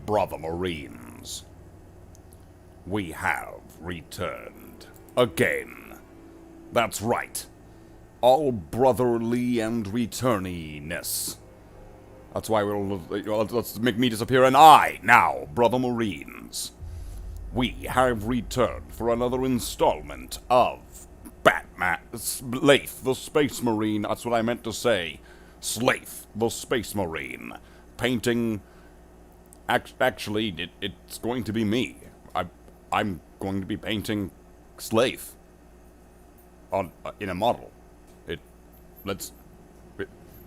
Brother Marines, we have returned again. That's right. All brotherly and returniness. That's why let's make me disappear, and I, now, Brother Marines, we have returned for another installment of Batman, Slafe, the Space Marine. That's what I meant to say. Slafe, the Space Marine. Painting. Actually, it's going to be me. I'm going to be painting Slafe on in a model. This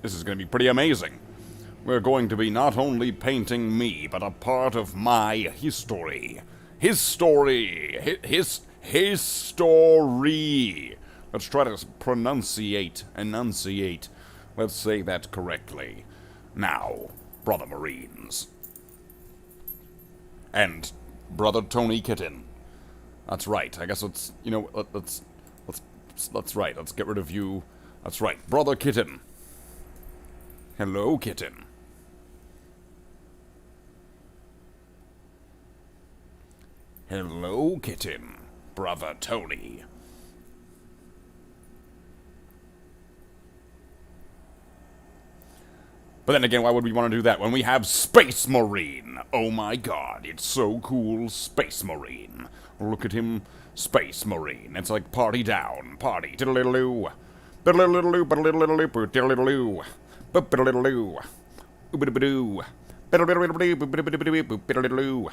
is going to be pretty amazing. We're going to be not only painting me, but a part of my history. His story. His story. Let's try to enunciate. Let's say that correctly. Now, Brother Marines. And Brother Tony Kitten. That's right. I guess let's right. Let's get rid of you. That's right. Brother Kitten. Hello, Kitten. Hello, Kitten. Brother Tony. But then again, why would we want to do that when we have Space Marine? Oh my god, it's so cool, Space Marine. Look at him, Space Marine. It's like party down, party. Diddle-diddle-oo. Biddle-diddle-oo, biddle-diddle-oo, biddle-diddle-oo. Boop-biddle-diddle-oo. Oop-a-doo-ba-doo. Biddle-diddle-diddle-oo, biddle-diddle-oo.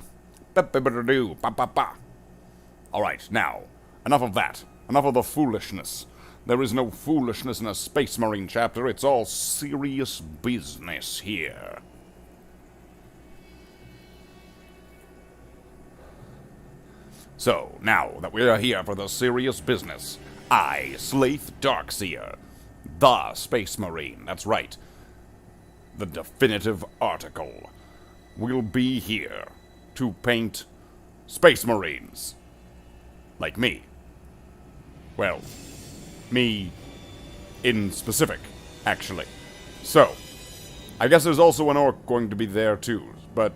Ba-ba-ba-da-doo, ba-ba-ba. Alright, now, enough of that. Enough of the foolishness. There is no foolishness in a Space Marine chapter. It's all serious business here. So, now that we're here for the serious business, I, Slafe Darkseer, the Space Marine, that's right, the definitive article, will be here to paint Space Marines. Like me. Well, me in specific, actually. So, I guess there's also an orc going to be there too, but,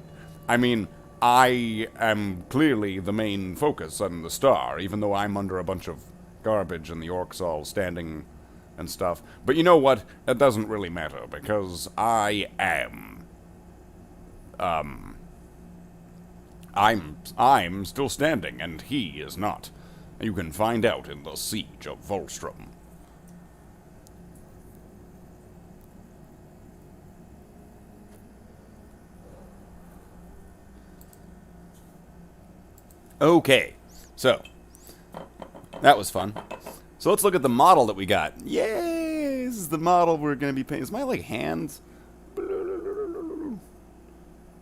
I mean, I am clearly the main focus and the star, even though I'm under a bunch of garbage and the orcs all standing and stuff. But you know what? That doesn't really matter, because I'm still standing, and he is not. You can find out in the Siege of Volstrom. Okay, so, that was fun. So let's look at the model that we got. Yay! This is the model we're going to be painting. Is my, like, hands?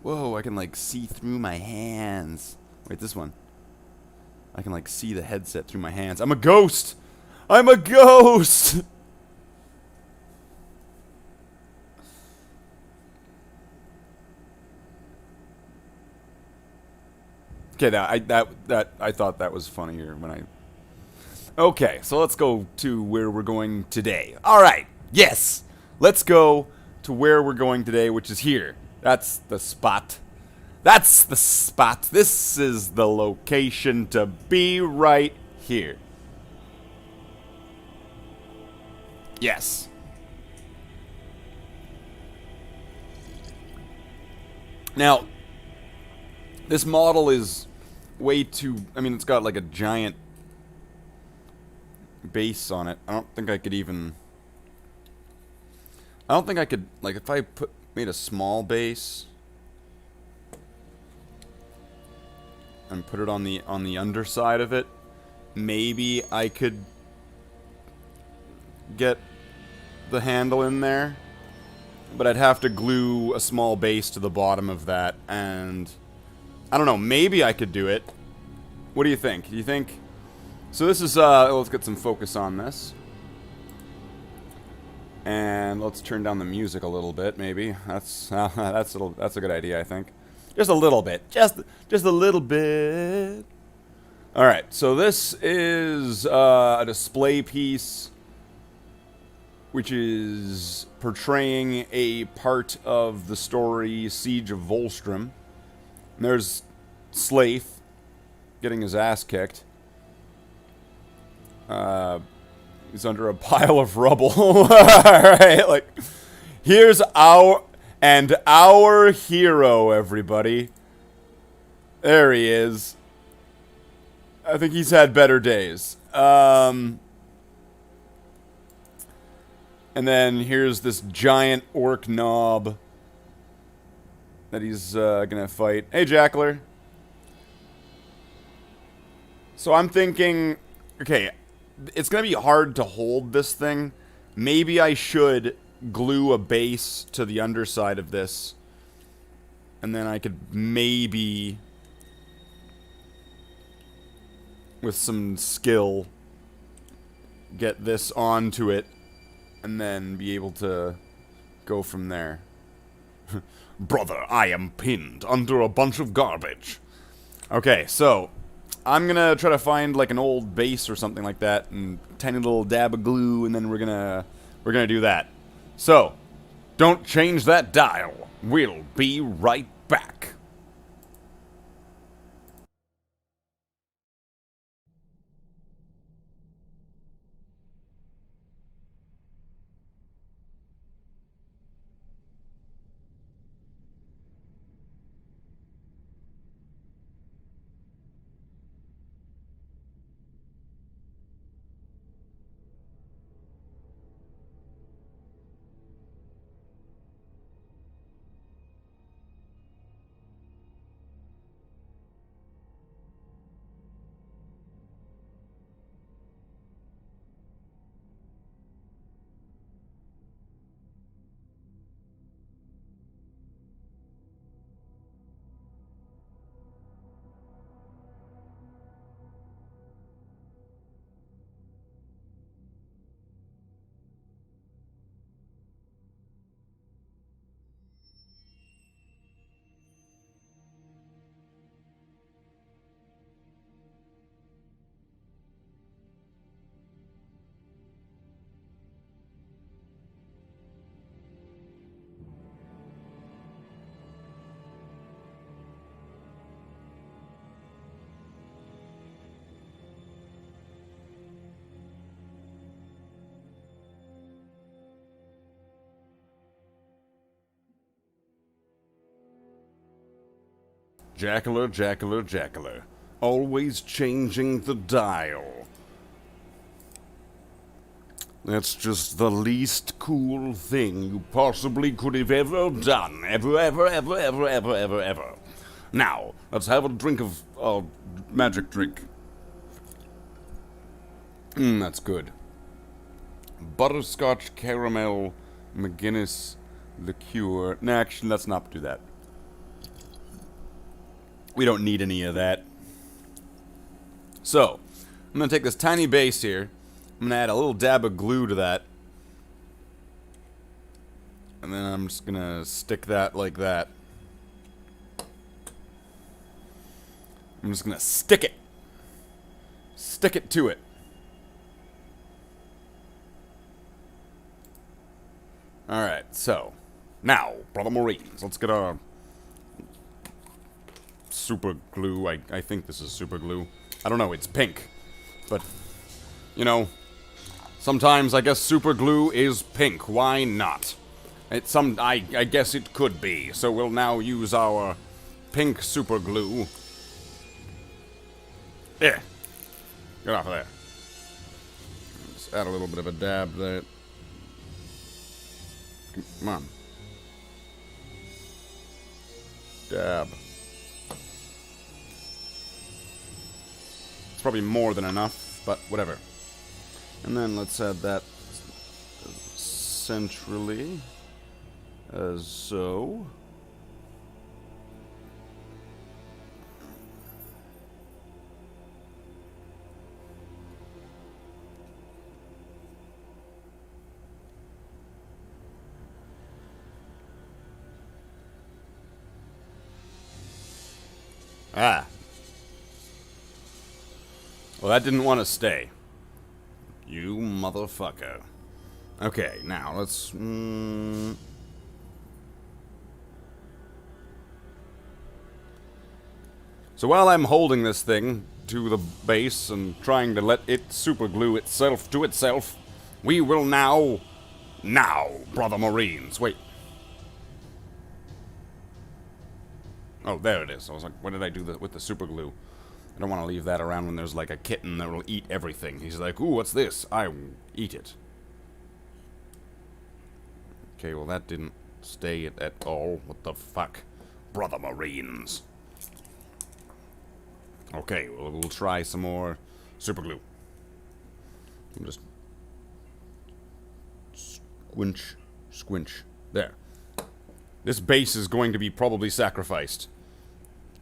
Whoa, I can, like, see through my hands. Wait, this one. I can, like, see the headset through my hands. I'm a ghost! I'm a ghost! Okay, I thought that was funnier when I... Okay, so let's go to where we're going today. Alright, yes! Let's go to where we're going today, which is here. That's the spot. That's the spot. This is the location to be right here. Yes. Now, this model is way too... I mean, it's got like a giant base on it. I don't think I could even... I don't think I could... Like, if I made a small base and put it on the underside of it, maybe I could get the handle in there. But I'd have to glue a small base to the bottom of that, and... I don't know, maybe I could do it. What do you think? Do you think... So this is, let's get some focus on this. And let's turn down the music a little bit, maybe. That's a good idea, I think. Just a little bit. Just a little bit. Alright, so this is a display piece which is portraying a part of the story Siege of Volstrom. And there's Slaith getting his ass kicked. He's under a pile of rubble. Alright, like, here's our hero, everybody. There he is. I think he's had better days. And then here's this giant orc knob that he's gonna fight. Hey, Jackler. So I'm thinking, okay, it's gonna be hard to hold this thing. Maybe I should glue a base to the underside of this, and then I could maybe, with some skill, get this onto it, and then be able to go from there. Brother, I am pinned under a bunch of garbage. Okay, so I'm gonna try to find like an old base or something like that, and tiny little dab of glue, and then we're gonna do that. So, don't change that dial. We'll be right back. Jackler, Jackler, Jackler. Always changing the dial. That's just the least cool thing you possibly could have ever done. Ever. Now, let's have a drink of magic drink. That's good. Butterscotch, caramel, McGinnis, liqueur. Nah, actually, let's not do that. We don't need any of that. So, I'm going to take this tiny base here. I'm going to add a little dab of glue to that. And then I'm just going to stick that like that. I'm just going to stick it. Stick it to it. Alright, so. Now, Brother Marines, let's get our super glue. I think this is super glue. I don't know, it's pink. But, you know, sometimes I guess super glue is pink. Why not? I guess it could be. So we'll now use our pink super glue. There. Get off of there. Just add a little bit of a dab there. Come on. Dab. It's probably more than enough, but whatever. And then let's add that centrally, as so. Ah. Well, that didn't want to stay. You motherfucker. Okay, now let's... So while I'm holding this thing to the base and trying to let it superglue itself to itself, we will now, brother Marines, wait. Oh, there it is. I was like, what did I do with the superglue? I don't want to leave that around when there's like a kitten that will eat everything. He's like, ooh, what's this? I will eat it. Okay, well that didn't stay at all. What the fuck? Brother Marines. Okay, well, we'll try some more superglue. Just squinch. There. This base is going to be probably sacrificed.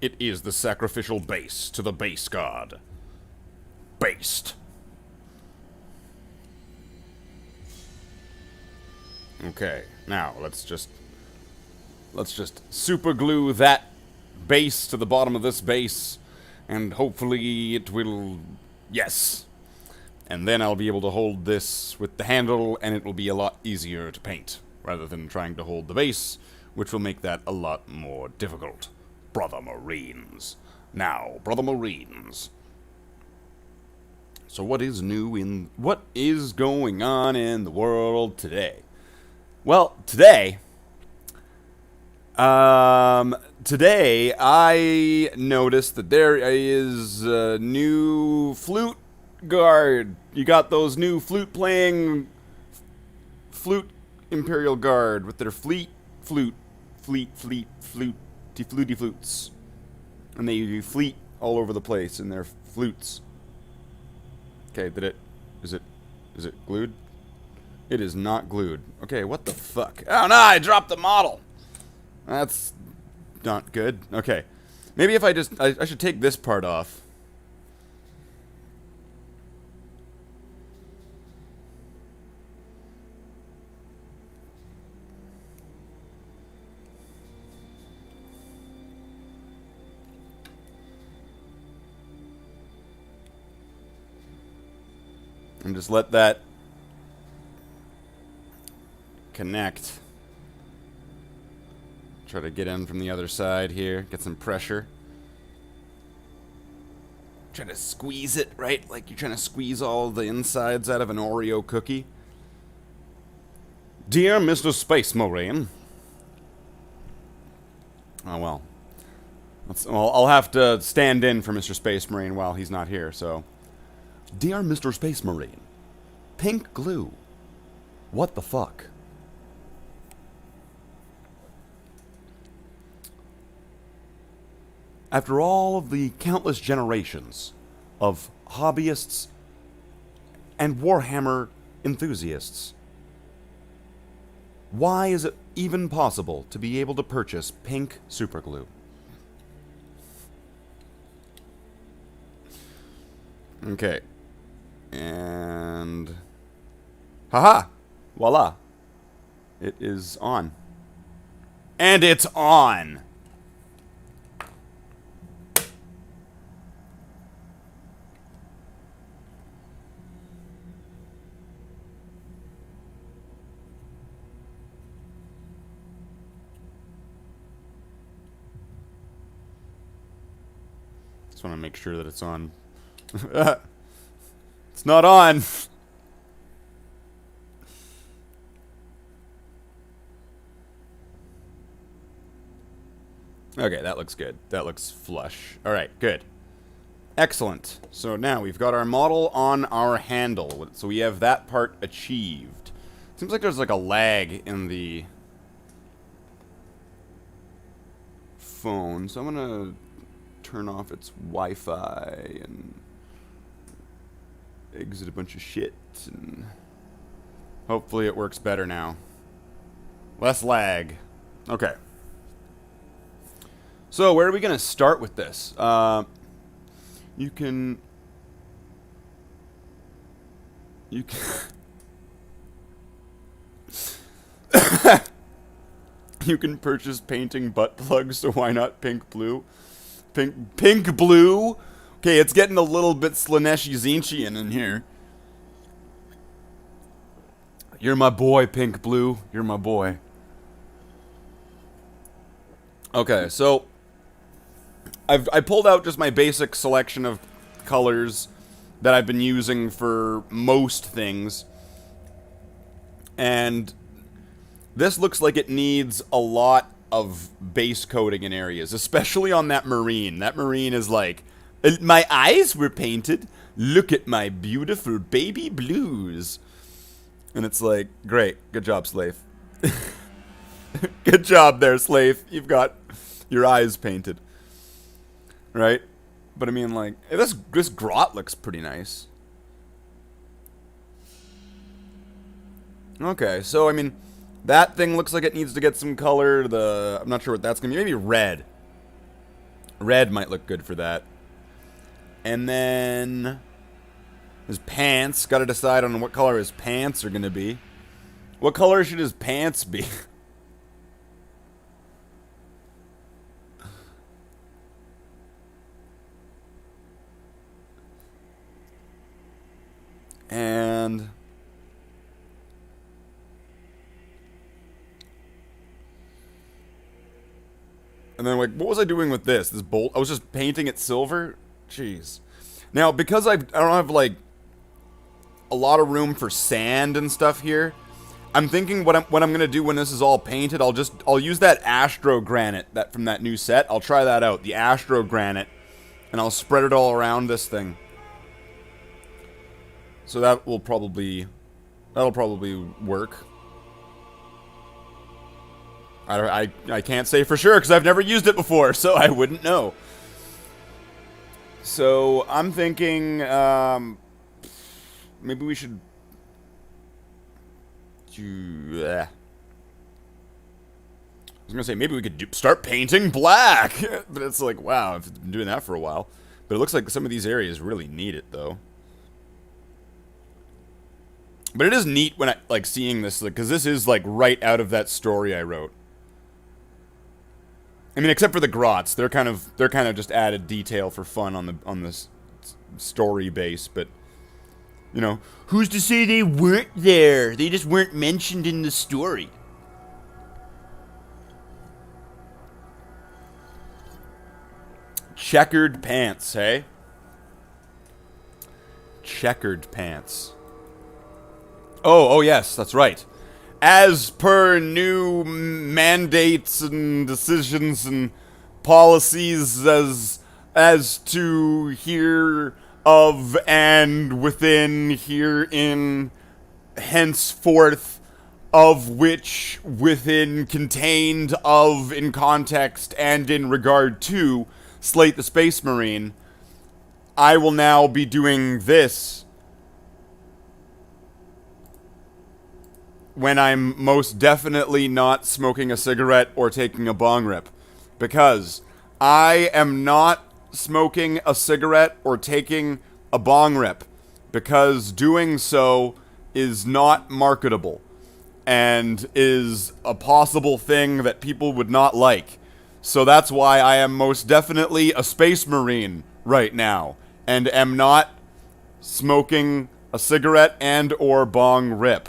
It is the sacrificial base to the base god. Based. Okay, now let's just superglue that base to the bottom of this base, and hopefully it will, yes. And then I'll be able to hold this with the handle, and it will be a lot easier to paint, rather than trying to hold the base, which will make that a lot more difficult. Brother Marines. Now, Brother Marines. So what is going on in the world today? Well, today I noticed that there is a new flute guard. You got those new flute Imperial Guard with their fluty flutes. And they fleet all over the place in their flutes. Okay, is it glued? It is not glued. Okay, what the fuck? Oh no, I dropped the model! That's not good. Okay. Maybe if I should take this part off. And just let that connect. Try to get in from the other side here. Get some pressure. Try to squeeze it, right? Like you're trying to squeeze all the insides out of an Oreo cookie. Dear Mr. Space Marine. Oh, well. I'll have to stand in for Mr. Space Marine while he's not here, so. Dear Mr. Space Marine. Pink glue. What the fuck? After all of the countless generations of hobbyists and Warhammer enthusiasts, why is it even possible to be able to purchase pink superglue? Okay. And haha! Voila. It is on. And it's on! Just want to make sure that it's on. It's not on. Okay, that looks good. That looks flush. Alright, good. Excellent. So now we've got our model on our handle. So we have that part achieved. Seems like there's like a lag in the phone. So I'm gonna turn off its Wi-Fi and exit a bunch of shit, and hopefully it works better now. Less lag. Okay. So where are we gonna start with this? You can you can purchase painting butt plugs, so why not pink blue? Pink blue? Okay, it's getting a little bit Slaneshi Zinchian in here. You're my boy, Pink Blue. You're my boy. Okay, so I pulled out just my basic selection of colors that I've been using for most things. And this looks like it needs a lot of base coating in areas, especially on that marine. That marine is like, my eyes were painted. Look at my beautiful baby blues. And it's like, great. Good job, Slave. Good job there, Slave. You've got your eyes painted. Right? But I mean, like, this grot looks pretty nice. Okay, so I mean, that thing looks like it needs to get some color. I'm not sure what that's gonna be. Maybe red. Red might look good for that. And then his pants. Got to decide on what color his pants are gonna be. What color should his pants be? And then, like, what was I doing with this? This bolt? I was just painting it silver? Jeez. Now, because I don't have, like, a lot of room for sand and stuff here, I'm thinking what I'm gonna do when this is all painted, I'll use that Astro Granite from that new set. I'll try that out, the Astro Granite, and I'll spread it all around this thing. So that'll probably work. I can't say for sure because I've never used it before, so I wouldn't know. So I'm thinking maybe we should I was gonna say maybe we could start painting black, but it's like, wow, I've been doing that for a while. But it looks like some of these areas really need it though. But it is neat when I like seeing this, like, because this is like right out of that story I wrote. I mean, except for the grots, they're kind of just added detail for fun on this story base. But you know, who's to say they weren't there? They just weren't mentioned in the story. Checkered pants, hey? Checkered pants. Oh yes, that's right. As per new mandates and decisions and policies as to here of and within herein henceforth, of which within contained of in context and in regard to Slate the Space Marine, I will now be doing this when I'm most definitely not smoking a cigarette or taking a bong rip. Because I am not smoking a cigarette or taking a bong rip. Because doing so is not marketable. And is a possible thing that people would not like. So that's why I am most definitely a Space Marine right now. And am not smoking a cigarette and or bong rip.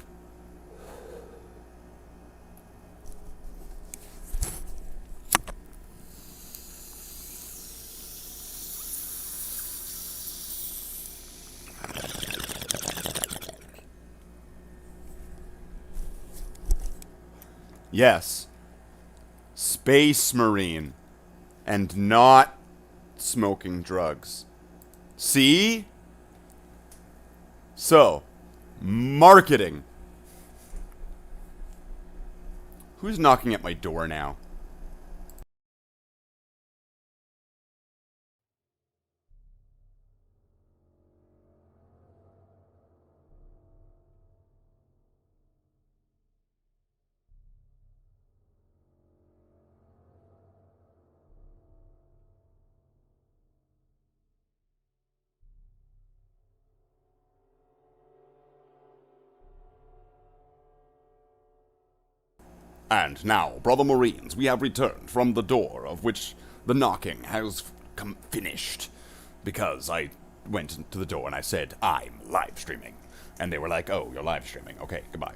Yes. Space Marine. And not smoking drugs. See? So, marketing. Who's knocking at my door now? And now, brother Marines, we have returned from the door of which the knocking has finished. Because I went to the door and I said, I'm live streaming. And they were like, oh, you're live streaming. Okay, goodbye.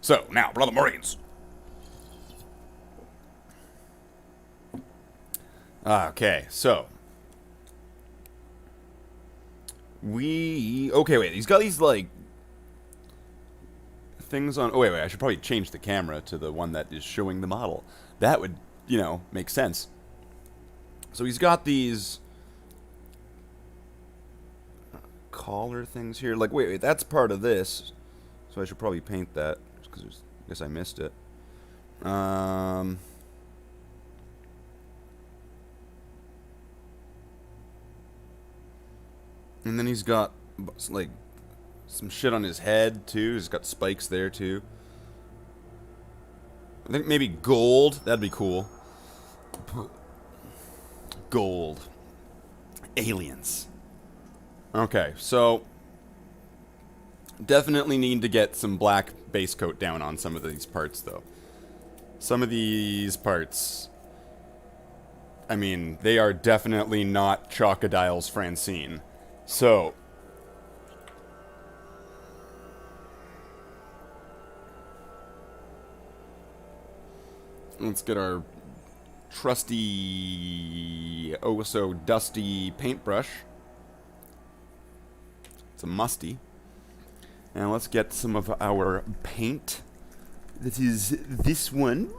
So, now, brother Marines. Okay, so okay, wait. He's got these like things on. Oh wait, I should probably change the camera to the one that is showing the model. That would, make sense. So he's got these collar things here. Like, wait, that's part of this. So I should probably paint that because I guess I missed it. And then he's got like some shit on his head too. He's got spikes there too. I think maybe gold. That'd be cool. Gold. Aliens. Okay, so definitely need to get some black base coat down on some of these parts though. Some of these parts, I mean, they are definitely not Chocodile's Francine. So let's get our trusty, oh so dusty paintbrush. It's a musty. And let's get some of our paint. That is this one.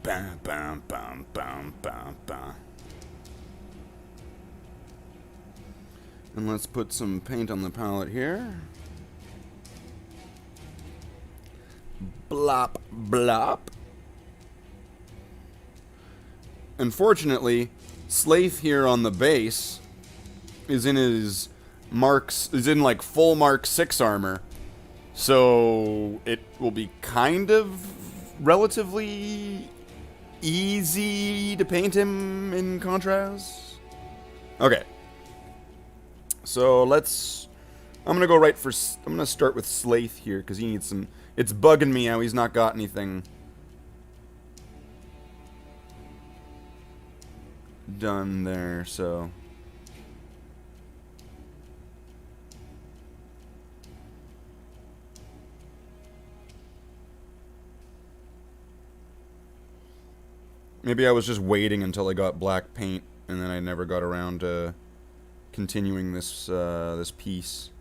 Bam, bam, bam, bam, bam, bam. And let's put some paint on the palette here. Blop, blop. Unfortunately, Slaith here on the base is in his like full Mark 6 armor. So it will be kind of relatively easy to paint him in contrast. Okay. So I'm gonna go I'm gonna start with Slaith here because he needs some. It's bugging me how he's not got anything done there, so. Maybe I was just waiting until I got black paint, and then I never got around to continuing this this piece.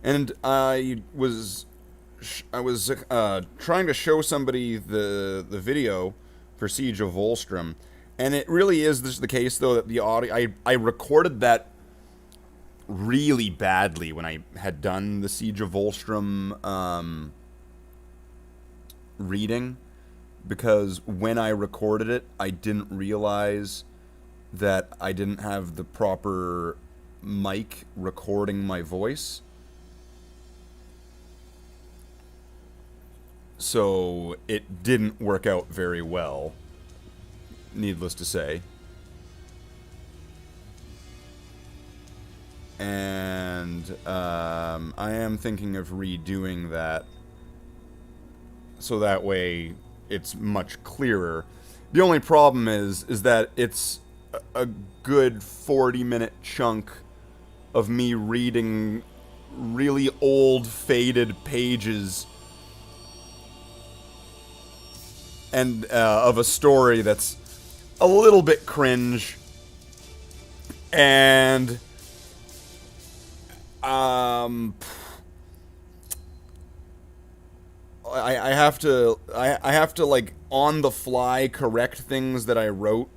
And I was trying to show somebody the video for Siege of Volstrom, and it really is this the case though that the audio I recorded that really badly when I had done the Siege of Volstrom reading, because when I recorded it I didn't realize that I didn't have the proper mic recording my voice. So it didn't work out very well, needless to say. And I am thinking of redoing that so that way it's much clearer. The only problem is that it's a good 40-minute chunk of me reading really old, faded pages and of a story that's a little bit cringe, and I have to like on the fly correct things that I wrote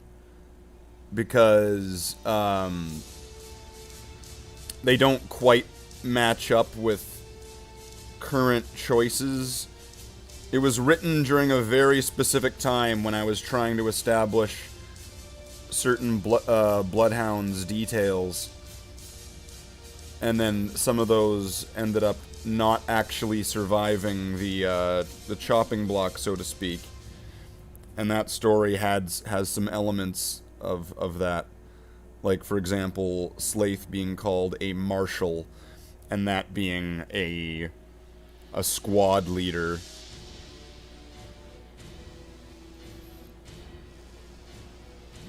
because they don't quite match up with current choices. It was written during a very specific time when I was trying to establish certain Bloodhounds details, and then some of those ended up not actually surviving the chopping block, so to speak. And that story has some elements of that, like for example, Slaith being called a marshal, and that being a squad leader.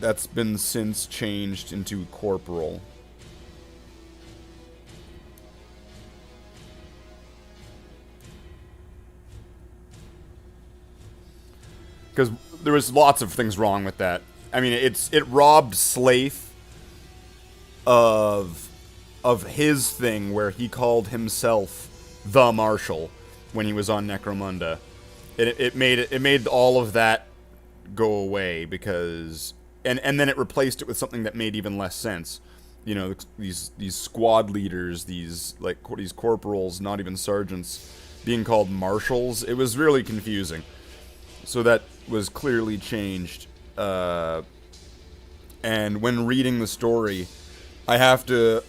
That's been since changed into corporal. because there was lots of things wrong with that. I mean, it robbed Slaith of his thing where he called himself the Marshal when he was on Necromunda. It made all of that go away because and then it replaced it with something that made even less sense. You know, these squad leaders, these corporals, not even sergeants, being called marshals. It was really confusing. So that was clearly changed. And when reading the story, I have to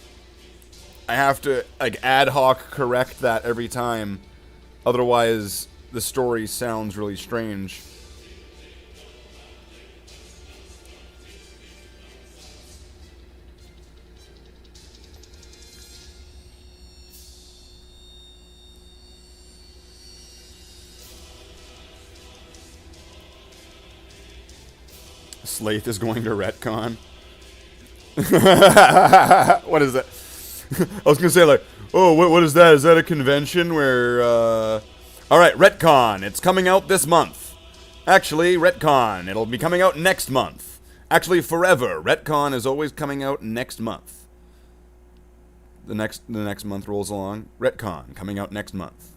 like ad hoc correct that every time. Otherwise, the story sounds really strange. Slaith is going to retcon. What is that? I was gonna say like, oh, what is that? Is that a convention where? All right, retcon. It's coming out this month. Actually, retcon. It'll be coming out next month. Actually, forever. Retcon is always coming out next month. The next month rolls along. Retcon coming out next month.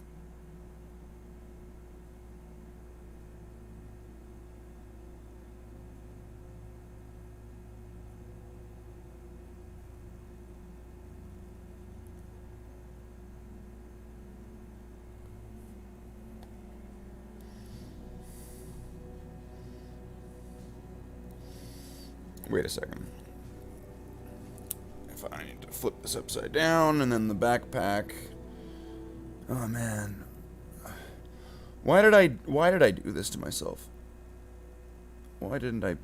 Wait a second. If I need to flip this upside down and then the backpack. Oh man. Why did I do this to myself? Why didn't I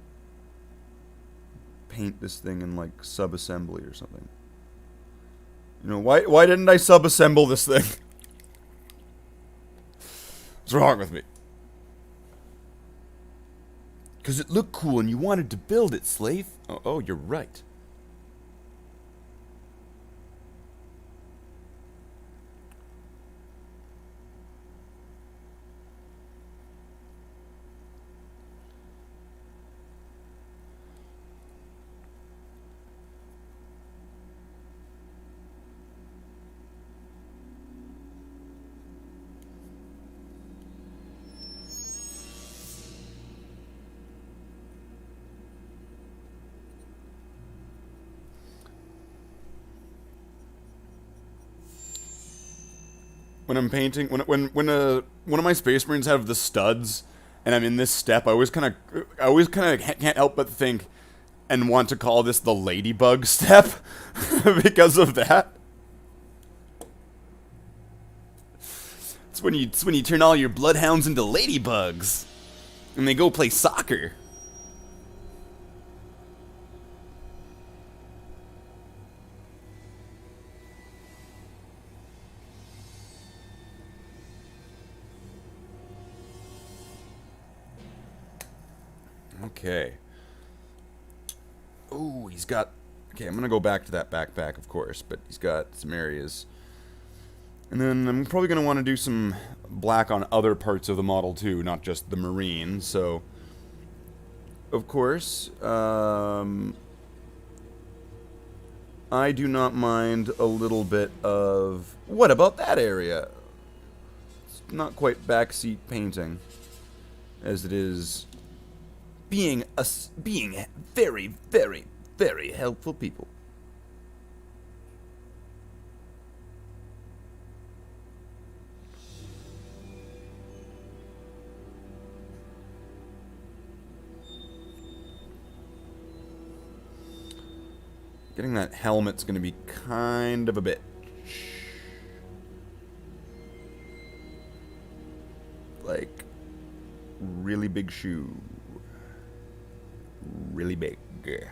paint this thing in like sub-assembly or something? You know, why didn't I sub-assemble this thing? What's wrong with me? Because it looked cool and you wanted to build it, Slave. Oh, you're right. When I'm painting, when one of my Space Marines have the studs, and I'm in this step, I always kind of can't help but think and want to call this the Ladybug Step because of that. It's when you turn all your bloodhounds into ladybugs, and they go play soccer. Okay. Oh, he's got... Okay, I'm going to go back to that backpack, of course, but he's got some areas. And then I'm probably going to want to do some black on other parts of the model, too, not just the Marine, so... Of course, I do not mind a little bit of... What about that area? It's not quite backseat painting, as it is... being very, very, very helpful people. Getting that helmet's going to be kind of a bitch. Like, really big shoe. Really big. Okay.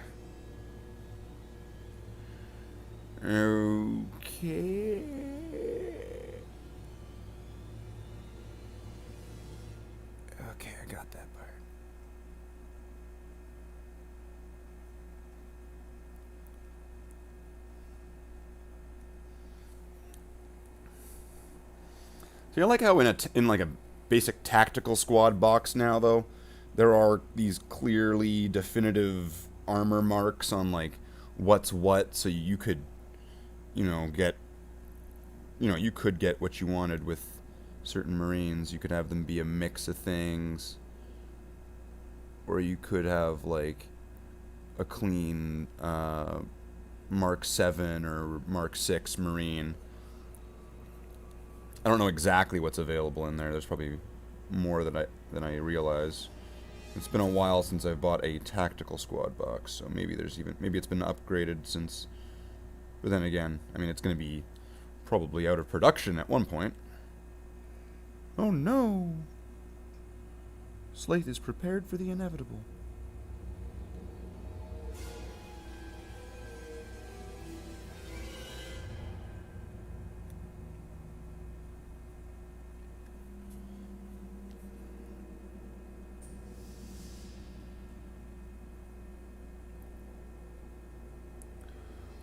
Okay, I got that part. So you like how in like a basic tactical squad box now though, there are these clearly definitive armor marks on like what's what, so you could, get, you could get what you wanted with certain Marines. You could have them be a mix of things, or you could have like a clean Mark 7 or Mark 6 Marine. I don't know exactly what's available in there. There's probably more than I realize. It's been a while since I've bought a tactical squad box, so maybe it's been upgraded since. But then again, I mean, it's going to be probably out of production at one point. Oh no! Slaith is prepared for the inevitable.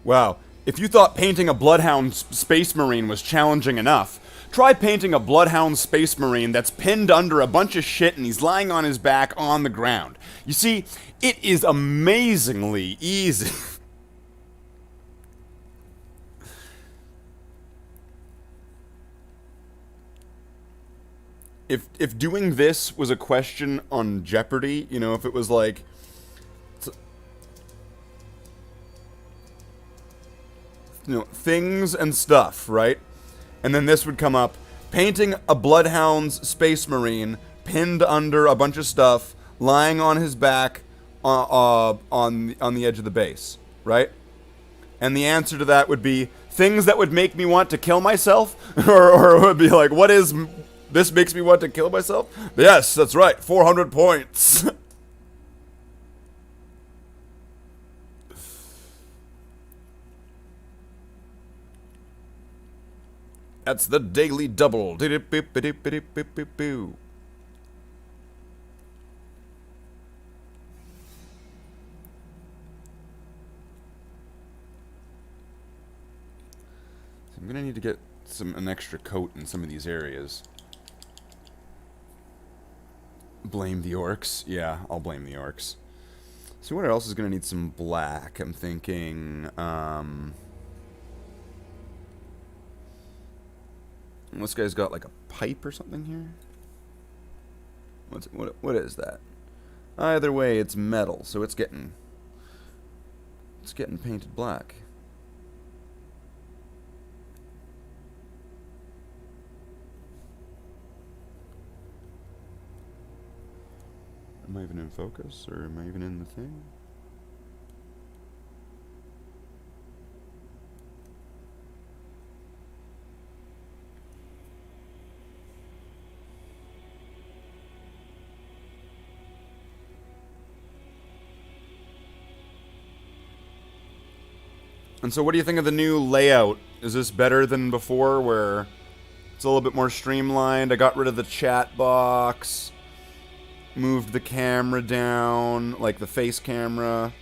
Wow, if you thought painting a Bloodhound Space Marine was challenging enough, try painting a Bloodhound Space Marine that's pinned under a bunch of shit and he's lying on his back on the ground. You see, it is amazingly easy. If doing this was a question on Jeopardy, if it was like, things and stuff, right? And then this would come up: painting a Bloodhound's Space Marine pinned under a bunch of stuff, lying on his back on the edge of the base, right? And the answer to that would be things that would make me want to kill myself, or it would be like, what is this makes me want to kill myself? Yes, that's right, 400 points. That's the daily double. So I'm gonna need to get an extra coat in some of these areas. Blame the orcs. Yeah, I'll blame the orcs. So what else is gonna need some black? I'm thinking, this guy's got like a pipe or something here. What is that? Either way, it's metal, so it's getting painted black. Am I even in focus, or am I even in the thing? And so what do you think of the new layout? Is this better than before, where it's a little bit more streamlined? I got rid of the chat box, moved the camera down, like the face camera.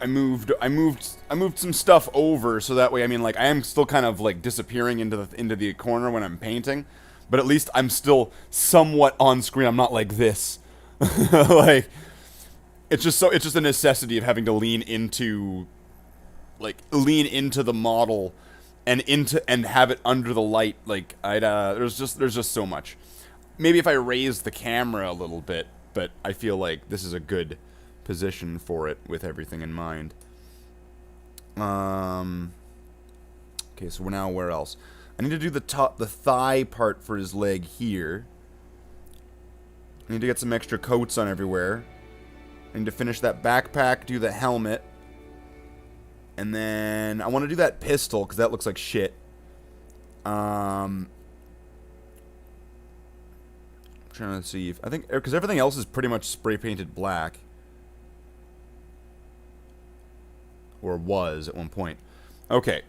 I moved some stuff over, so that way, I mean, like, I am still kind of like disappearing into the corner when I'm painting, but at least I'm still somewhat on screen. I'm not like this. Like, it's just a necessity of having to lean into the model and have it under the light. Like, there's just so much. Maybe if I raise the camera a little bit, but I feel like this is a good position for it with everything in mind. Okay, so now where else? I need to do the thigh part for his leg here. I need to get some extra coats on everywhere. I need to finish that backpack, do the helmet. And then I want to do that pistol, because that looks like shit. I'm trying to see if... I think... Because everything else is pretty much spray-painted black. Or was at one point. Okay.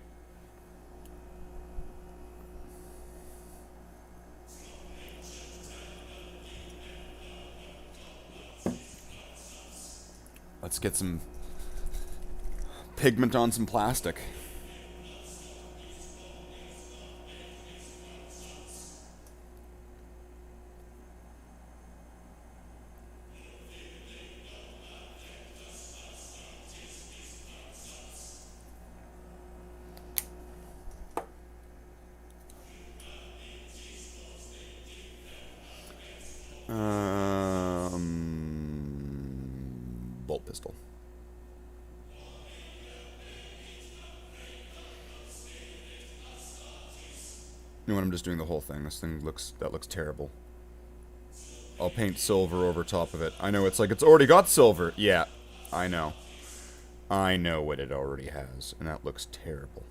Let's get some pigment on some plastic. pistol. You know what? I'm just doing the whole thing. This thing looks terrible. I'll paint silver over top of it. I know it's like it's already got silver. Yeah, I know. I know what it already has, and that looks terrible.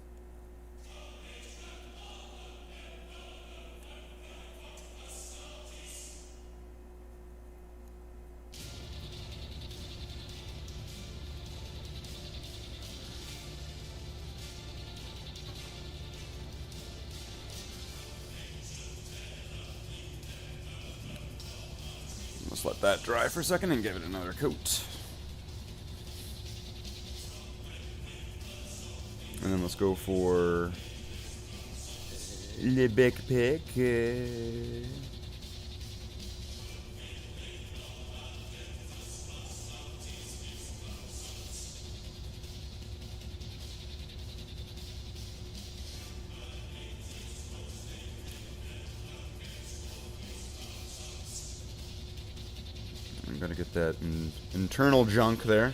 Let's let that dry for a second and give it another coat. And then let's go for le backpack. I'm gonna get that internal junk there.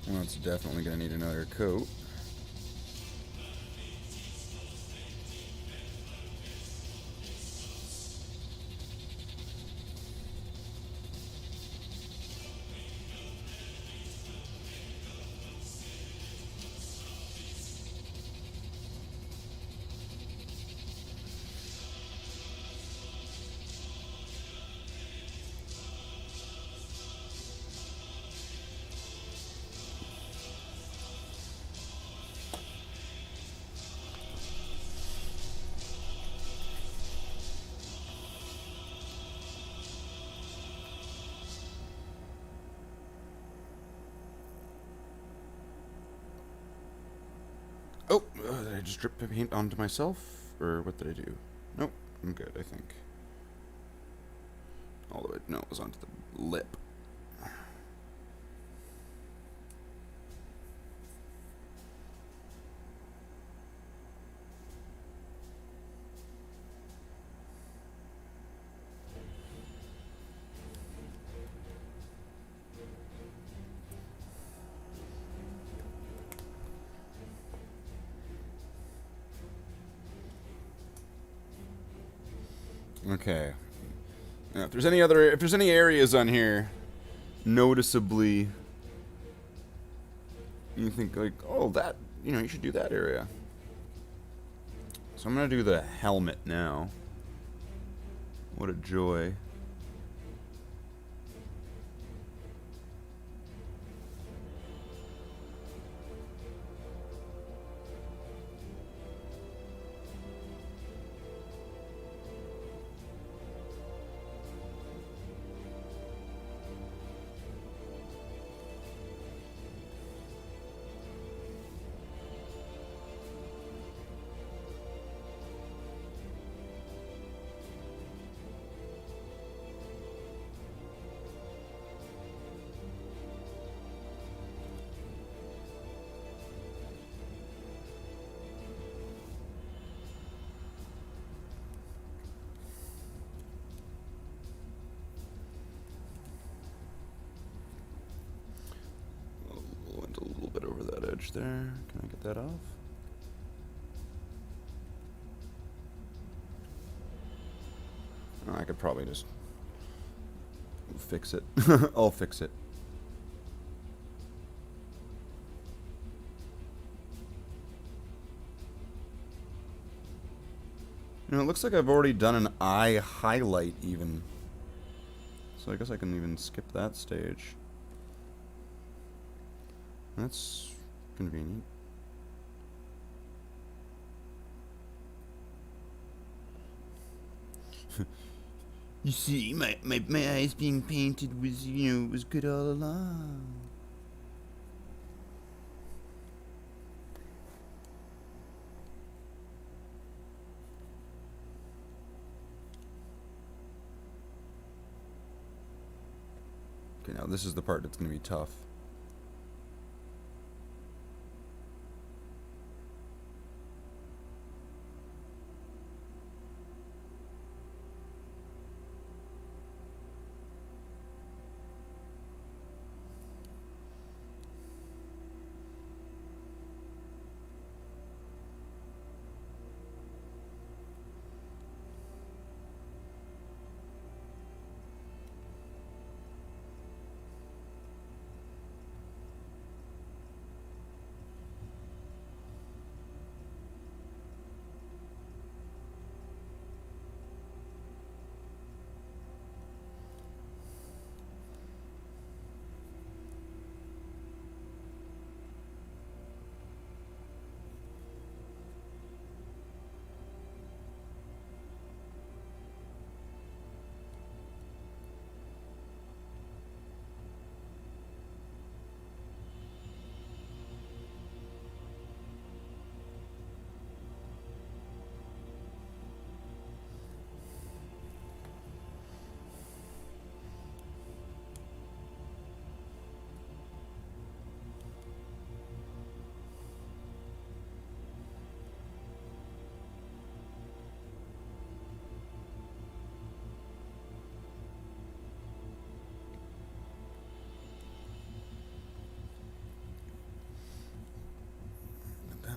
Well, it's definitely going to need another coat. Oh, did I just drip paint onto myself? Or what did I do? Nope, I'm good, I think. All the way, no, it was onto the lip. Okay. Now, if there's any areas on here noticeably you think like, oh, that, you should do that area. So I'm gonna do the helmet now. What a joy. Went a little bit over that edge there. Can I get that off? Oh, I could probably just fix it. I'll fix it. It looks like I've already done an eye highlight even. So I guess I can even skip that stage. That's convenient. You see, my eyes being painted was, was good all along. Okay, now this is the part that's going to be tough.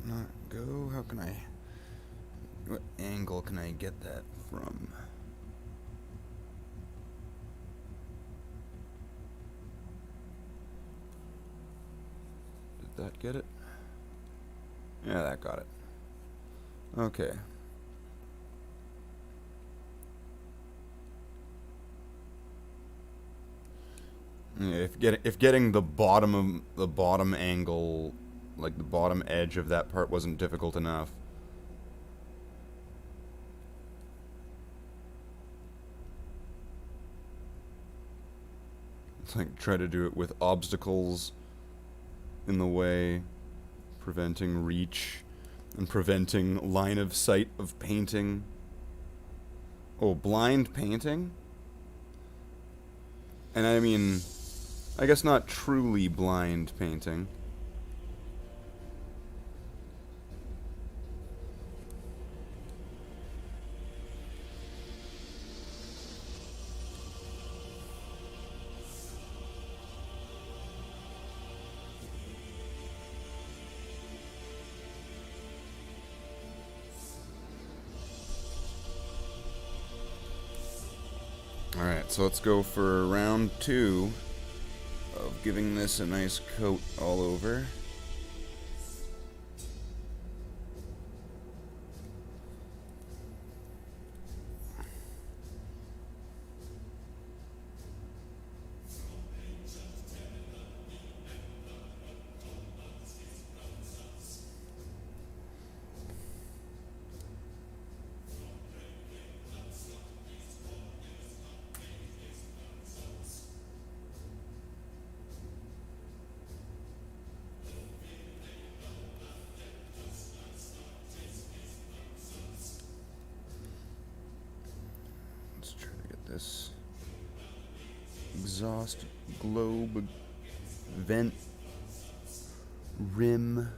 Not go? How can I... What angle can I get that from? Did that get it? Yeah, that got it. Okay. Yeah, if getting the bottom angle, like the bottom edge of that part wasn't difficult enough. It's like try to do it with obstacles in the way, preventing reach, and preventing line of sight of painting. Oh, blind painting? And I mean, I guess not truly blind painting. Alright, so let's go for round 2 of giving this a nice coat all over. This exhaust globe vent rim.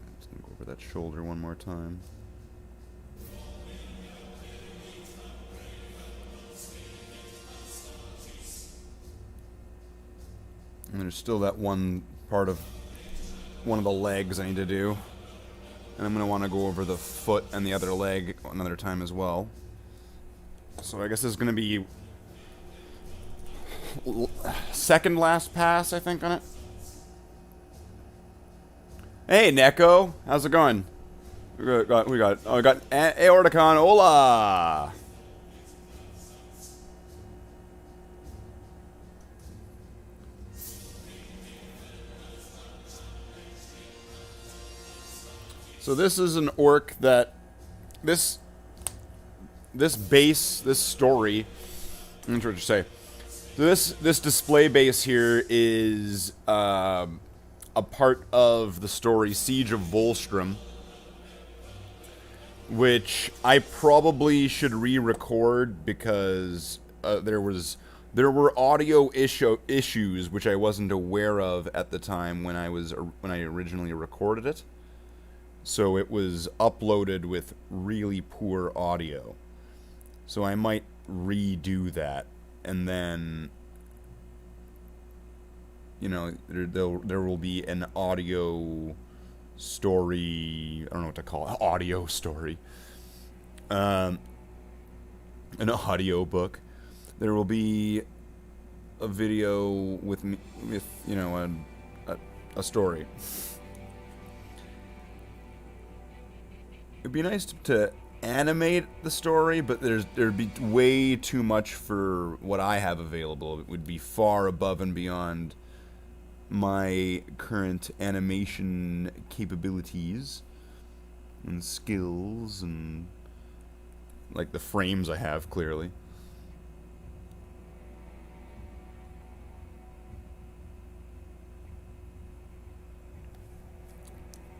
Let's go over that shoulder one more time. And there's still that one part of one of the legs I need to do. And I'm going to want to go over the foot and the other leg another time as well. So I guess this is going to be second last pass, I think, on it. Hey, Neko. How's it going? we got Aorticon. Hola. So this is an orc that this story. I'm trying to say. So this display base here is a part of the story Siege of Volstrom, which I probably should re-record because there were audio issues which I wasn't aware of at the time when I originally recorded it. So it was uploaded with really poor audio. So I might redo that, and then, you know, there will be an audio story. I don't know what to call it. Audio story. An audio book. There will be a video with me, with, you know, a story. It'd be nice to animate the story, but there'd be way too much for what I have available. It would be far above and beyond my current animation capabilities and skills and, like, the frames I have, clearly.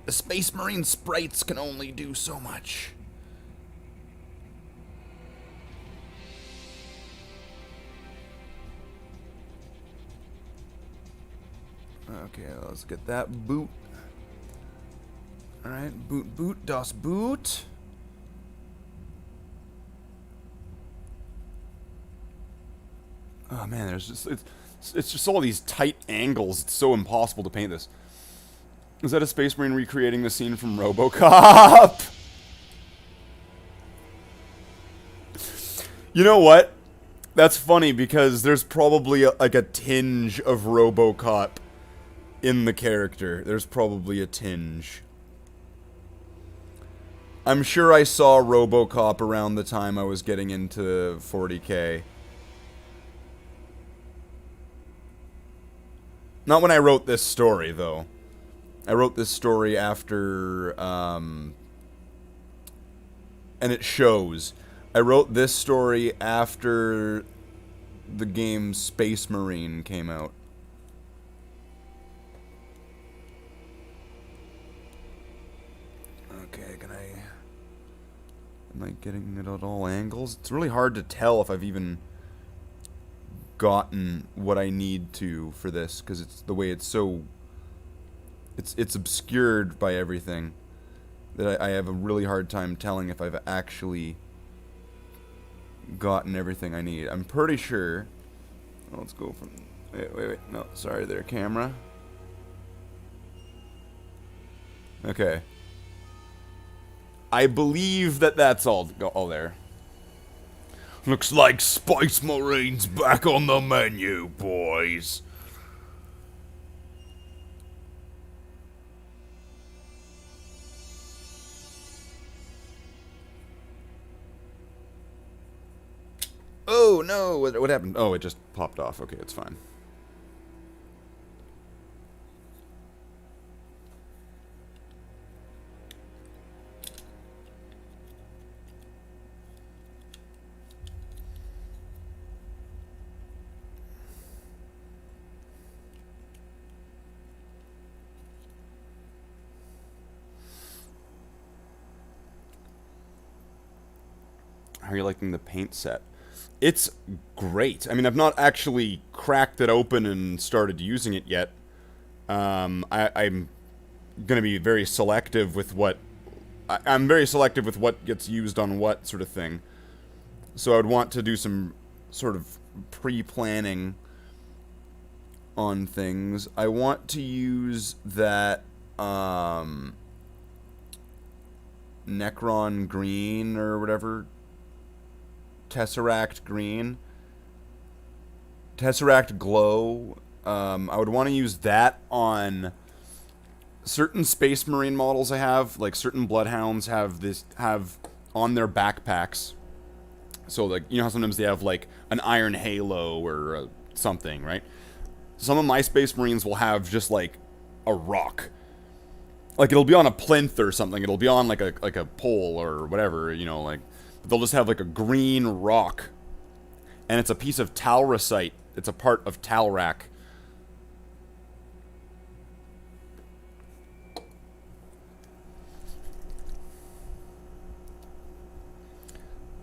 The Space Marine sprites can only do so much. Okay, let's get that boot. Alright, boot, das Boot. Oh man, there's just, it's just all these tight angles. It's so impossible to paint this. Is that a Space Marine recreating the scene from RoboCop? You know what? That's funny because there's probably like a tinge of RoboCop in the character. There's probably a tinge. I'm sure I saw RoboCop around the time I was getting into 40K. Not when I wrote this story, though. I wrote this story after, and it shows. I wrote this story after the game Space Marine came out. Okay, am I getting it at all angles? It's really hard to tell if I've even gotten what I need to for this, because it's the way it's so... It's obscured by everything that I have a really hard time telling if I've actually gotten everything I need. I'm pretty sure... Oh, let's go from... Wait. No, sorry there, camera. Okay. I believe that that's all there. Looks like Space Marine's back on the menu, boys. Oh, no! What happened? Oh, it just popped off. Okay, it's fine. How are you liking the paint set? It's great. I mean, I've not actually cracked it open and started using it yet. I'm going to be very selective with what... I'm very selective with what gets used on what sort of thing. So I would want to do some sort of pre-planning on things. I want to use that Necron green or whatever... Tesseract green. Tesseract glow. I would want to use that on certain Space Marine models I have, like certain Bloodhounds have on their backpacks. So like, you know how sometimes they have like an iron halo or something, right? Some of my Space Marines will have just like a rock. Like it'll be on a plinth or something. It'll be on like a pole or whatever, you know, like they'll just have like a green rock. And it's a piece of talracite. It's a part of Talrak.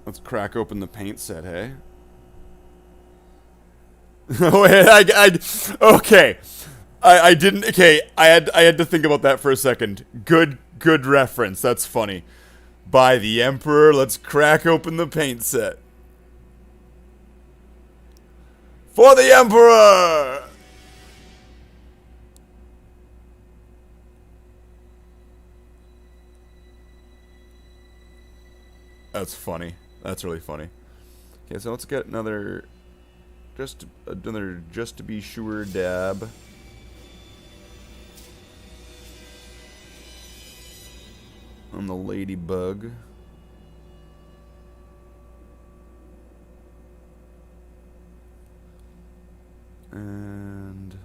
Let's crack open the paint set, hey? Oh, okay. I didn't. Okay, I had to think about that for a second. Good reference. That's funny. By the Emperor, let's crack open the paint set. For the Emperor! That's funny. That's really funny. Okay, so let's get another just to be sure dab. On the Ladybug. And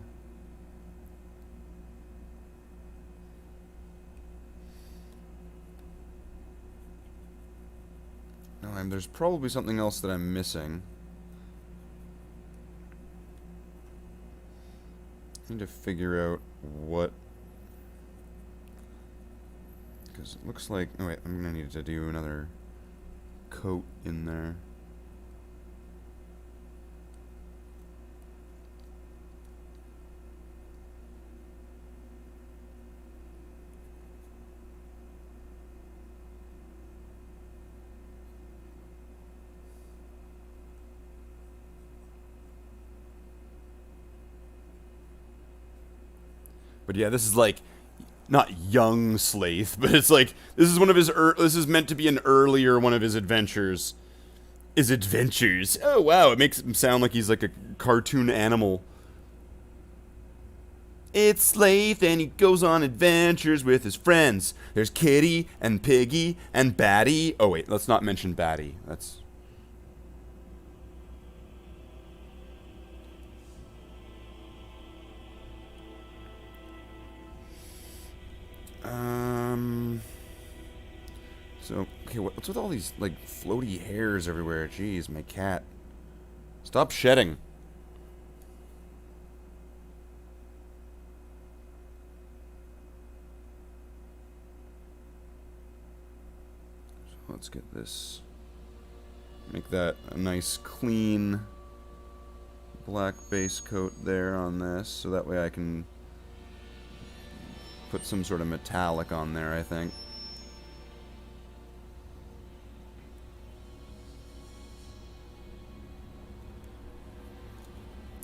no, there's probably something else that I'm missing. I need to figure out what, because it looks like, oh wait, I'm gonna need to do another coat in there. But yeah, this is like not young Slaith, but it's like this is one of his this is meant to be an earlier one of his adventures. His adventures. Oh wow, it makes him sound like he's like a cartoon animal. It's Slaith and he goes on adventures with his friends. There's Kitty and Piggy and Batty. Oh wait, let's not mention Batty. That's So, okay, what's with all these, like, floaty hairs everywhere? Jeez, my cat. Stop shedding. So let's get this. Make that a nice, clean black base coat there on this, so that way I can put some sort of metallic on there, I think.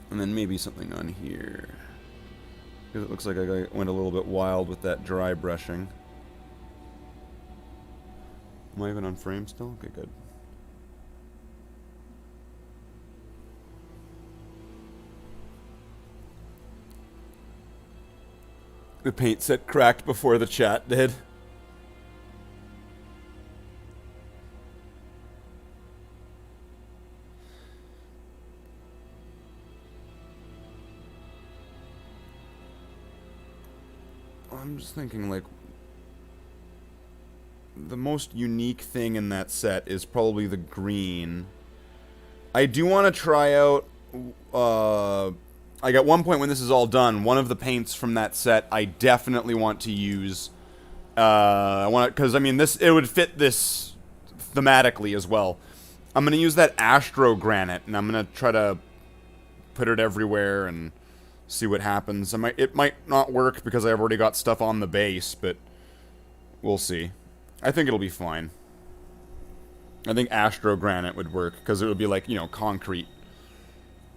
And then maybe something on here. Because it looks like I went a little bit wild with that dry brushing. Am I even on frame still? Okay, good. The paint set cracked before the chat did. I'm just thinking, like, the most unique thing in that set is probably the green. I do want to try out, like, at one point when this is all done, one of the paints from that set I definitely want to use. I want it, because, I mean, it would fit this thematically as well. I'm going to use that Astro Granite, and I'm going to try to put it everywhere and see what happens. It might not work because I've already got stuff on the base, but we'll see. I think it'll be fine. I think Astro Granite would work because it would be like, you know, concrete.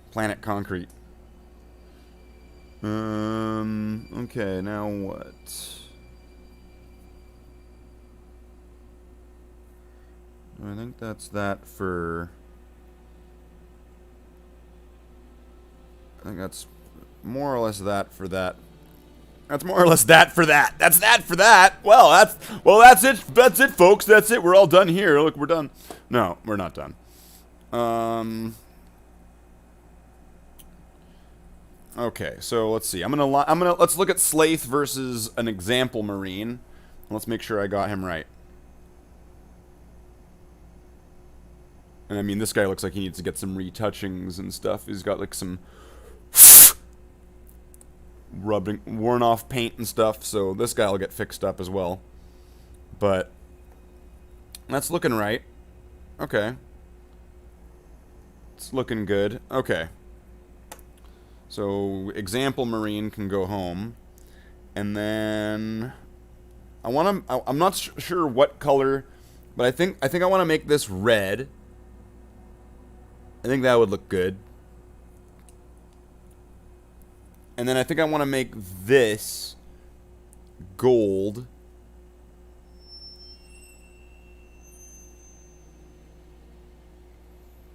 Planet concrete. Okay, now what? I think that's that for... I think that's more or less that for that That's more or less that for that. That's that for that. Well, that's it. That's it, folks. That's it. We're all done here. Look, we're done. No, we're not done. Okay, so let's see. Let's look at Slaith versus an example Marine. Let's make sure I got him right. And I mean, this guy looks like he needs to get some retouchings and stuff. He's got like some worn off paint and stuff, so this guy will get fixed up as well. But that's looking right. Okay. It's looking good. Okay. So example Marine can go home. And then I'm not sure what color, but I think I want to make this red. I think that would look good. And then I think I want to make this gold.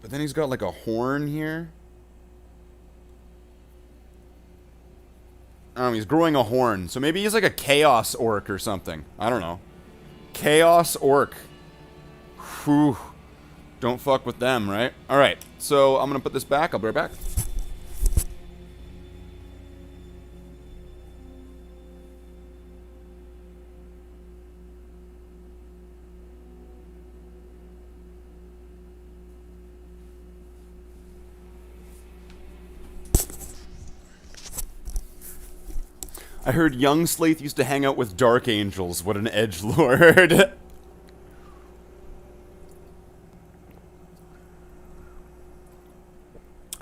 But then he's got like a horn here. He's growing a horn. So maybe he's like a chaos orc or something. I don't know. Chaos orc. Whew. Don't fuck with them, right? Alright, so I'm gonna put this back. I'll be right back. I heard young Slaith used to hang out with dark angels. What an edgelord.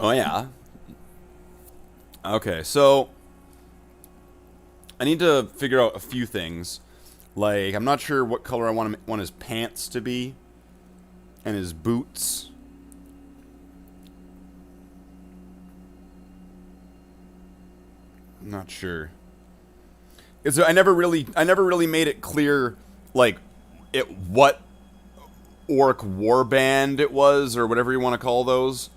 Oh, yeah. Okay, so I need to figure out a few things. Like, I'm not sure what color I want his pants to be. And his boots. I'm not sure. I never really made it clear, like, what orc warband it was, or whatever you want to call those.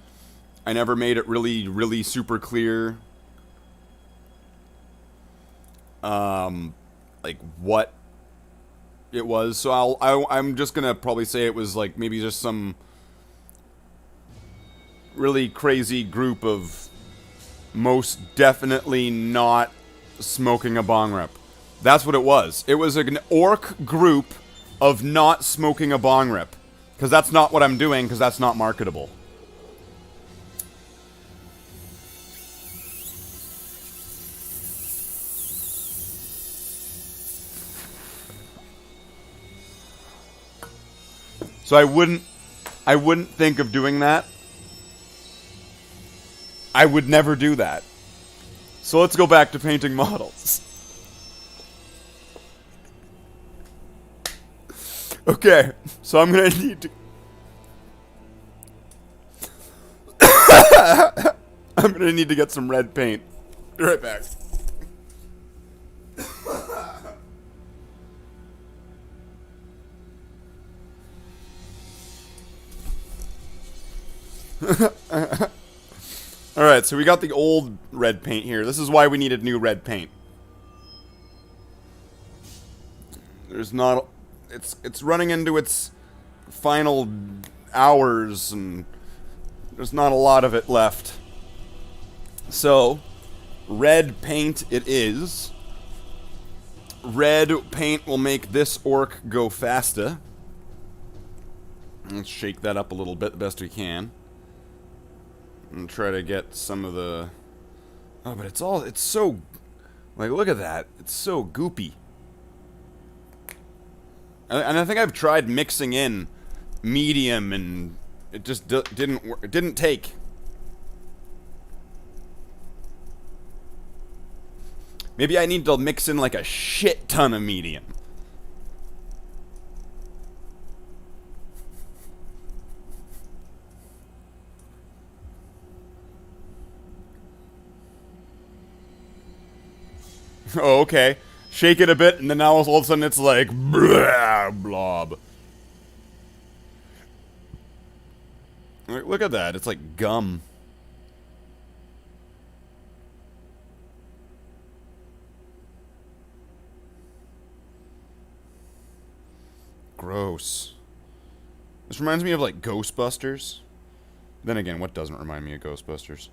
I never made it really super clear, like, what it was. So I'm just gonna probably say it was, like, maybe just some really crazy group of most definitely not smoking a bong rip. That's what it was. It was an orc group of not smoking a bong rip. Because that's not what I'm doing, because that's not marketable. So I wouldn't think of doing that. I would never do that. So let's go back to painting models. Okay, so I'm gonna need to... I'm gonna need to get some red paint. Be right back. Alright, so we got the old red paint here. This is why we needed new red paint. There's not... It's running into its final hours, and there's not a lot of it left. So, red paint it is. Red paint will make this orc go faster. Let's shake that up a little bit the best we can. And try to get some of the... Oh, but it's so... Like, look at that. It's so goopy. And I think I've tried mixing in medium, and it just didn't work. It didn't take. Maybe I need to mix in like a shit ton of medium. Oh, okay. Shake it a bit, and then now all of a sudden it's like blah, blob. Look at that. It's like gum. gross. This reminds me of, like, Ghostbusters. Then again, what doesn't remind me of Ghostbusters?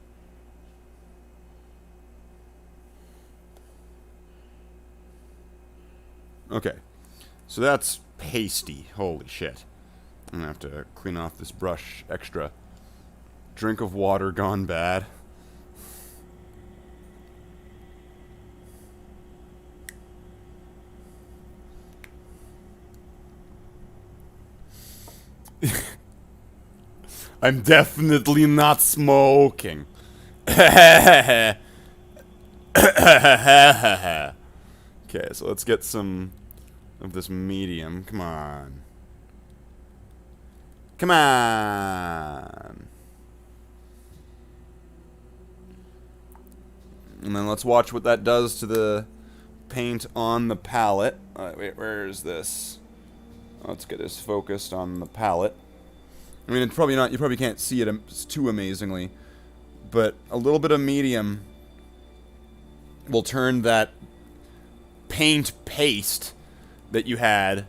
Okay. So that's pasty. Holy shit. I'm gonna have to clean off this brush extra. Drink of water gone bad. I'm definitely not smoking. Okay, so let's get some of this medium. Come on. Come on. And then let's watch what that does to the paint on the palette. Wait, where is this? Let's get this focused on the palette. I mean, it's probably not, you probably can't see it too amazingly, but a little bit of medium will turn that paint paste that you had,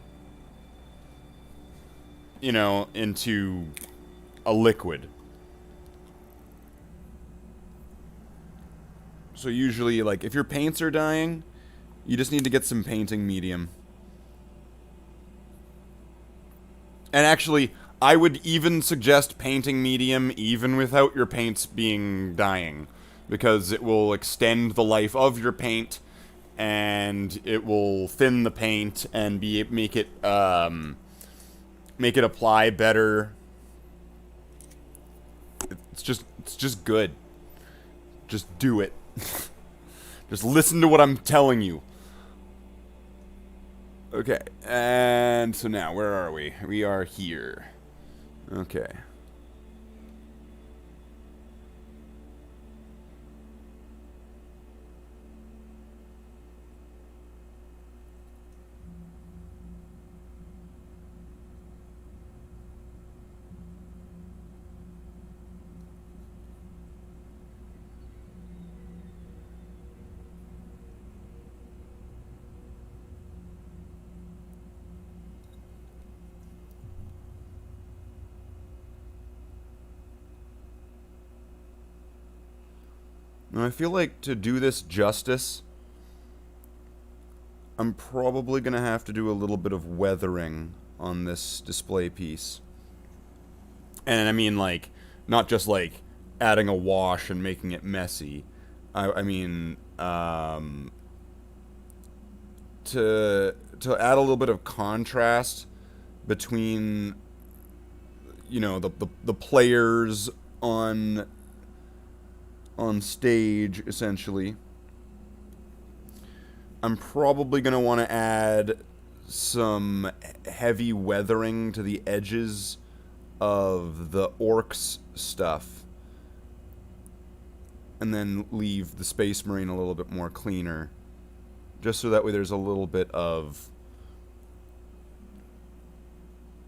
you know, into a liquid. So usually, like, if your paints are dying, you just need to get some painting medium. And actually, I would even suggest painting medium even without your paints being dying, because it will extend the life of your paint, and it will thin the paint and make it apply better. It's just good. Just do it. Just listen to what I'm telling you. Okay, and so now, where are we? We are here. Okay. Now, I feel like to do this justice, I'm probably going to have to do a little bit of weathering on this display piece. And I mean, like, not just, like, adding a wash and making it messy. I mean, to add a little bit of contrast between, you know, the players on stage, essentially. I'm probably going to want to add some heavy weathering to the edges of the orcs stuff, and then leave the Space Marine a little bit more cleaner, just so that way there's a little bit of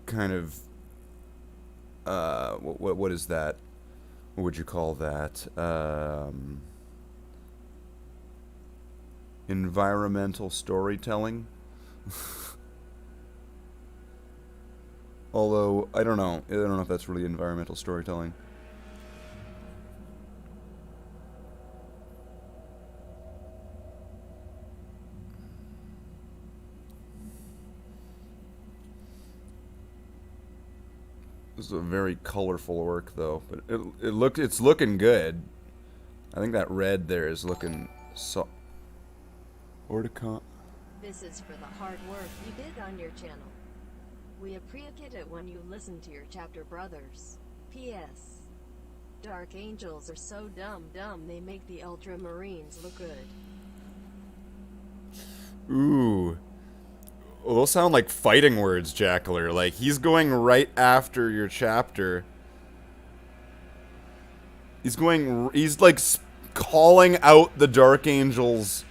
kind of what is that? What would you call that? Environmental storytelling? Although, I don't know. I don't know if that's really environmental storytelling. This is a very colorful work, though, but it's looking good. I think that red there is looking so. Orticon. This is for the hard work you did on your channel. We appreciate it when you listen to your chapter brothers. P.S. Dark Angels are so dumb they make the Ultramarines look good. Ooh. Well, those sound like fighting words, Jackler. Like, he's going right after your chapter. He's like calling out the Dark Angels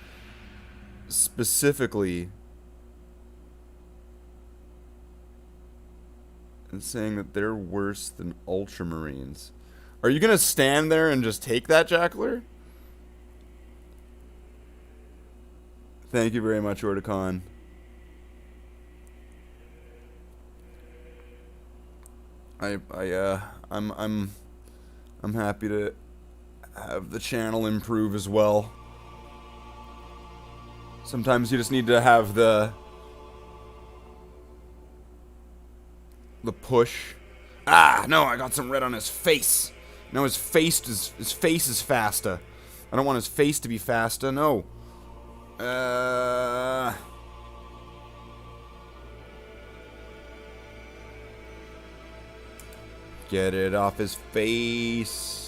specifically. And saying that they're worse than Ultramarines. Are you gonna stand there and just take that, Jackler? Thank you very much, Orticon. I'm happy to have the channel improve as well. Sometimes you just need to have the push. Ah, no, I got some red on his face. No, his face is faster. I don't want his face to be faster. No. Get it off his face.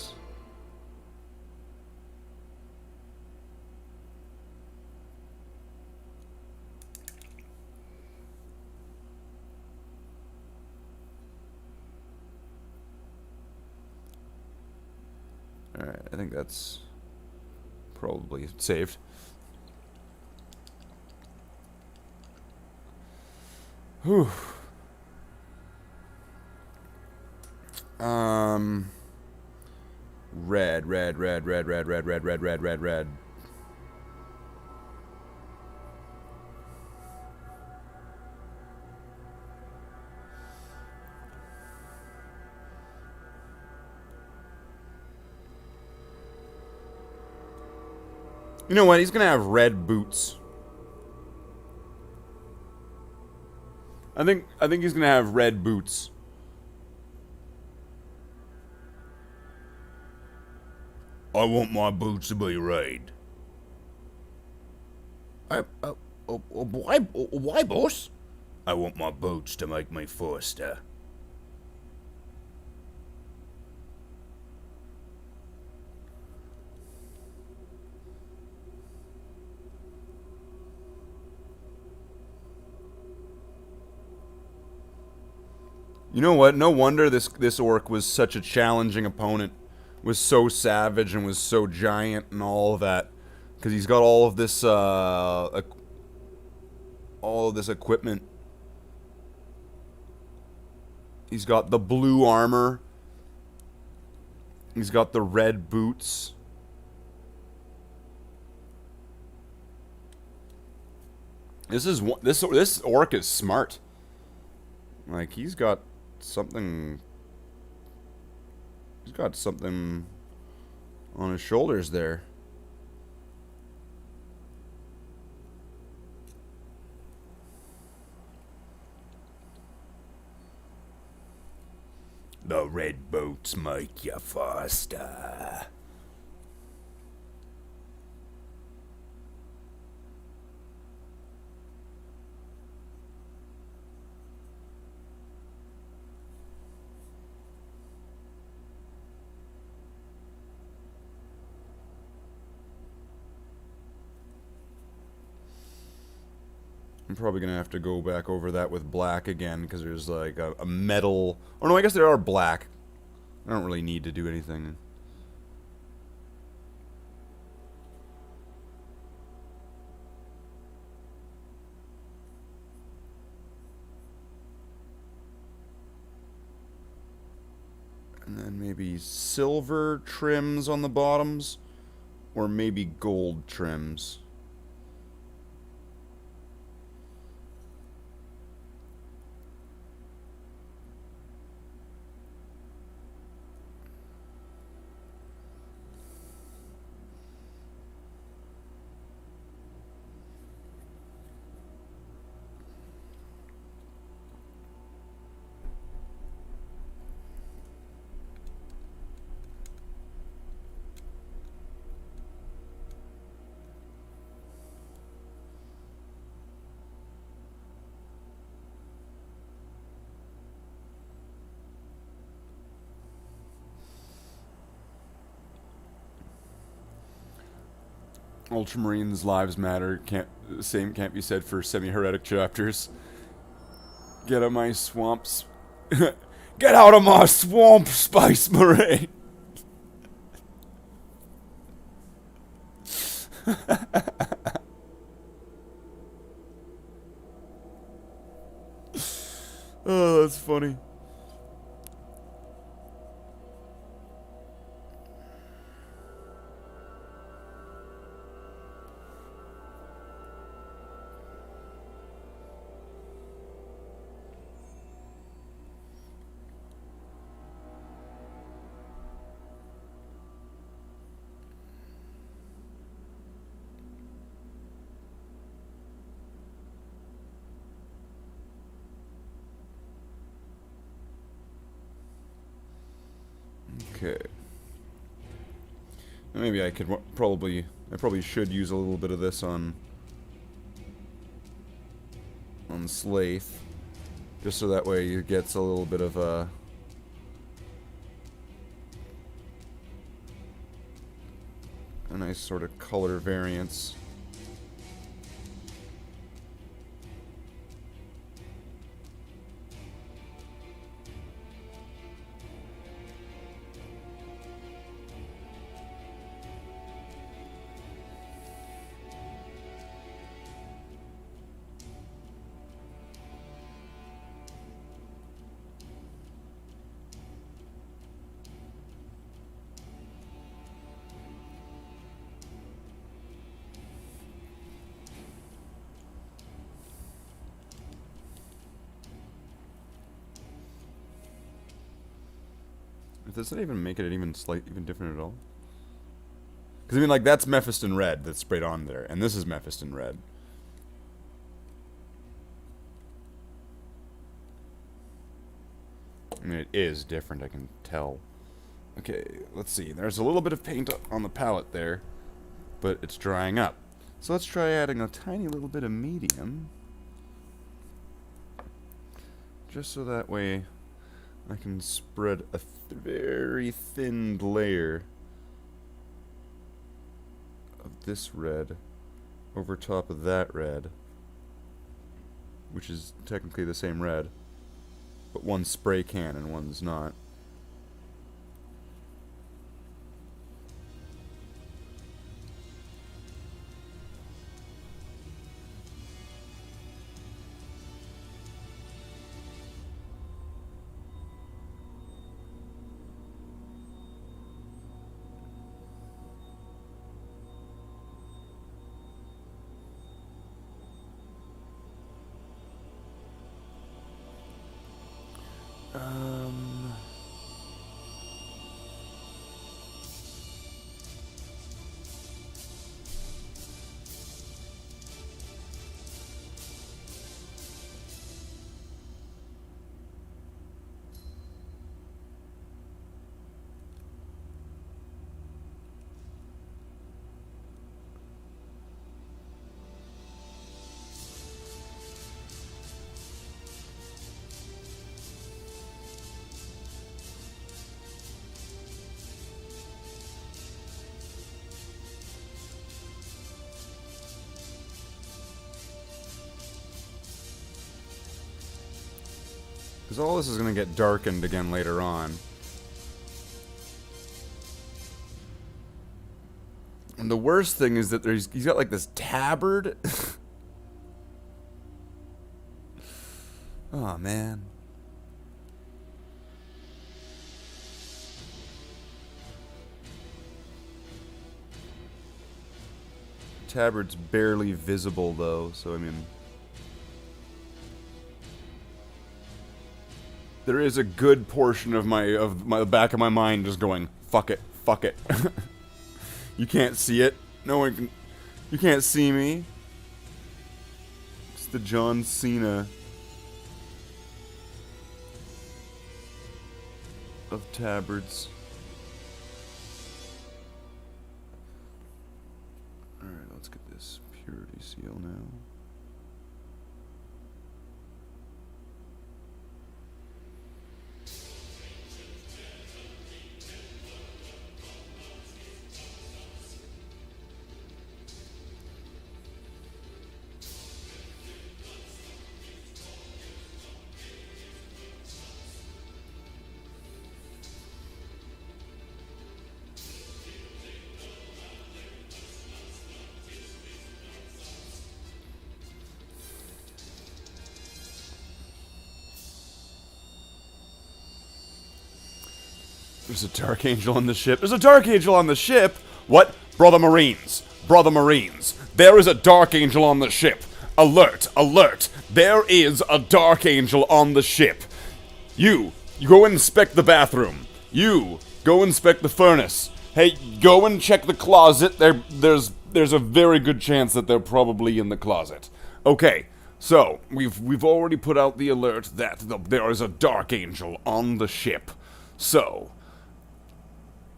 Alright, I think that's probably saved. Whew. Red. You know what? He's gonna have red boots. I think he's gonna have red boots. I want my boots to be red. Why, boss? I want my boots to make me faster. You know what? No wonder this orc was such a challenging opponent. Was so savage and was so giant and all of that. Because he's got all of this, equipment. He's got the blue armor. He's got the red boots. This orc is smart. Like, he's got something on his shoulders there. The red boots make you faster. I'm probably gonna have to go back over that with black again, because there's like a metal... Oh no, I guess they are black. I don't really need to do anything. And then maybe silver trims on the bottoms, or maybe gold trims. Ultramarines' lives matter. Can't be said for semi-heretic chapters. Get out of my swamps. Get out of my swamp, Space Marine! Oh, that's funny. Okay. Maybe I could probably should use a little bit of this on Slaith, just so that way it gets a little bit of a nice sort of color variance. Does that even make it even different at all? Because I mean, like, that's Mephiston red that's sprayed on there, and this is Mephiston red. I mean, it is different, I can tell. Okay, let's see. There's a little bit of paint on the palette there, but it's drying up. So let's try adding a tiny little bit of medium, just so that way I can spread a very thin layer of this red over top of that red, which is technically the same red, but one's spray can and one's not. Because all this is going to get darkened again later on. And the worst thing is that he's got like this tabard. Oh man. Tabard's barely visible though, so I mean, there is a good portion of my back of my mind just going, fuck it, fuck it. You can't see it. No one can. You can't see me. It's the John Cena of tabards. Alright, let's get this purity seal now. There's a Dark Angel on the ship. There's a Dark Angel on the ship? What? Brother Marines. Brother Marines. There is a Dark Angel on the ship. Alert. Alert. There is a Dark Angel on the ship. You go inspect the bathroom. You go inspect the furnace. Hey, go and check the closet. There's a very good chance that they're probably in the closet. Okay. So, we've already put out the alert that there is a Dark Angel on the ship. So,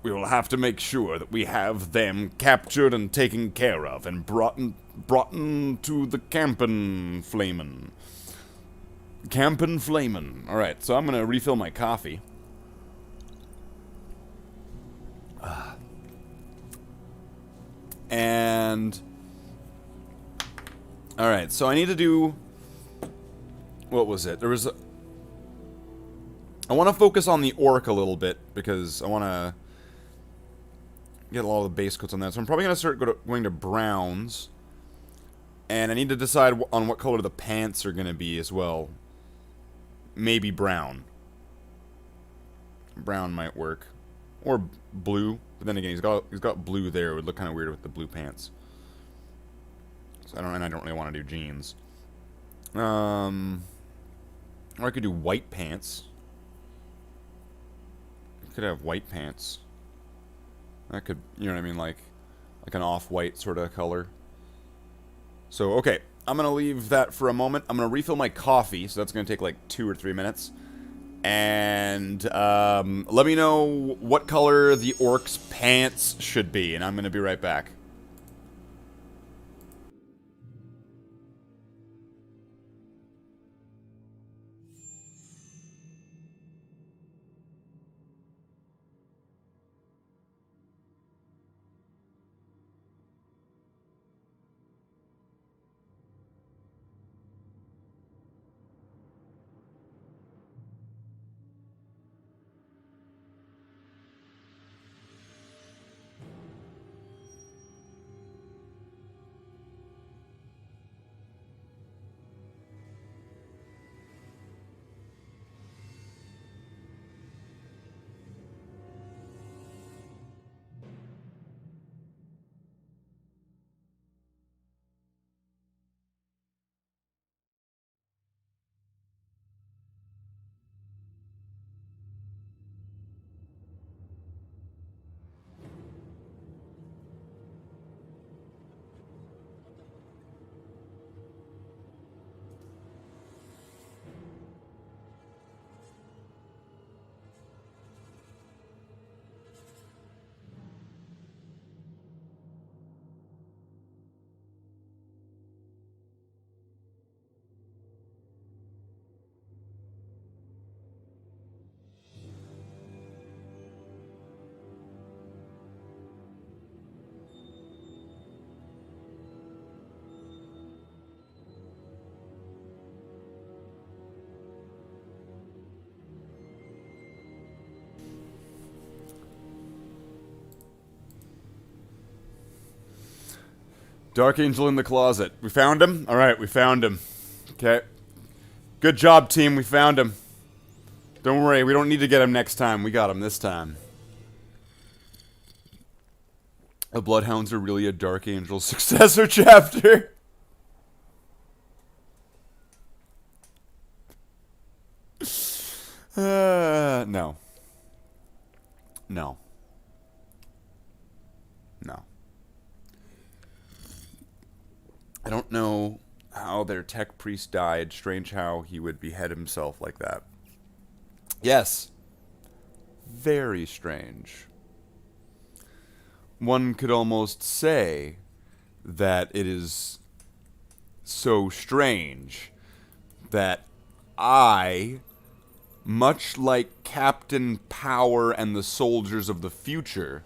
We will have to make sure that we have them captured and taken care of and brought to the Campen Flamen. Campen Flamen. Alright, so I'm gonna refill my coffee. And... Alright, so I need to do... What was it? There was a... I want to focus on the orc a little bit, because I want to get a lot of the base coats on that. So I'm probably going to start going to browns. And I need to decide on what color the pants are going to be as well. Maybe brown. Brown might work. Or blue. But then again, he's got blue there. It would look kind of weird with the blue pants. So I don't really want to do jeans. Or I could do white pants. I could have white pants. That could, you know what I mean, like an off-white sort of color. So, okay, I'm going to leave that for a moment. I'm going to refill my coffee, so that's going to take like 2 or 3 minutes. And let me know what color the orc's pants should be, and I'm going to be right back. Dark Angel in the closet. We found him? Alright, we found him. Okay. Good job, team. We found him. Don't worry, we don't need to get him next time. We got him this time. The Bloodhounds are really a Dark Angel successor chapter. No. No. No. I don't know how their tech priest died. Strange how he would behead himself like that. Yes. Very strange. One could almost say that it is so strange that I, much like Captain Power and the soldiers of the future,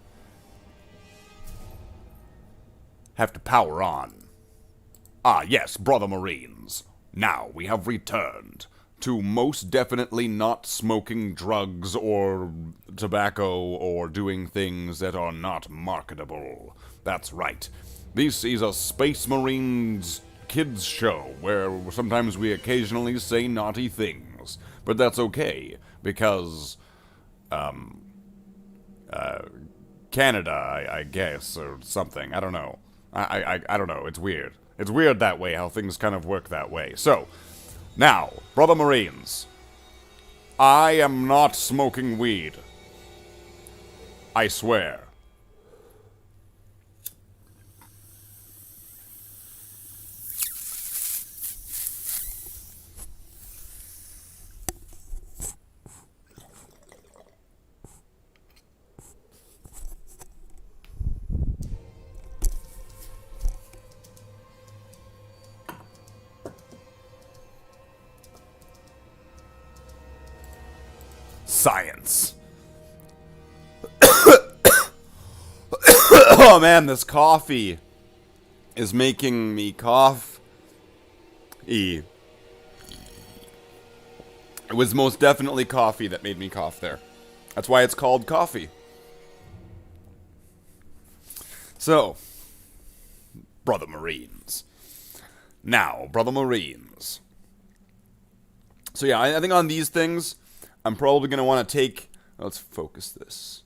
have to power on. Ah, yes, brother Marines. Now we have returned to most definitely not smoking drugs or tobacco or doing things that are not marketable. That's right. This is a Space Marines kids show where sometimes we occasionally say naughty things. But that's okay, because, Canada, I guess, or something. I don't know. I don't know. It's weird. It's weird that way, how things kind of work that way. So, now, brother Marines, I am not smoking weed. I swear. Science. Oh man, this coffee is making me cough. It was most definitely coffee that made me cough there. That's why it's called coffee. So, Brother Marines. Now, Brother Marines. So yeah, I think on these things, I'm probably going to want to take... Let's focus this.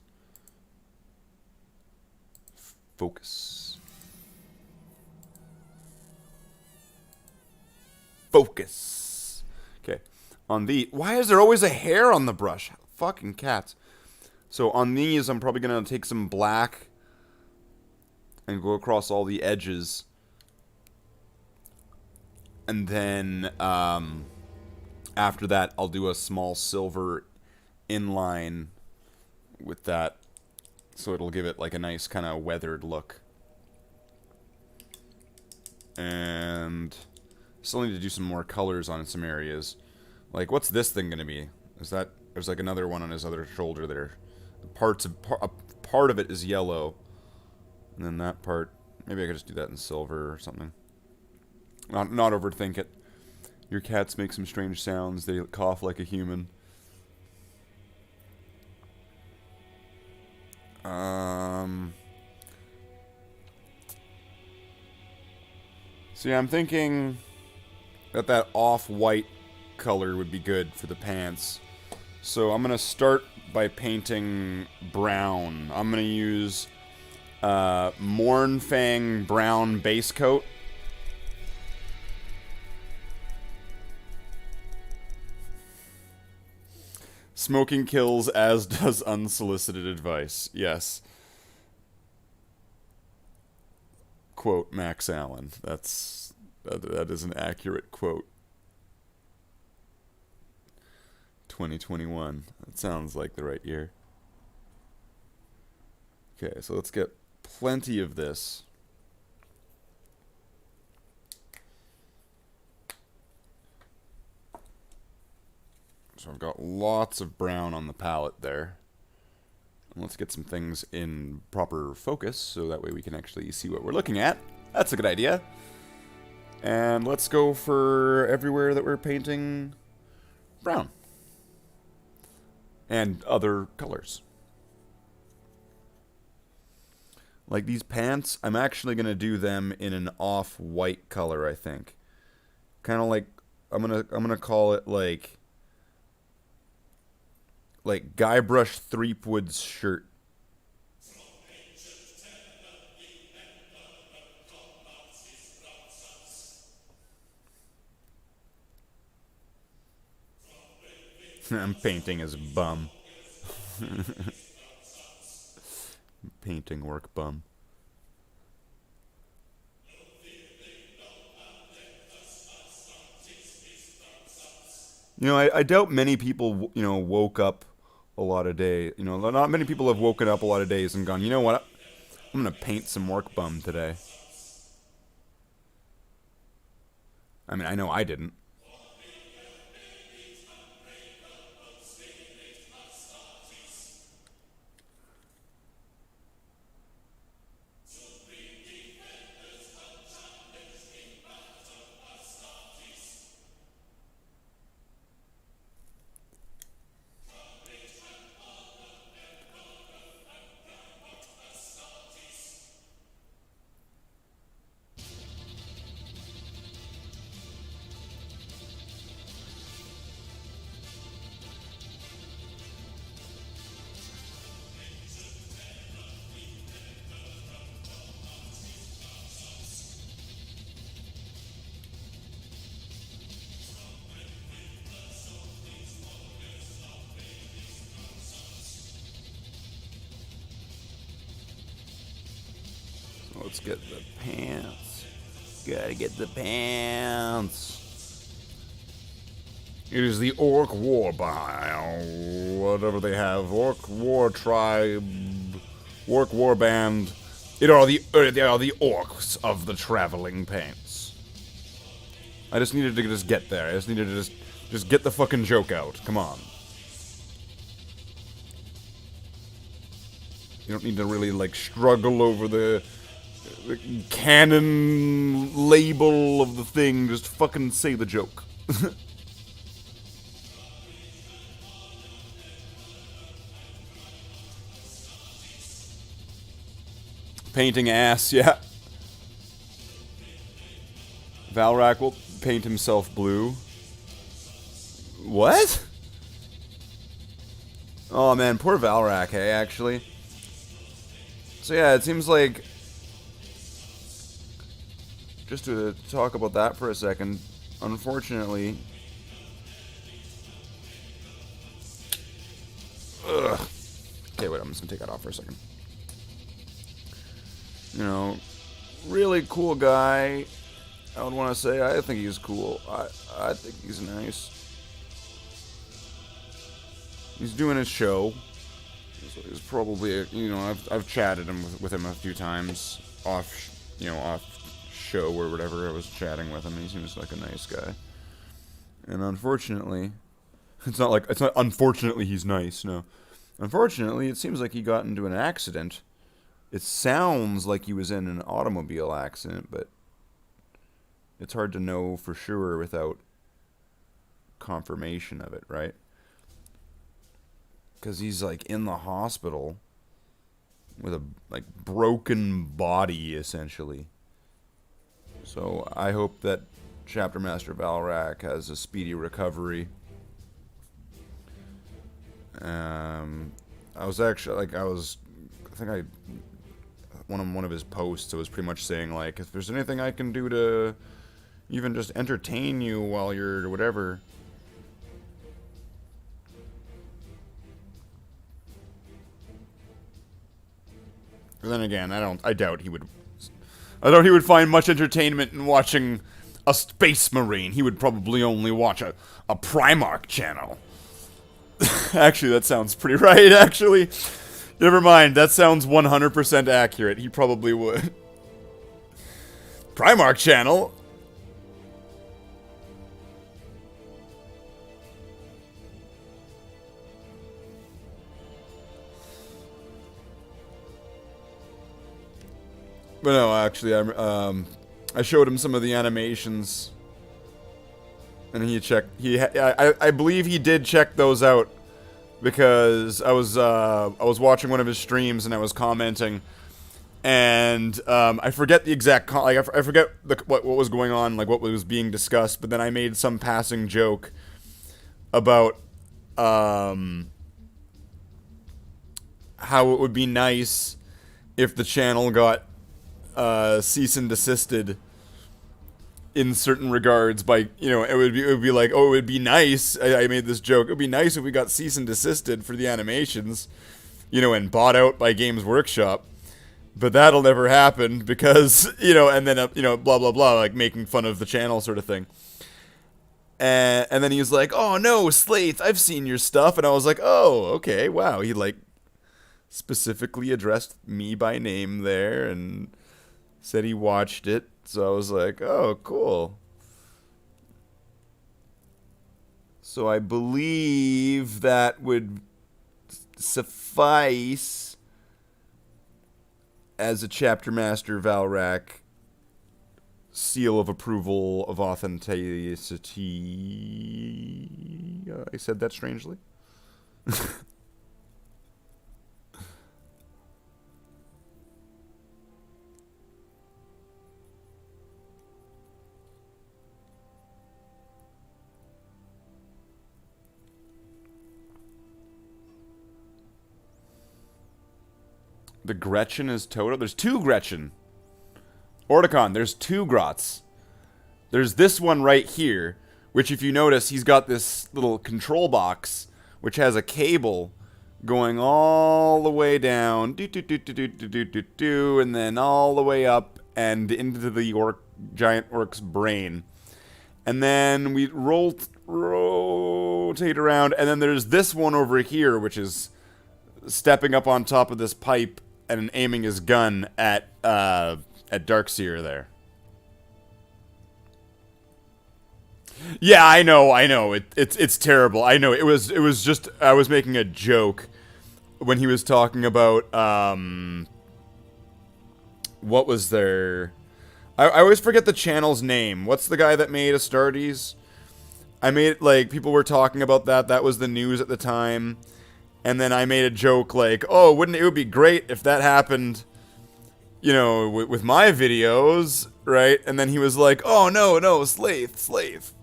Focus. Focus. Okay. On the... Why is there always a hair on the brush? Fucking cats. So on these, I'm probably going to take some black and go across all the edges. And then, after that, I'll do a small silver inline with that. So it'll give it like a nice kind of weathered look. And still need to do some more colors on some areas. Like, what's this thing going to be? Is that... There's like another one on his other shoulder there. A part of it is yellow. And then that part... Maybe I could just do that in silver or something. Not overthink it. Your cats make some strange sounds. They cough like a human. So yeah, I'm thinking that off-white color would be good for the pants. So I'm gonna start by painting brown. I'm gonna use Mornfang brown base coat. Smoking kills, as does unsolicited advice. Yes. Quote Max Allen. That is an accurate quote. 2021. That sounds like the right year. Okay, so let's get plenty of this. So I've got lots of brown on the palette there. And let's get some things in proper focus so that way we can actually see what we're looking at. That's a good idea. And let's go for everywhere that we're painting brown. And other colors. Like these pants, I'm actually going to do them in an off-white color, I think. Kind of like, I'm gonna call it like Guybrush Threepwood's shirt. I'm painting his bum. Painting work bum. You know, I doubt many people, you know, woke up a lot of days. You know, not many people have woken up a lot of days and gone, you know what? I'm going to paint some work bum today. I mean, I know I didn't. Let's get the pants. Gotta get the pants. It is the Orc War whatever they have. Orc War Tribe. Orc War Band. They are the orcs of the traveling pants. I just needed to just get there. I just needed to just get the fucking joke out. Come on. You don't need to really, like, struggle over the canon label of the thing. Just fucking say the joke. Painting ass, yeah. Valrak will paint himself blue. What? Oh man, poor Valrak, hey, actually. So yeah, it seems like... Just to talk about that for a second, unfortunately... Ugh. Okay, wait, I'm just gonna take that off for a second. You know, really cool guy. I would want to say I think he's cool. I think he's nice. He's doing his show. He's probably, you know, I've chatted with him a few times off show or whatever. I was chatting with him. He seems like a nice guy. And unfortunately, it's not unfortunately he's nice. No, unfortunately, it seems like he got into an accident. It sounds like he was in an automobile accident, but it's hard to know for sure without confirmation of it, right? Because he's, like, in the hospital with a, like, broken body, essentially. So I hope that Chapter Master Valrak has a speedy recovery. I think one of his posts, it was pretty much saying, like, if there's anything I can do to even just entertain you while you're whatever. But then again, I doubt he would find much entertainment in watching a Space Marine. He would probably only watch a Primarch channel. Actually, that sounds pretty right, actually. Never mind, that sounds 100% accurate. He probably would. Primarch channel? But no, actually, I showed him some of the animations, and he checked. I believe he did check those out. Because I was watching one of his streams and I was commenting, and I forget the exact I forget what was going on, like what was being discussed. But then I made some passing joke about how it would be nice if the channel got cease and desisted in certain regards by, you know, it would be like, oh, it would be nice, I made this joke, it would be nice if we got cease and desisted for the animations, you know, and bought out by Games Workshop, but that'll never happen because, you know, and then, you know, blah, blah, blah, like making fun of the channel sort of thing. And then he was like, oh no, Slaith, I've seen your stuff, and I was like, oh, okay, wow, he like specifically addressed me by name there, and said he watched it. So I was like, oh, cool. So I believe that would suffice as a Chapter Master Valrak seal of approval of authenticity. I said that strangely. The Gretchen is Toto? There's two Gretchen. Orticon, there's two Grots. There's this one right here, which if you notice, he's got this little control box, which has a cable going all the way down, and then all the way up and into the giant orc's brain. And then we rotate around, and then there's this one over here, which is stepping up on top of this pipe and aiming his gun at Darkseer there. Yeah, I know. It's terrible. I know. It was just I was making a joke when he was talking about, what was there? I always forget the channel's name. What's the guy that made Astartes? I made, like, people were talking about that. That was the news at the time. And then I made a joke like, oh, it would be great if that happened, you know, with my videos, right? And then he was like, oh, no, Slaith.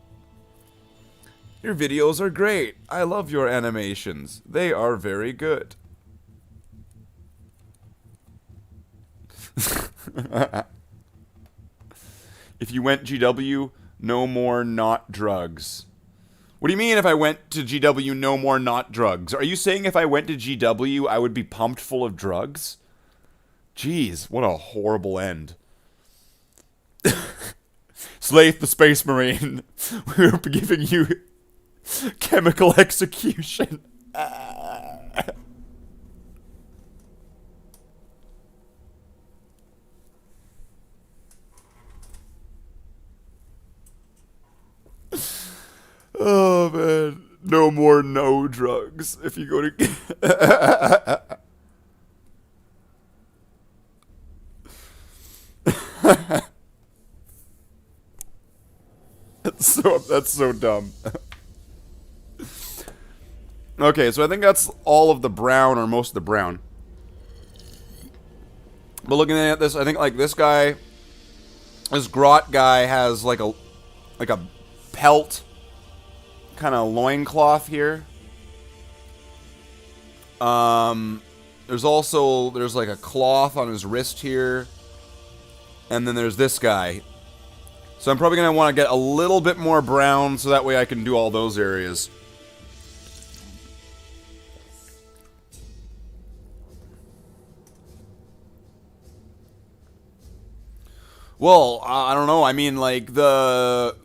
Your videos are great. I love your animations. They are very good. If you went GW, no more not drugs. What do you mean if I went to GW, no more not drugs? Are you saying if I went to GW, I would be pumped full of drugs? Jeez, what a horrible end. Slaith the Space Marine, we're giving you chemical execution. Oh, man. No more no drugs if you go to... That's so dumb. Okay, so I think that's all of the brown, or most of the brown. But looking at this, I think, like, this guy... This grot guy has, like a pelt... kind of loincloth here. There's like a cloth on his wrist here. And then there's this guy. So I'm probably going to want to get a little bit more brown so that way I can do all those areas. Well, I don't know. I mean, like, the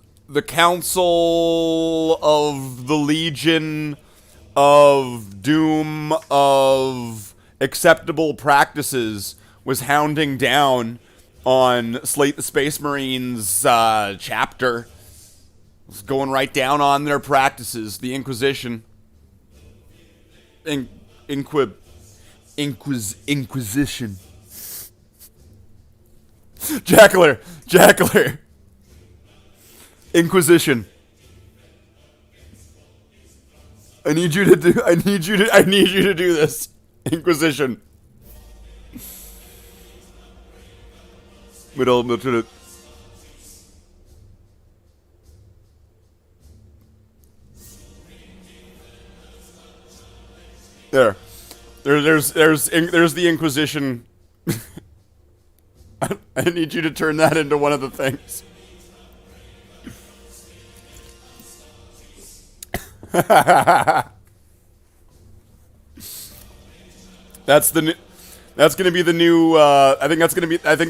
Council of the Legion of Doom of Acceptable Practices was hounding down on Slate the Space Marines chapter. It was going right down on their practices. The Inquisition. Inquisition. Jackler. Inquisition. I need you to do this. Inquisition. There's the Inquisition. I need you to turn that into one of the things. That's gonna be the new. I think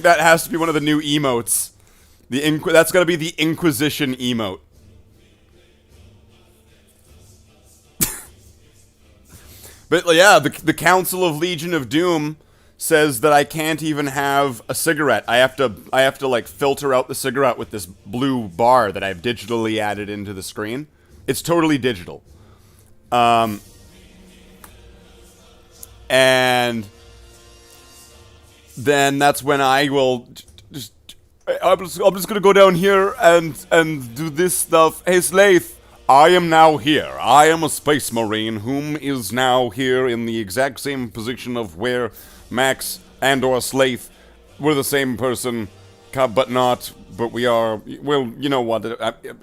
that has to be one of the new emotes. That's gonna be the Inquisition emote. But yeah, the Council of Legion of Doom says that I can't even have a cigarette. I have to like filter out the cigarette with this blue bar that I've digitally added into the screen. It's totally digital. And then that's when I will I'm just gonna go down here and do this stuff. Hey, Slaith, I am now here. I am a Space Marine whom is now here in the exact same position of where Max and or Slaith were the same person, but not. But we are. Well, you know what?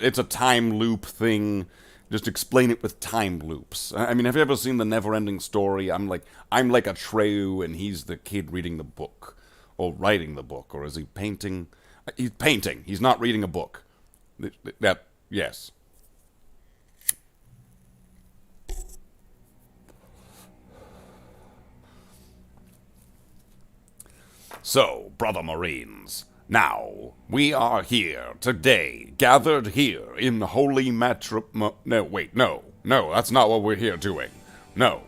It's a time loop thing. Just explain it with time loops. I mean, have you ever seen the Never-Ending Story? I'm like Atreyu, and he's the kid reading the book, or writing the book, or is he painting? He's painting. He's not reading a book. Yes. So, brother Marines, now, we are here today, gathered here in holy No, that's not what we're here doing. No,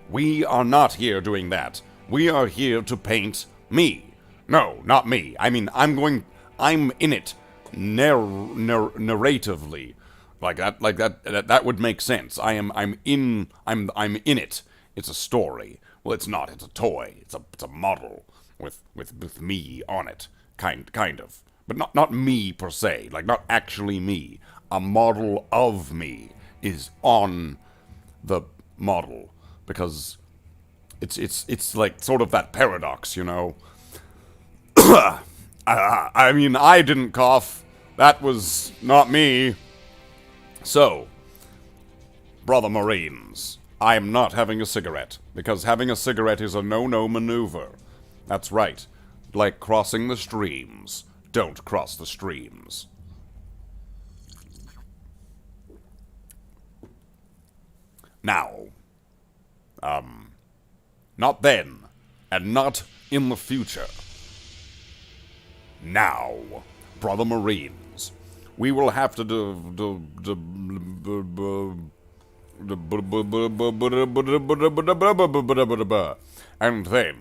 we are not here doing that. We are here to paint me. No, not me. I mean, I'm in it, narratively. That would make sense. I'm in it. It's a story. Well, it's not. It's a toy. It's a model with me on it, kind of, but not me per se. Like not actually me. A model of me is on the model because it's like sort of that paradox, you know. I mean, I didn't cough. That was not me. So, brother Marines, I am not having a cigarette, because having a cigarette is a no-no maneuver. That's right. Like crossing the streams. Don't cross the streams. Now, not then, and not in the future. Now, brother Marines, we will have to and then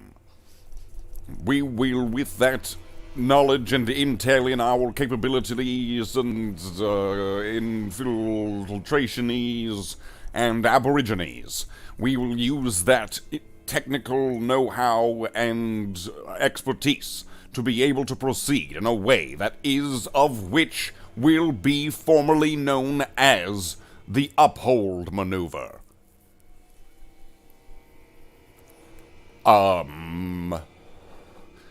we will, with that knowledge and intel in our capabilities and infiltrationese and aborigines, we will use that technical know-how and expertise to be able to proceed in a way that is of which will be formally known as the Uphold Maneuver.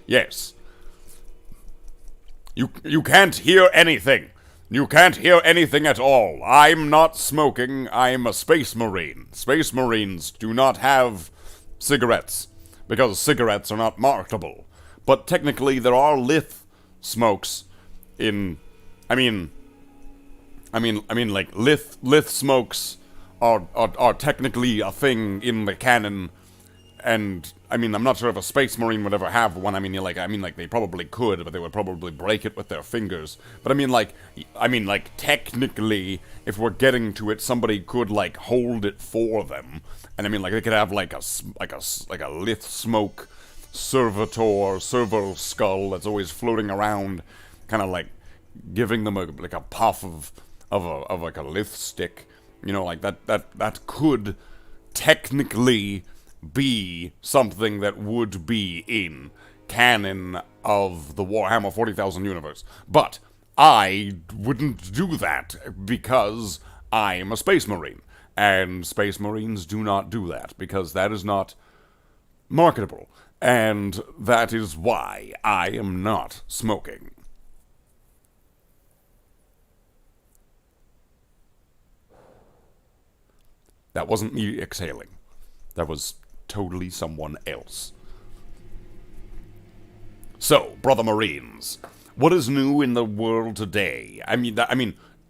Yes. You can't hear anything. You can't hear anything at all. I'm not smoking. I'm a Space Marine. Space Marines do not have cigarettes, because cigarettes are not marketable. But technically, there are lith smokes in... like, lith smokes are technically a thing in the canon, and, I'm not sure if a Space Marine would ever have one. They probably could, but they would probably break it with their fingers. But technically, if we're getting to it, somebody could, like, hold it for them. And, they could have, like a lith smoke servo skull that's always floating around, kind of, like, giving them a puff of like a lith stick. You know, like, that could technically be something that would be in canon of the Warhammer 40,000 universe. But I wouldn't do that because I'm a Space Marine. And Space Marines do not do that because that is not marketable. And that is why I am not smoking. That wasn't me exhaling. That was totally someone else. So, brother Marines, what is new in the world today?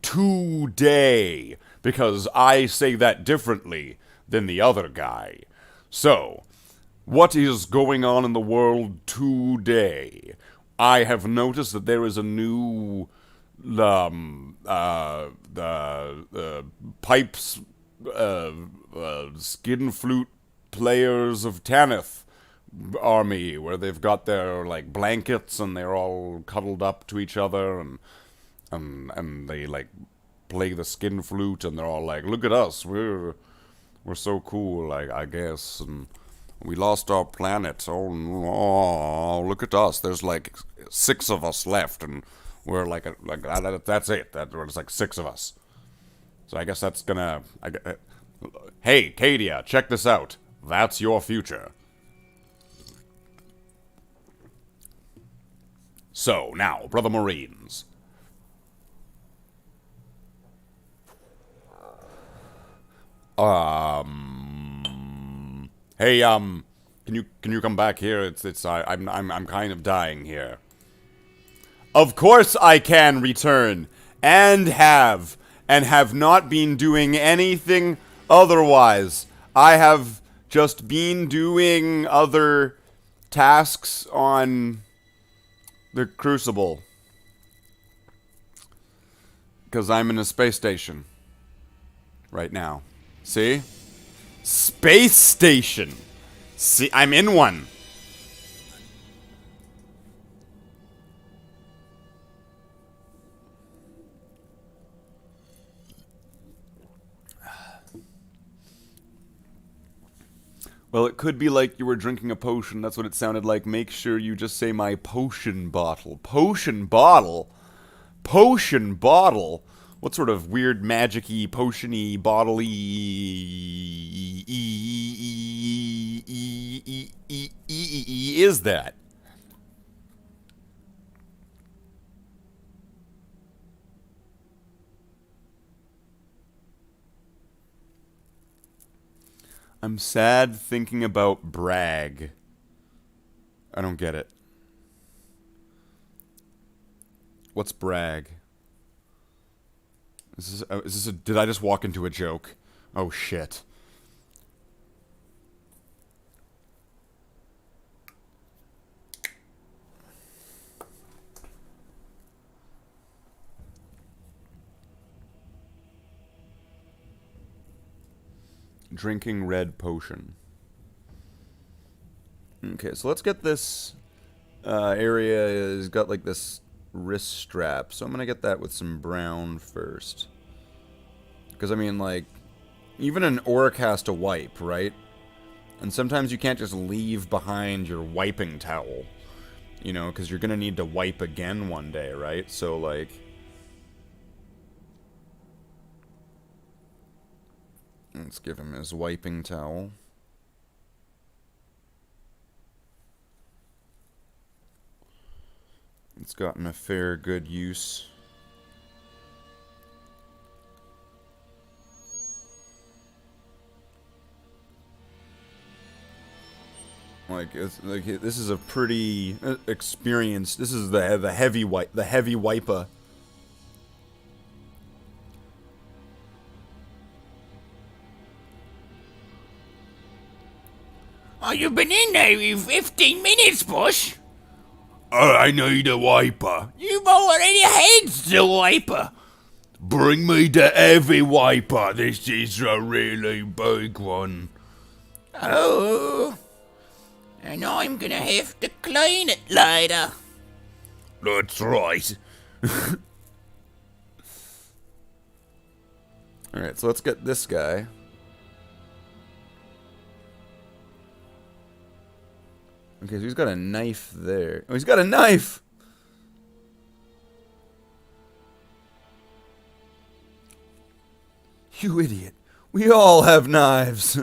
Today, because I say that differently than the other guy. So, what is going on in the world today? I have noticed that there is a new pipes, skin flute players of Tanith army, where they've got their, like, blankets and they're all cuddled up to each other, and they, like, play the skin flute, and they're all like, look at us, we're so cool, like, I guess, and we lost our planet, oh, look at us, there's like 6 of us left, and we're like that's it, there's like 6 of us. So I guess that's gonna... Hey, Cadia, check this out. That's your future. So, now, brother Marines. Hey, can you come back here? I'm kind of dying here. Of course I can return, and have not been doing anything otherwise. I have just been doing other tasks on the Crucible. Because I'm in a space station right now. See? Space station! See, I'm in one. Well, it could be like you were drinking a potion. That's what it sounded like. Make sure you just say my potion bottle. Potion bottle? Potion bottle? What sort of weird magic-y, potion-y, bottle-y is that? I'm sad thinking about brag. I don't get it. What's brag? Is this a, did I just walk into a joke? Oh shit. Drinking red potion. Okay, so let's get this area has got like this wrist strap. So I'm gonna get that with some brown first. Because I mean, like, even an orc has to wipe, right? And sometimes you can't just leave behind your wiping towel. You know, because you're gonna need to wipe again one day, right? So like, let's give him his wiping towel. It's gotten a fair good use. Like, this is a pretty experienced. This is the heavy wiper. Oh, you've been in there in 15 minutes, Bush. Oh, I need a wiper. You've already had the wiper. Bring me the heavy wiper. This is a really big one. Oh, and I'm gonna have to clean it later. That's right. Alright, so let's get this guy. Okay, so he's got a knife there. Oh, he's got a knife! You idiot. We all have knives.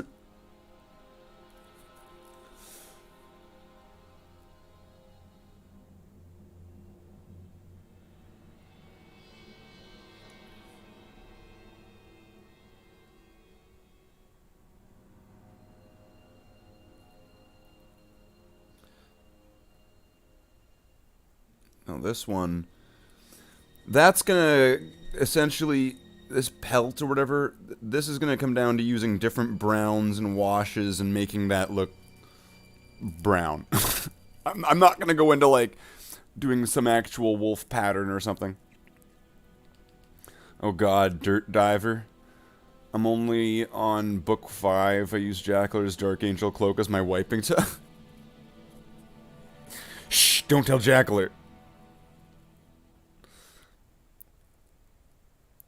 Now this one, that's gonna essentially, this pelt or whatever, this is gonna come down to using different browns and washes and making that look brown. I'm not gonna go into like doing some actual wolf pattern or something. Oh god, Dirt Diver. I'm only on book 5. I use Jackler's Dark Angel Cloak as my wiping Shh, don't tell Jackler.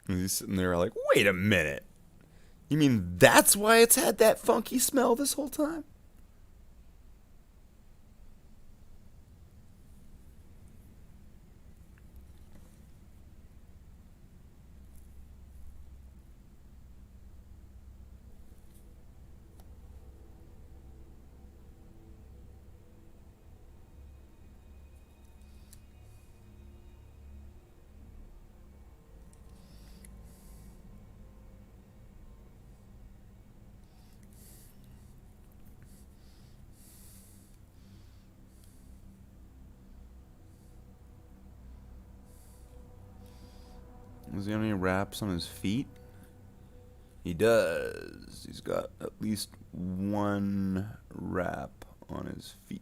And he's sitting there like, wait a minute. You mean that's why it's had that funky smell this whole time? Does he have any wraps on his feet? He does. He's got at least one wrap on his feet.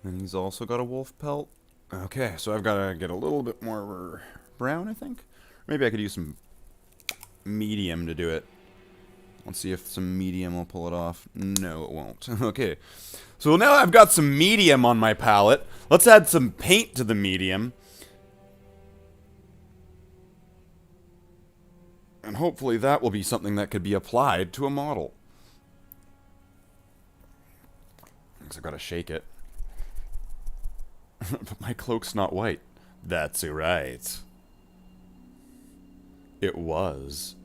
And he's also got a wolf pelt. Okay, so I've got to get a little bit more brown, I think. Maybe I could use some medium to do it. Let's see if some medium will pull it off. No, it won't. Okay. So now I've got some medium on my palette. Let's add some paint to the medium. And hopefully that will be something that could be applied to a model. Because I've got to shake it. But my cloak's not white. That's right. It was.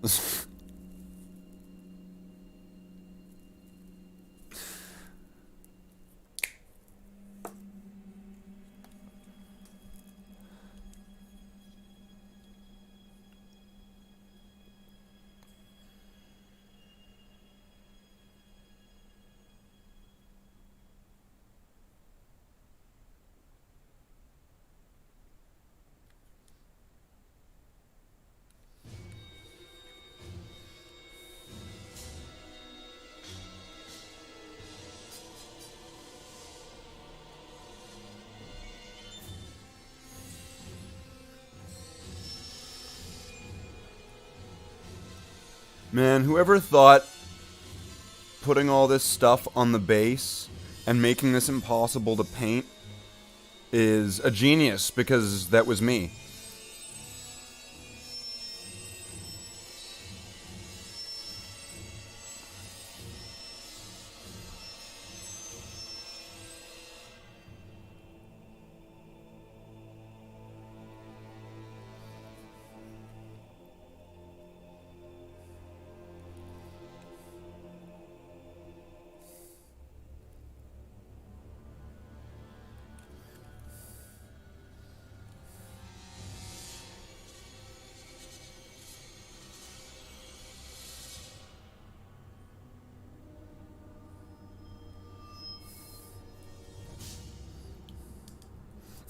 Man, whoever thought putting all this stuff on the base and making this impossible to paint is a genius, because that was me.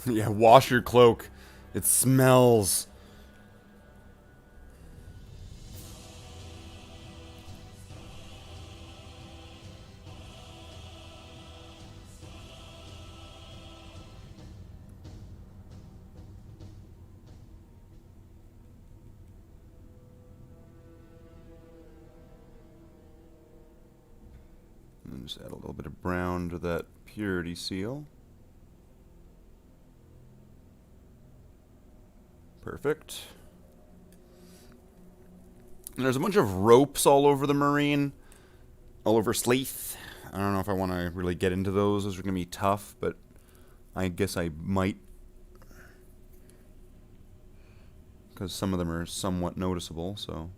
Yeah, wash your cloak. It smells. And just add a little bit of brown to that purity seal. Perfect. And there's a bunch of ropes all over the marine. All over Sleeth. I don't know if I want to really get into those. Those are going to be tough, but I guess I might. Because some of them are somewhat noticeable, so.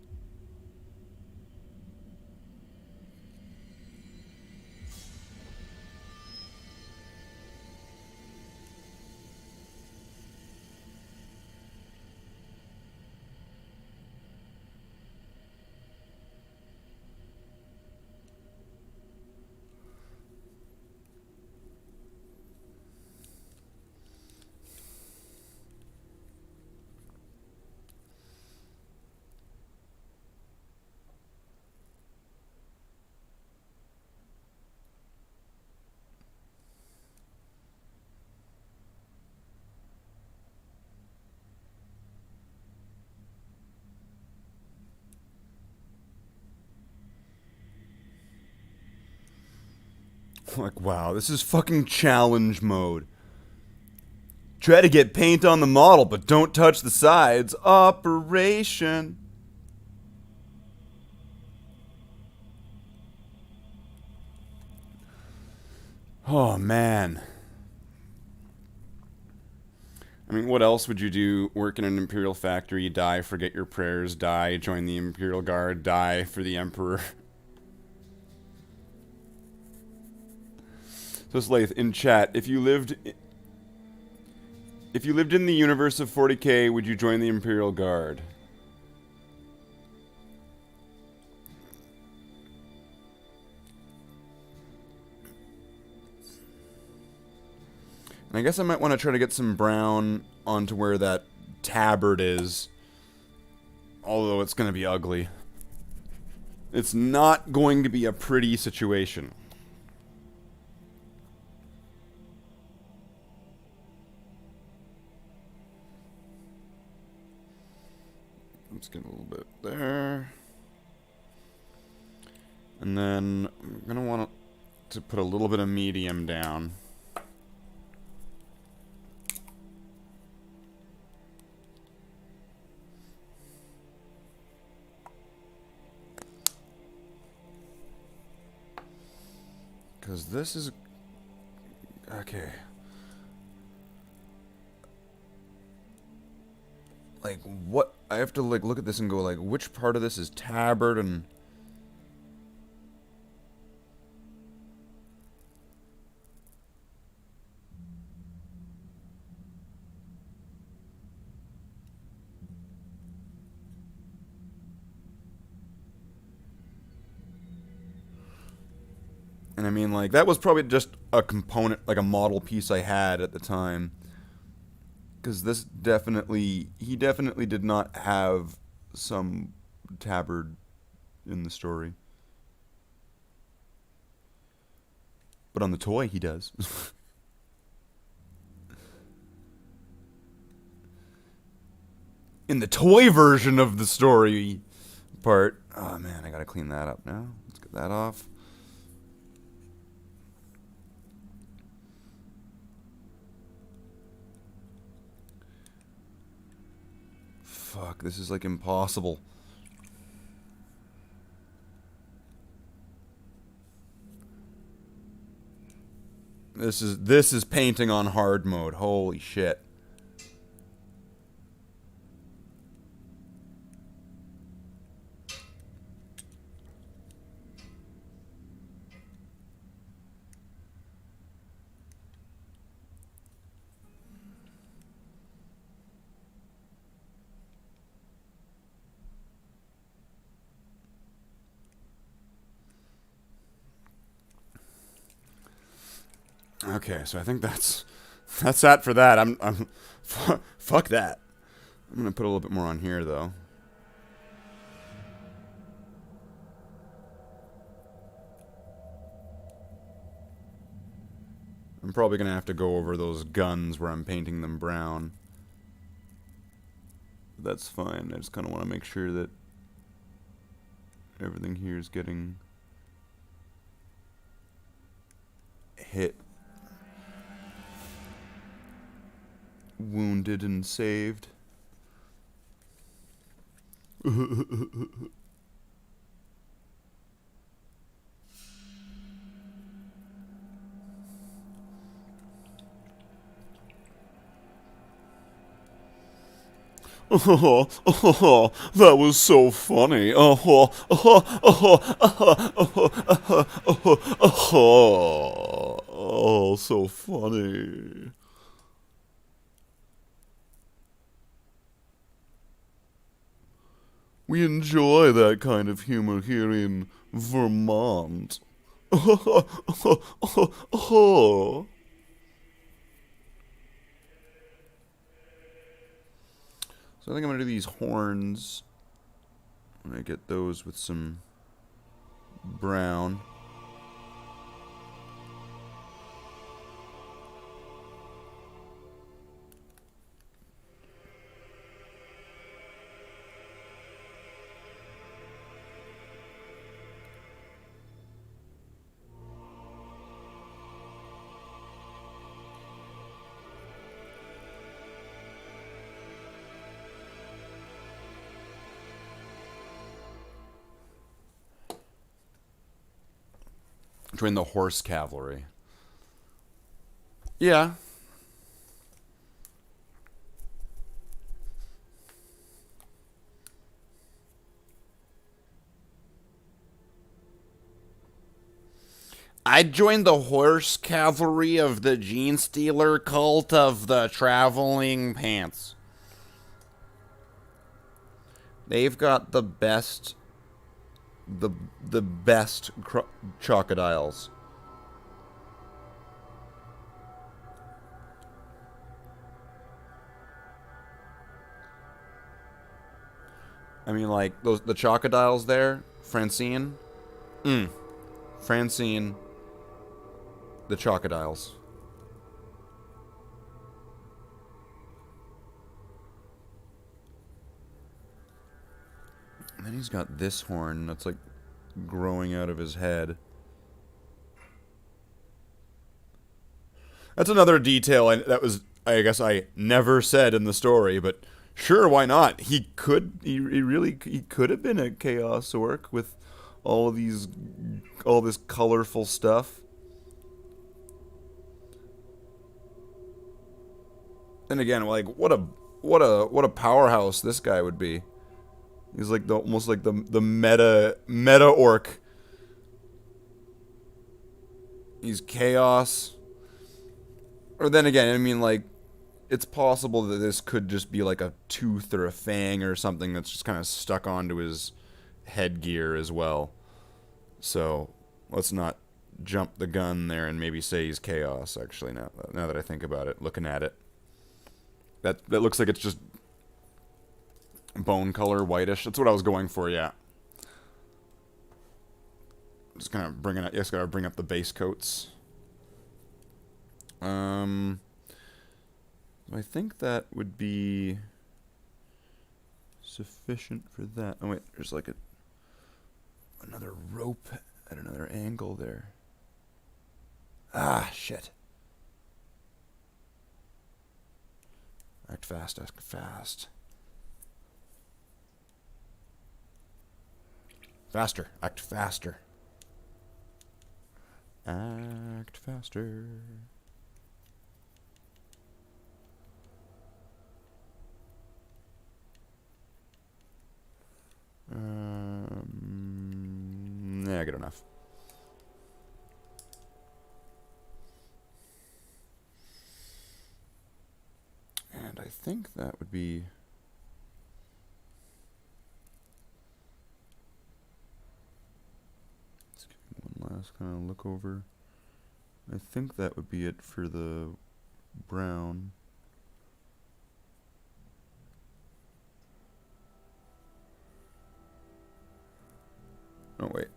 Like, wow, this is fucking challenge mode. Try to get paint on the model, but don't touch the sides. Operation. Oh, man. I mean, what else would you do? Work in an Imperial factory, die, forget your prayers, die, join the Imperial Guard, die for the Emperor. So Slaith, in chat, if you lived in the universe of 40K, would you join the Imperial Guard? And I guess I might want to try to get some brown onto where that tabard is. Although it's going to be ugly. It's not going to be a pretty situation. Let's get a little bit there. And then I'm going to want to put a little bit of medium down. Because this is... Okay. Like, what? I have to, like, look at this and go, like, which part of this is tabard and... And I mean, like, that was probably just a component, like a model piece I had at the time. Because this definitely, he definitely did not have some tabard in the story. But on the toy, he does. In the toy version of the story part. Oh man, I gotta clean that up now. Let's get that off. Fuck, this is like impossible. This is painting on hard mode. Holy shit. Okay, so I think that's that for that. Fuck that. I'm gonna put a little bit more on here though. I'm probably gonna have to go over those guns where I'm painting them brown. That's fine. I just kind of want to make sure that everything here is getting hit, wounded, and saved. That was so funny. Oh, so funny. We enjoy that kind of humor here in Vermont. So I think I'm going to do these horns. I'm going to get those with some brown. Join the horse cavalry. Yeah. I'd join the horse cavalry of the Gene Stealer cult of the traveling pants. They've got the best crocodiles. I mean, like the crocodiles there, Francine. Francine. The crocodiles. And then he's got this horn that's like growing out of his head. That's another detail that was, I guess, I never said in the story, but sure, why not? He could have been a Chaos Orc with all this colorful stuff. And again, like what a powerhouse this guy would be. He's like almost like the meta orc. He's chaos. Or then again, I mean, like, it's possible that this could just be like a tooth or a fang or something that's just kind of stuck onto his headgear as well. So let's not jump the gun there and maybe say he's chaos. Actually, now that I think about it, looking at it, that looks like it's just bone color, whitish. That's what I was going for. Yeah. Just kind of bringing up. Yes, gotta bring up the base coats. I think that would be sufficient for that. Oh wait, there's like another rope at another angle there. Ah, shit. Act fast, act fast. Faster, act faster. Act faster. Yeah, good enough. And I think that would be... Let's give me one last kind of look over. I think that would be it for the brown. Oh, wait.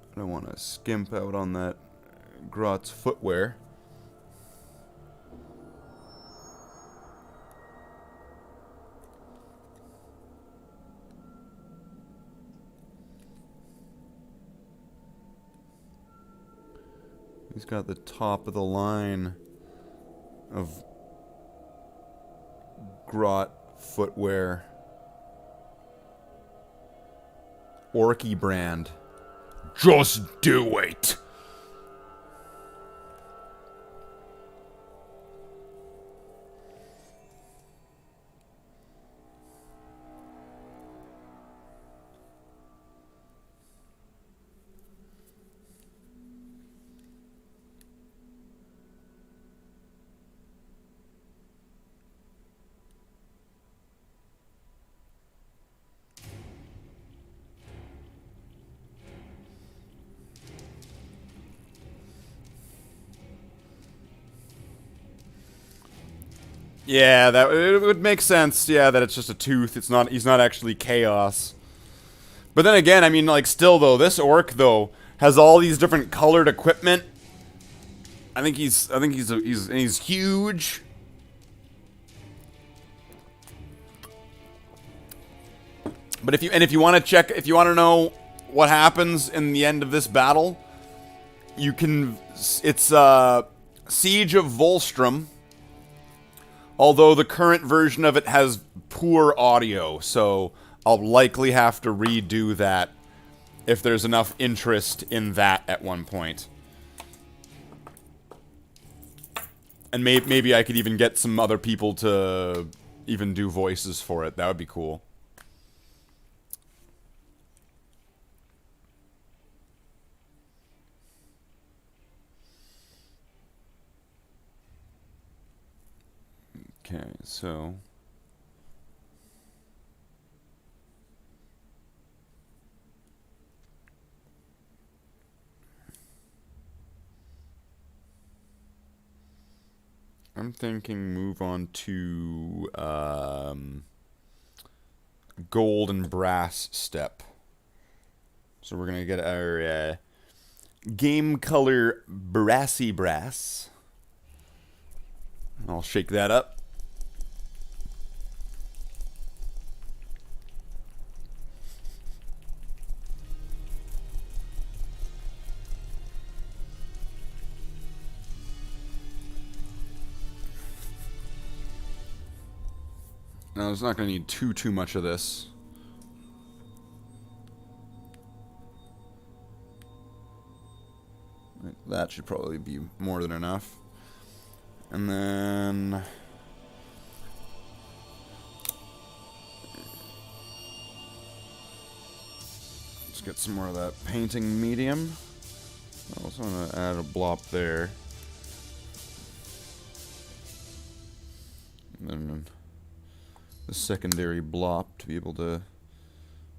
I don't want to skimp out on that Grot's footwear. He's got the top of the line of Grot footwear. Orky brand. Just do it! Yeah, that it would make sense. Yeah, that it's just a tooth. It's not. He's not actually chaos. But then again, I mean, like, still though, this orc though has all these different colored equipment. I think he's huge. But if you want to know what happens in the end of this battle, you can. It's Siege of Volstrom. Although the current version of it has poor audio, so I'll likely have to redo that if there's enough interest in that at one point. And maybe I could even get some other people to even do voices for it. That would be cool. Okay, so... I'm thinking move on to gold and brass step. So we're going to get our game color Brassy Brass. I'll shake that up. Now, it's not going to need too much of this. That should probably be more than enough. And then... let's get some more of that painting medium. I also want to add a blop there. And then the secondary blop to be able to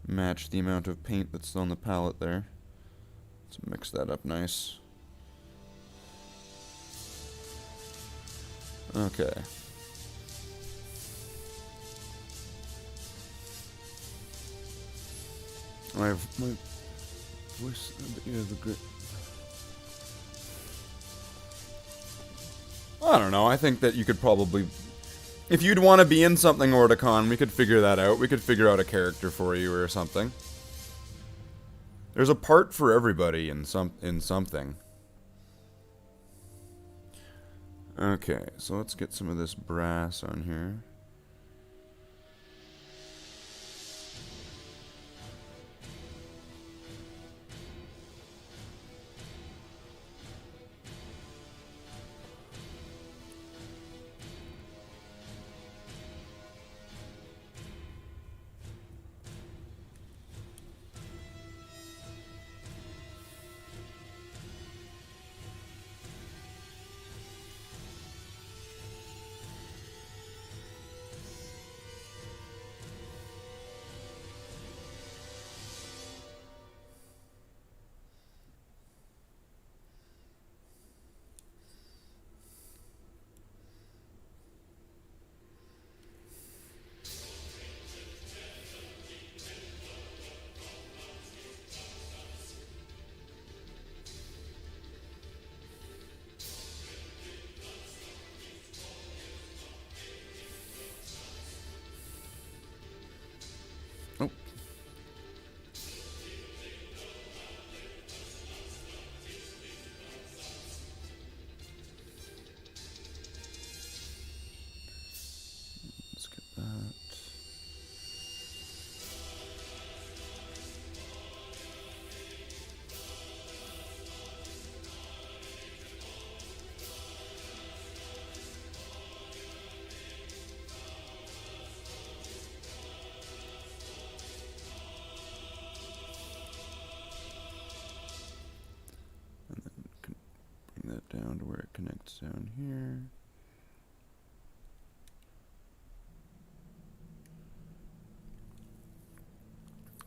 match the amount of paint that's on the palette there. Let's mix that up nice. Okay. My voice, yeah, the great. I don't know. I think that you could probably, if you'd want to be in something Orticon, we could figure that out. We could figure out a character for you or something. There's a part for everybody in something. Okay, so let's get some of this brass on here. Oh. Let's get that. That down to where it connects down here.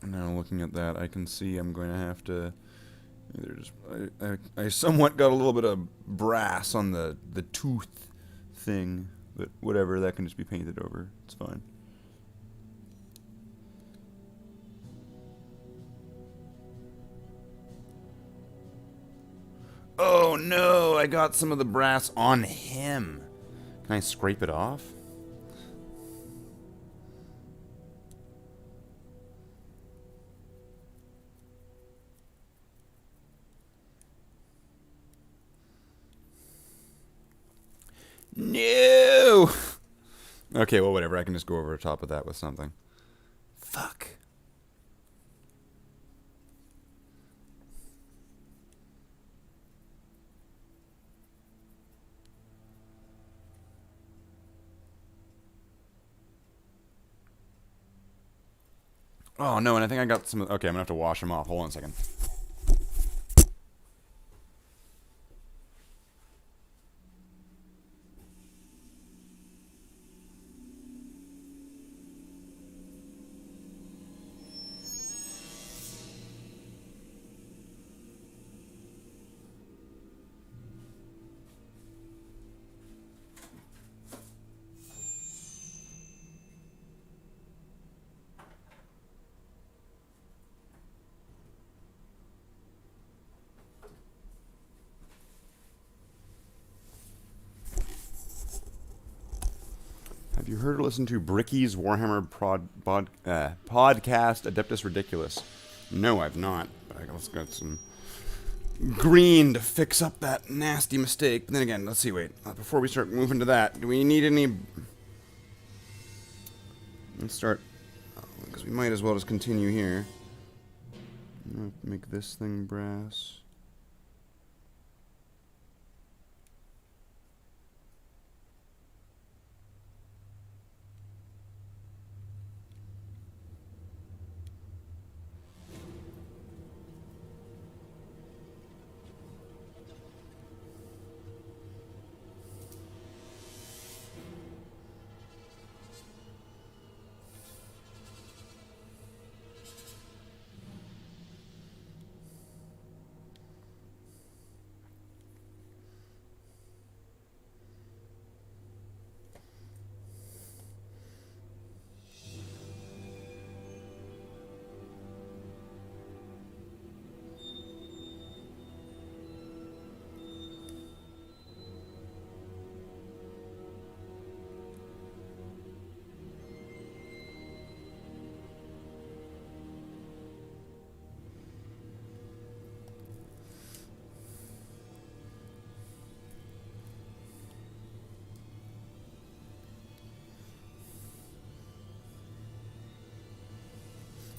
Now looking at that, I can see I'm going to have to either just I somewhat got a little bit of brass on the tooth thing, but whatever, that can just be painted over. It's fine. Oh no, I got some of the brass on him. Can I scrape it off? No! Okay, well whatever, I can just go over the top of that with something. Fuck. Oh, no, and I think I got some... Okay, I'm going to have to wash them off. Hold on a second. you heard or listened to Bricky's Warhammer podcast, Adeptus Ridiculous? No, I've not. But I got some green to fix up that nasty mistake. But then again, let's see, wait. Before we start moving to that, do we need any... Let's start... Because we might as well just continue here. Make this thing brass.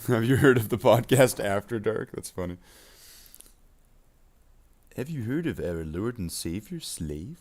Have you heard of the podcast After Dark? That's funny. Have you heard of our Lord and Savior, Slave?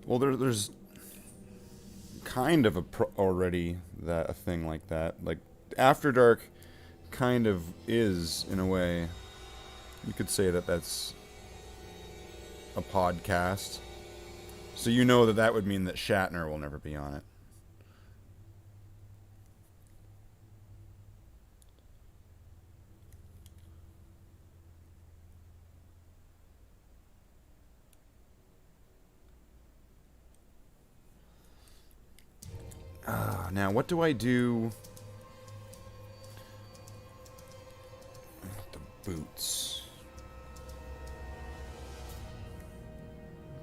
Well, there's kind of already a thing like that. Like After Dark kind of is, in a way. You could say that that's a podcast. So you know that would mean that Shatner will never be on it. Now, what do I do with the boots?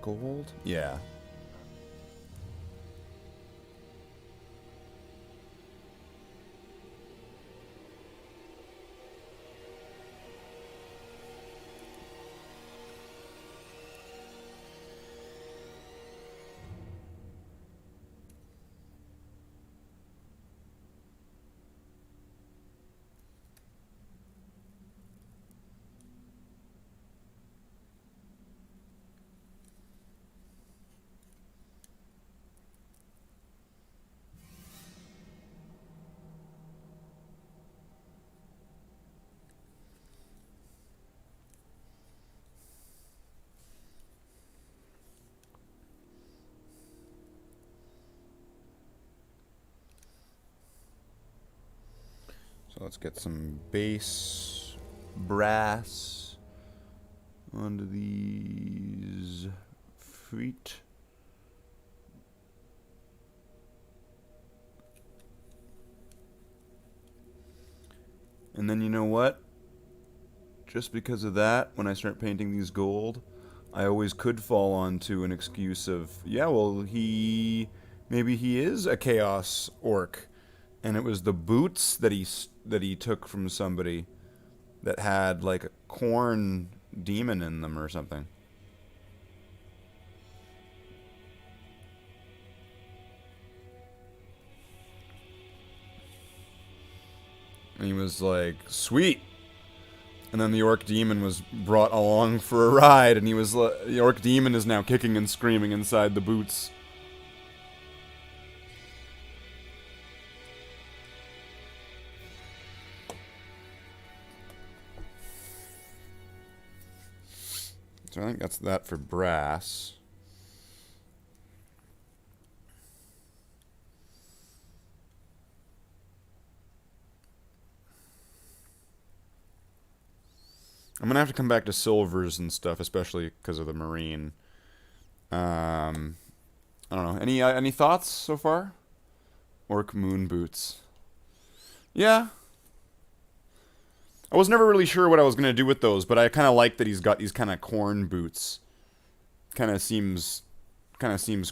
Gold? Yeah. So let's get some base brass onto these feet. And then you know what? Just because of that, when I start painting these gold, I always could fall onto an excuse of, yeah, well, maybe he is a chaos orc. And it was the boots that he took from somebody that had like a corn demon in them or something. And he was like, sweet. And then the orc demon was brought along for a ride, and he was the orc demon is now kicking and screaming inside the boots. So I think that's that for brass. I'm gonna have to come back to silvers and stuff, especially because of the marine. I don't know. Any thoughts so far? Orc moon boots. Yeah. I was never really sure what I was gonna do with those, but I kind of like that he's got these kind of corn boots. Kind of seems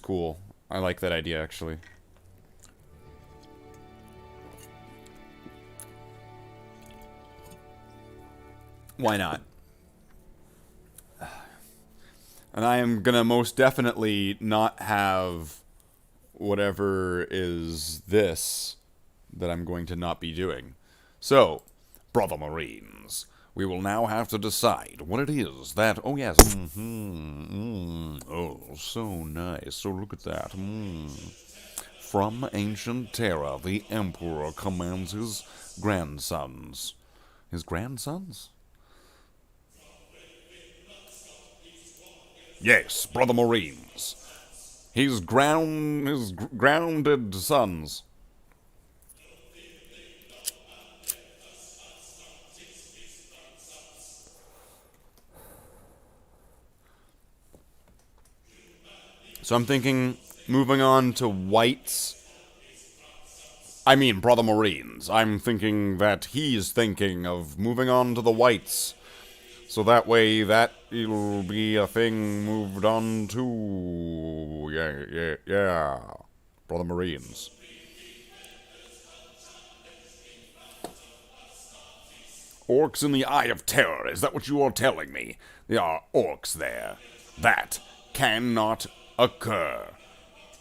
cool. I like that idea actually. Why not? And I am gonna most definitely not have whatever is this that I'm going to not be doing. So, brother Marines, we will now have to decide what it is that... Oh, yes. Oh, so nice. So look at that. From ancient Terra, the Emperor commands his grandsons. His grandsons? Yes, brother Marines. His grounded sons. So I'm thinking, moving on to whites. I mean, brother Marines, I'm thinking that he's thinking of moving on to the whites. So that way, that'll be a thing moved on to... Yeah. Brother Marines. Orcs in the Eye of Terror, is that what you are telling me? There are orcs there. That cannot occur.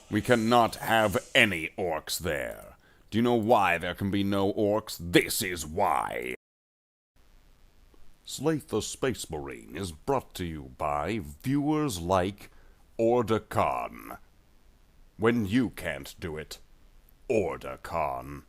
We cannot have any orcs there. Do you know why there can be no orcs? This is why. Slaith the Space Marine is brought to you by viewers like Ordacon. When you can't do it, Ordacon.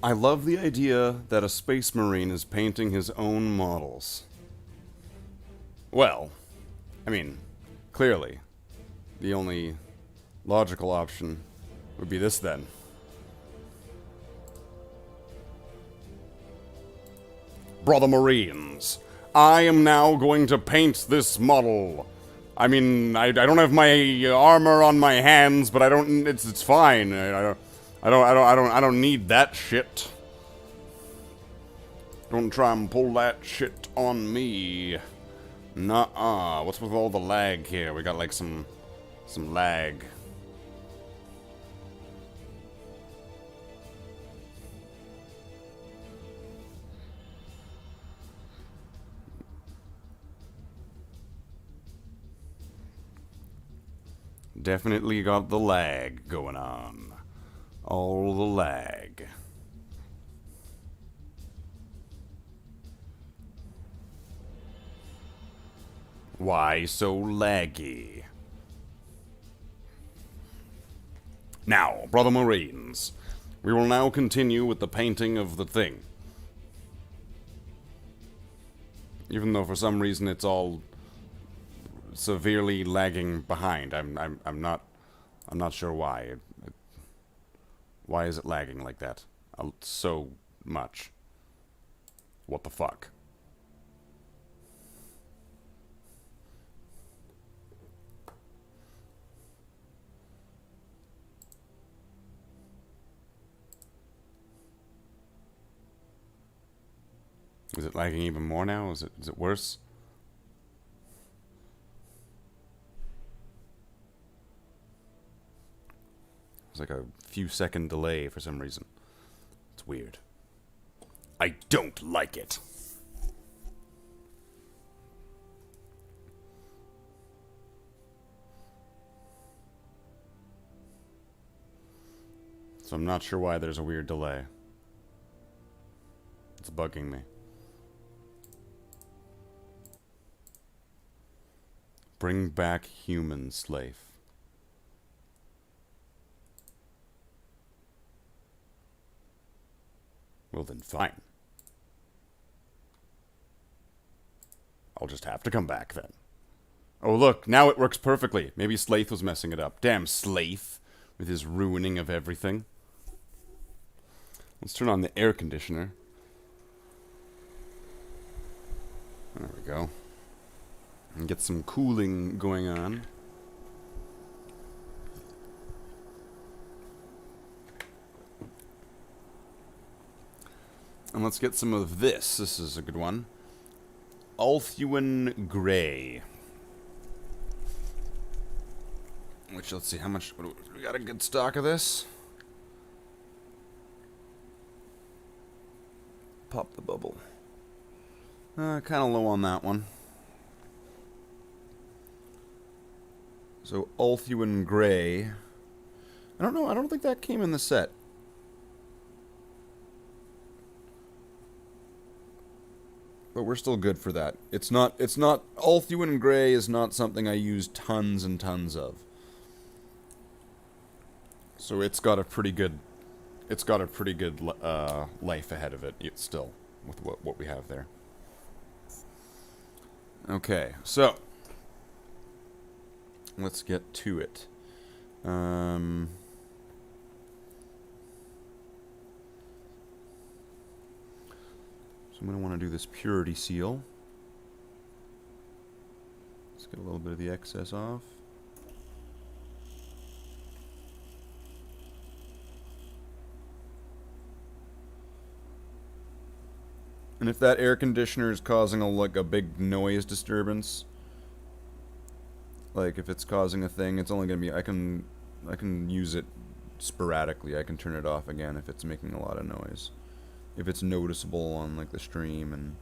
I love the idea that a space marine is painting his own models. Well, I mean, clearly, the only logical option would be this then. Brother Marines, I am now going to paint this model. I mean, I don't have my armor on my hands, but I don't. It's fine. I don't need that shit. Don't try and pull that shit on me. Nuh-uh. What's with all the lag here? We got like some lag. Definitely got the lag going on. All the lag. Why so laggy? Now, Brother Marines, we will now continue with the painting of the thing. Even though for some reason it's all severely lagging behind. I'm not sure why. Why is it lagging like that? So much. What the fuck? Is it lagging even more now? Is it worse? It's like a few second delay for some reason. It's weird. I don't like it. So I'm not sure why there's a weird delay. It's bugging me. Bring back human slave. Well then, fine. I'll just have to come back then. Oh look, now it works perfectly. Maybe Slaith was messing it up. Damn Slaith, with his ruining of everything. Let's turn on the air conditioner. There we go. And get some cooling going on. And let's get some of this. This is a good one. Althuan Gray. Which, let's see, how much... We got a good stock of this. Pop the bubble. Kind of low on that one. So, Althuan Gray. I don't know, I don't think that came in the set. But we're still good for that. It's not, Althuan Gray is not something I use tons and tons of. So it's got a pretty good, life ahead of it, still, with what we have there. Okay, so, let's get to it. So I'm going to want to do this purity seal. Let's get a little bit of the excess off. And if that air conditioner is causing like a big noise disturbance, like if it's causing a thing, it's only going to be, I can use it sporadically. I can turn it off again if it's making a lot of noise. If it's noticeable on like the stream and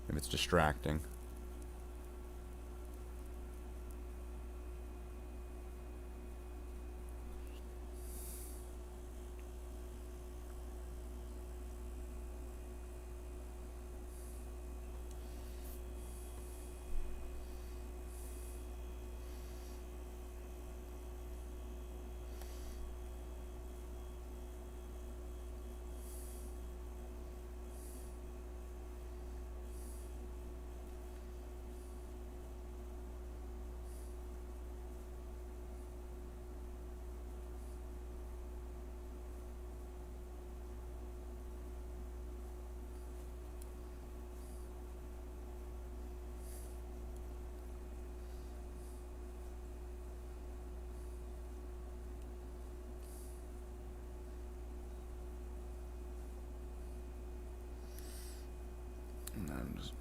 if it's distracting.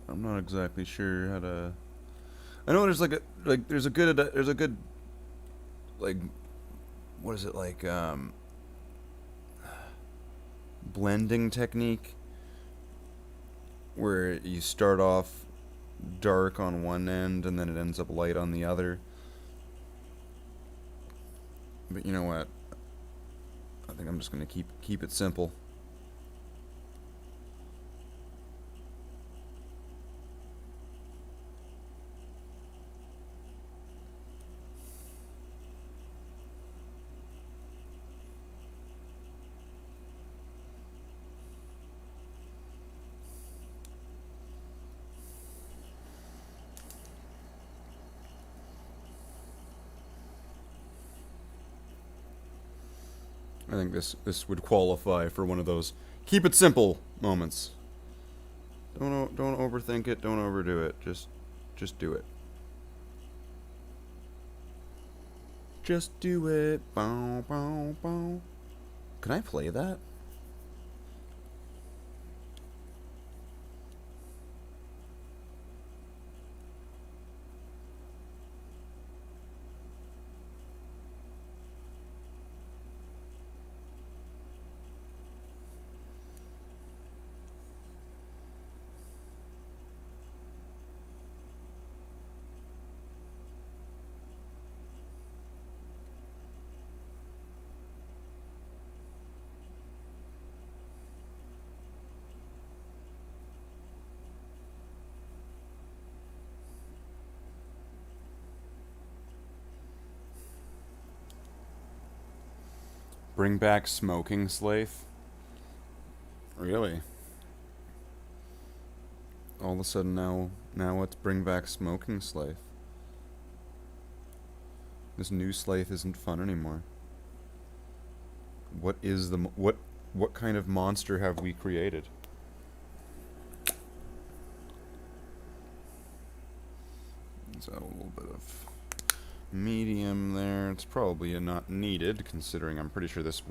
I'm not exactly sure how to. I know there's there's a good like, what is it, like, blending technique where you start off dark on one end and then it ends up light on the other. But you know what? I think I'm just gonna keep it simple. I think this would qualify for one of those keep it simple moments. Don't overthink it. Don't overdo it. Just do it. Just do it. Bow, bow, bow. Can I play that? Bring back smoking Slaith? Really? All of a sudden now let's bring back smoking Slaith. This new Slaith isn't fun anymore. What is the what kind of monster have we created? Let's add a little bit of medium there. It's probably not needed, considering I'm pretty sure this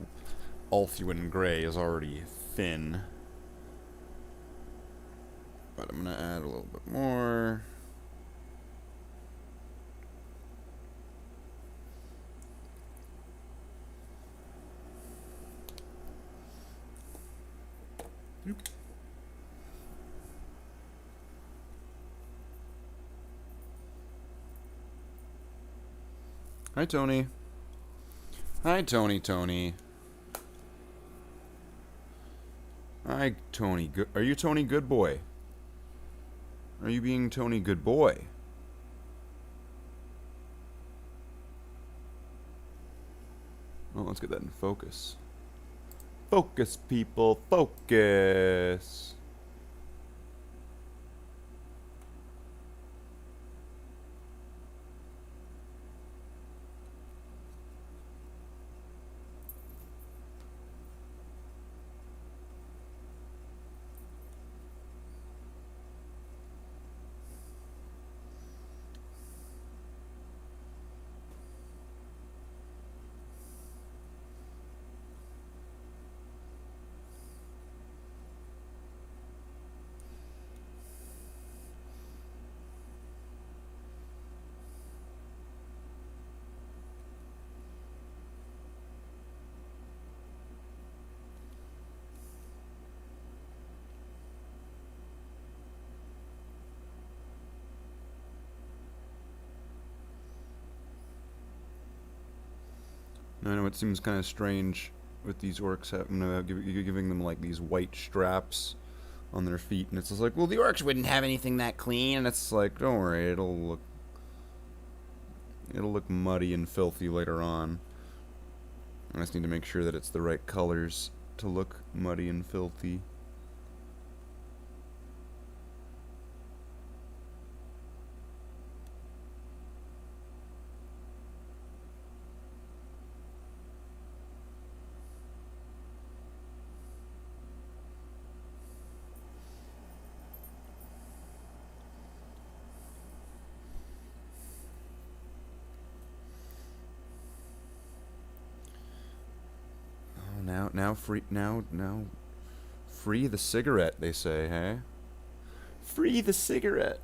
Ulthuan Gray is already thin. But I'm gonna add a little bit more. Oop. Hi, Tony. Hi, Tony. Hi, Tony. Are you Tony Good Boy? Are you being Tony Good Boy? Well, let's get that in focus. Focus, people, focus. I know it seems kind of strange with these orcs giving them like these white straps on their feet, and it's just like, well, the orcs wouldn't have anything that clean, and it's like, don't worry, it'll look muddy and filthy later on. I just need to make sure that it's the right colors to look muddy and filthy. Now free the cigarette, they say, hey? Free the cigarette.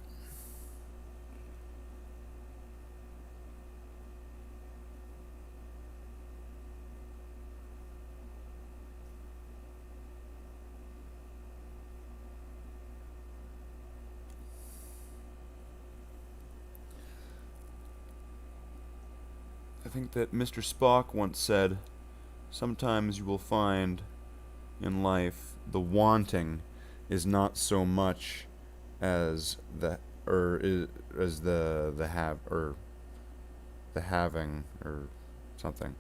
I think that Mr. Spock once said, sometimes you will find in life the wanting is not so much as the as the have or the having or something.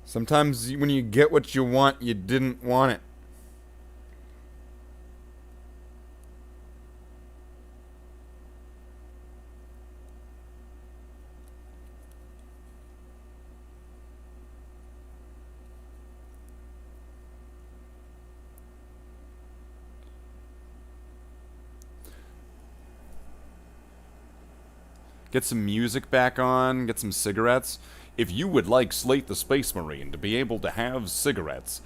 Sometimes when you get what you want, you didn't want it. Get some music back on, get some cigarettes. If you would like Slate the Space Marine to be able to have cigarettes,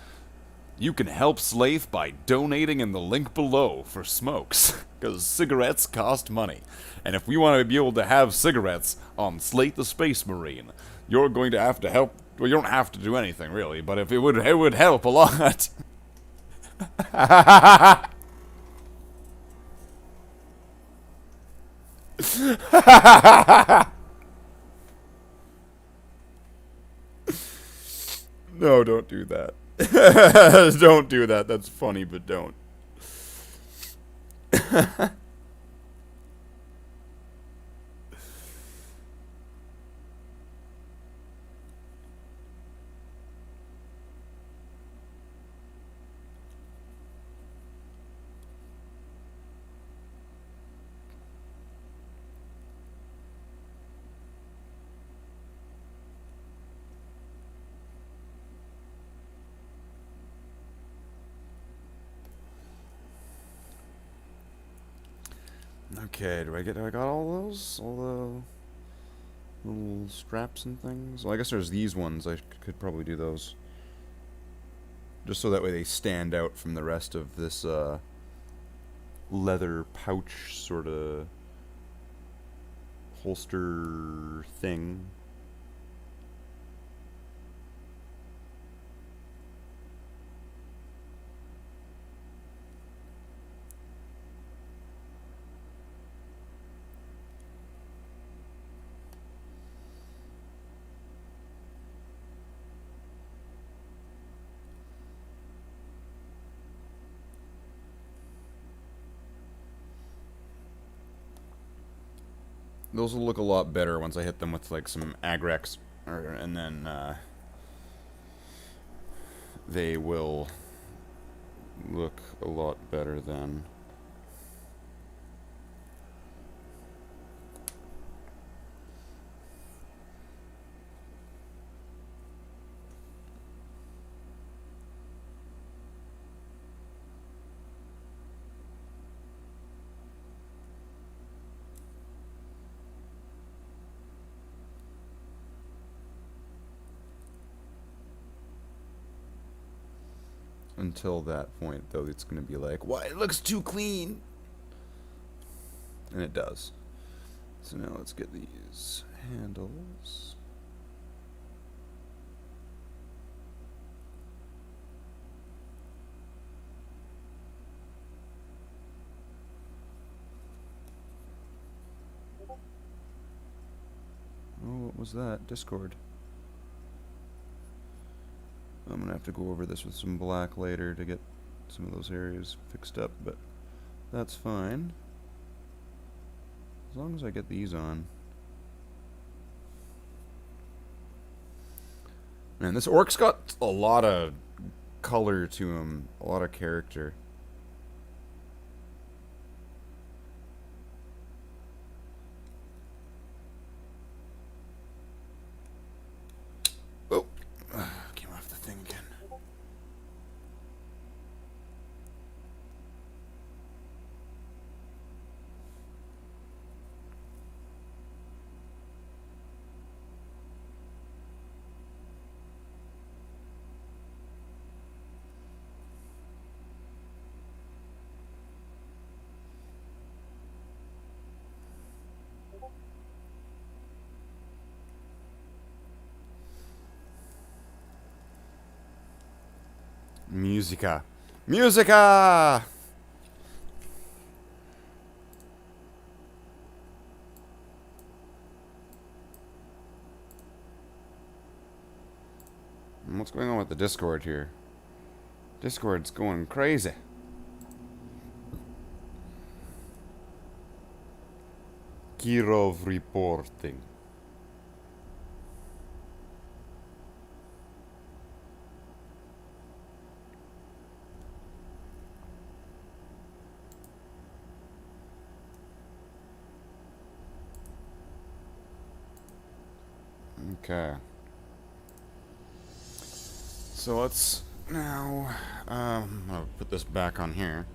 you can help Slate by donating in the link below for smokes, because cigarettes cost money. And if we want to be able to have cigarettes on Slate the Space Marine, you're going to have to help. Well, you don't have to do anything really, but if it would help a lot. No, don't do that. Don't do that. That's funny, but don't. Okay, do I got all those? All the little straps and things? Well, I guess there's these ones. I could probably do those. Just so that way they stand out from the rest of this leather pouch sort of holster thing. Those will look a lot better once I hit them with like some Agrex, and then they will look a lot better then. Until that point, though, it's going to be like, why, it looks too clean. And it does. So now let's get these handles. Oh, what was that? Discord. I'm going to have to go over this with some black later to get some of those areas fixed up, but that's fine. As long as I get these on. Man, this orc's got a lot of color to him, a lot of character. Oh, came off the thing again. Musica. Musica! What's going on with the Discord here? Discord's going crazy. Kirov reporting. Okay. So let's now, I'll put this back on here.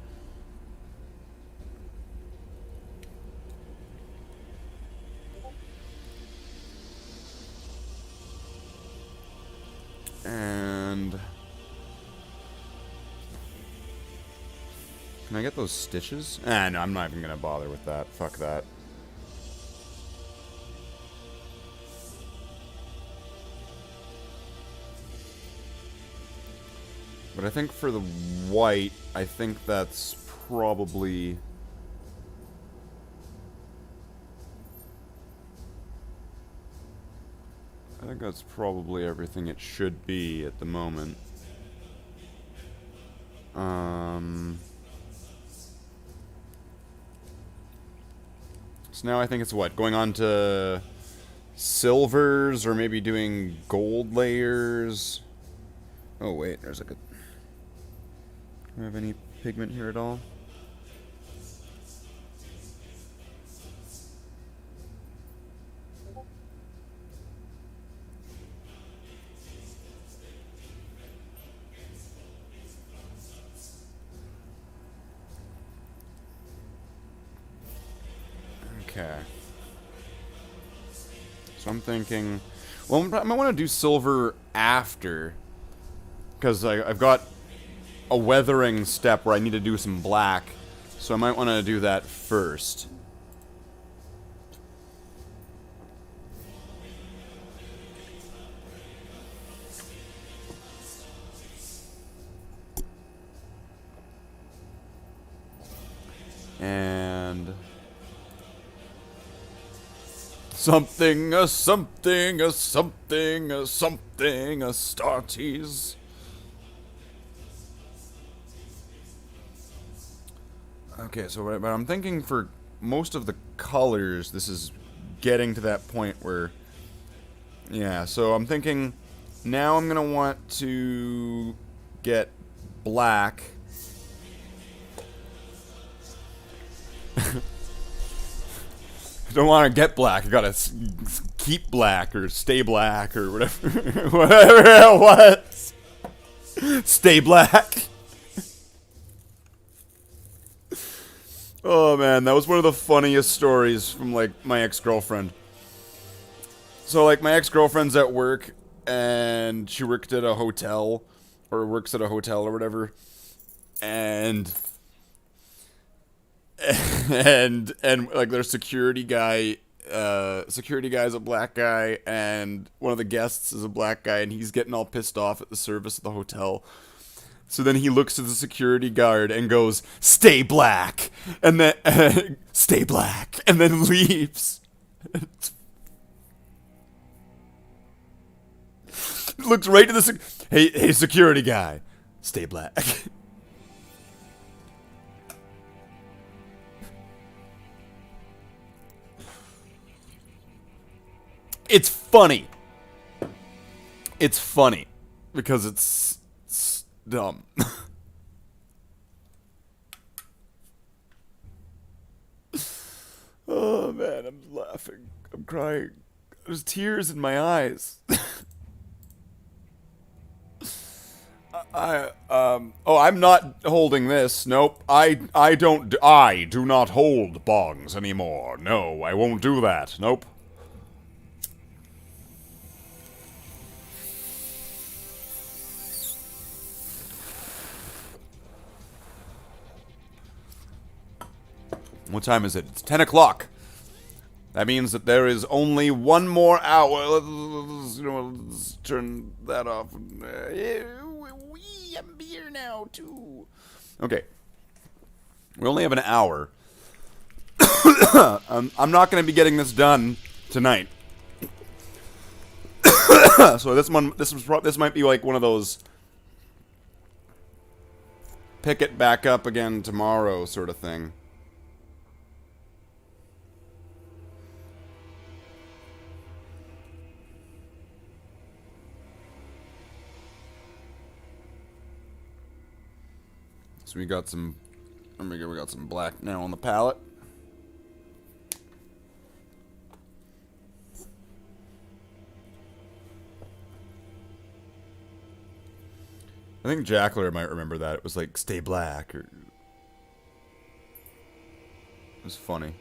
And can I get those stitches? No, I'm not even gonna bother with that. Fuck that. But I think for the white, I think that's probably... I think that's probably everything it should be at the moment. So now I think it's what? Going on to silvers, or maybe doing gold layers? Oh wait, there's like a... Do I have any pigment here at all? Okay. So I'm thinking... Well, I might want to do silver after. Because I've got a weathering step where I need to do some black. So I might want to do that first. And... something, a something, a something, a something, a starties. Okay, so but I'm thinking for most of the colors, this is getting to that point where... Yeah, so I'm thinking now I'm going to want to get black. I don't want to get black, I gotta keep black, or stay black, or whatever. Whatever it was. Stay black. Oh man, that was one of the funniest stories from, like, my ex-girlfriend. So, like, my ex-girlfriend's at work, and she worked at a hotel, or works at a hotel or whatever, and like, their security guy's a black guy, and one of the guests is a black guy, and he's getting all pissed off at the service of the hotel. So then he looks at the security guard and goes, "Stay black," and then "Stay black," and then leaves. Looks right to the hey security guy, stay black. It's funny. It's funny because it's dumb. Oh man, I'm laughing. I'm crying. There's tears in my eyes. I'm not holding this. Nope. I do not hold bongs anymore. No, I won't do that. Nope. What time is it? It's 10 o'clock. That means that there is only one more hour. Let's turn that off. I'm here now, too. Okay. We only have an hour. I'm not going to be getting this done tonight. So this might be like one of those pick it back up again tomorrow sort of thing. So we got some black now on the palette. I think Jackler might remember that. It was like, stay black, or... It was funny.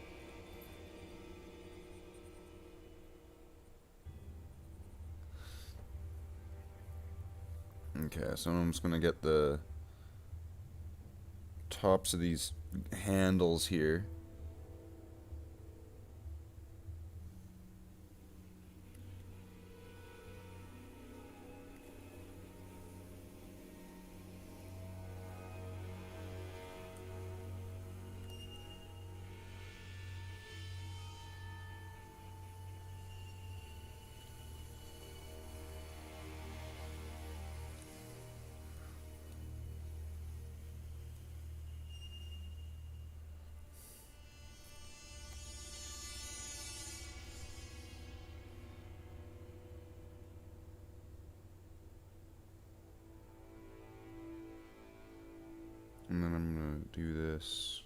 Okay, so I'm just gonna get the tops of these handles here. And then I'm gonna do this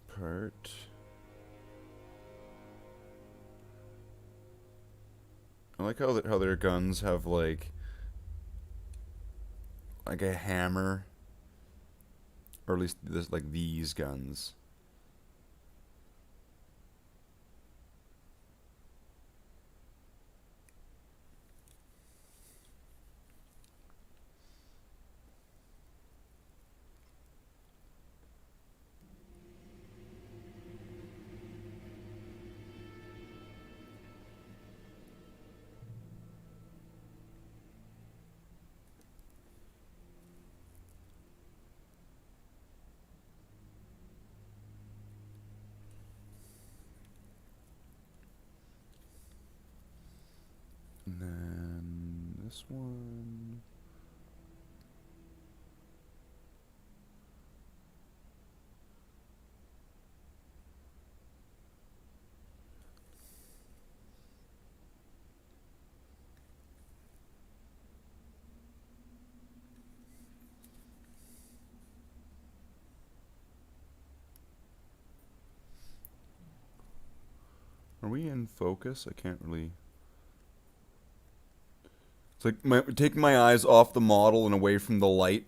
part. I like how their guns have like a hammer, or at least this, like these guns. And then this one. Are we in focus? I can't really... It's like taking my eyes off the model and away from the light.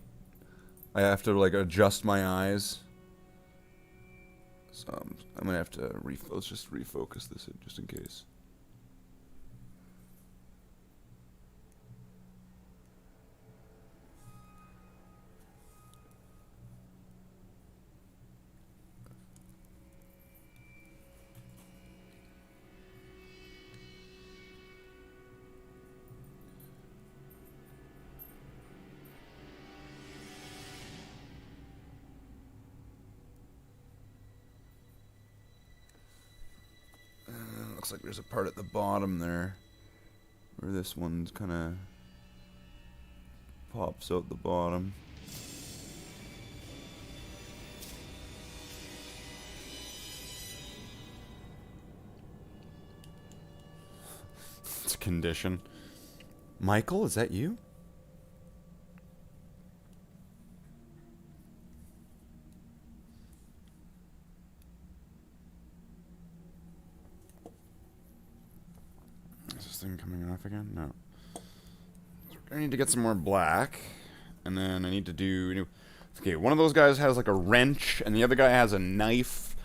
I have to like adjust my eyes. So I'm gonna have to let's just refocus this just in case. Looks like there's a part at the bottom there where this one's kind of pops out the bottom. It's a condition. Michael, is that you? Thing coming off again? No. I need to get some more black, and then I need to do... Okay, one of those guys has like a wrench, and the other guy has a knife,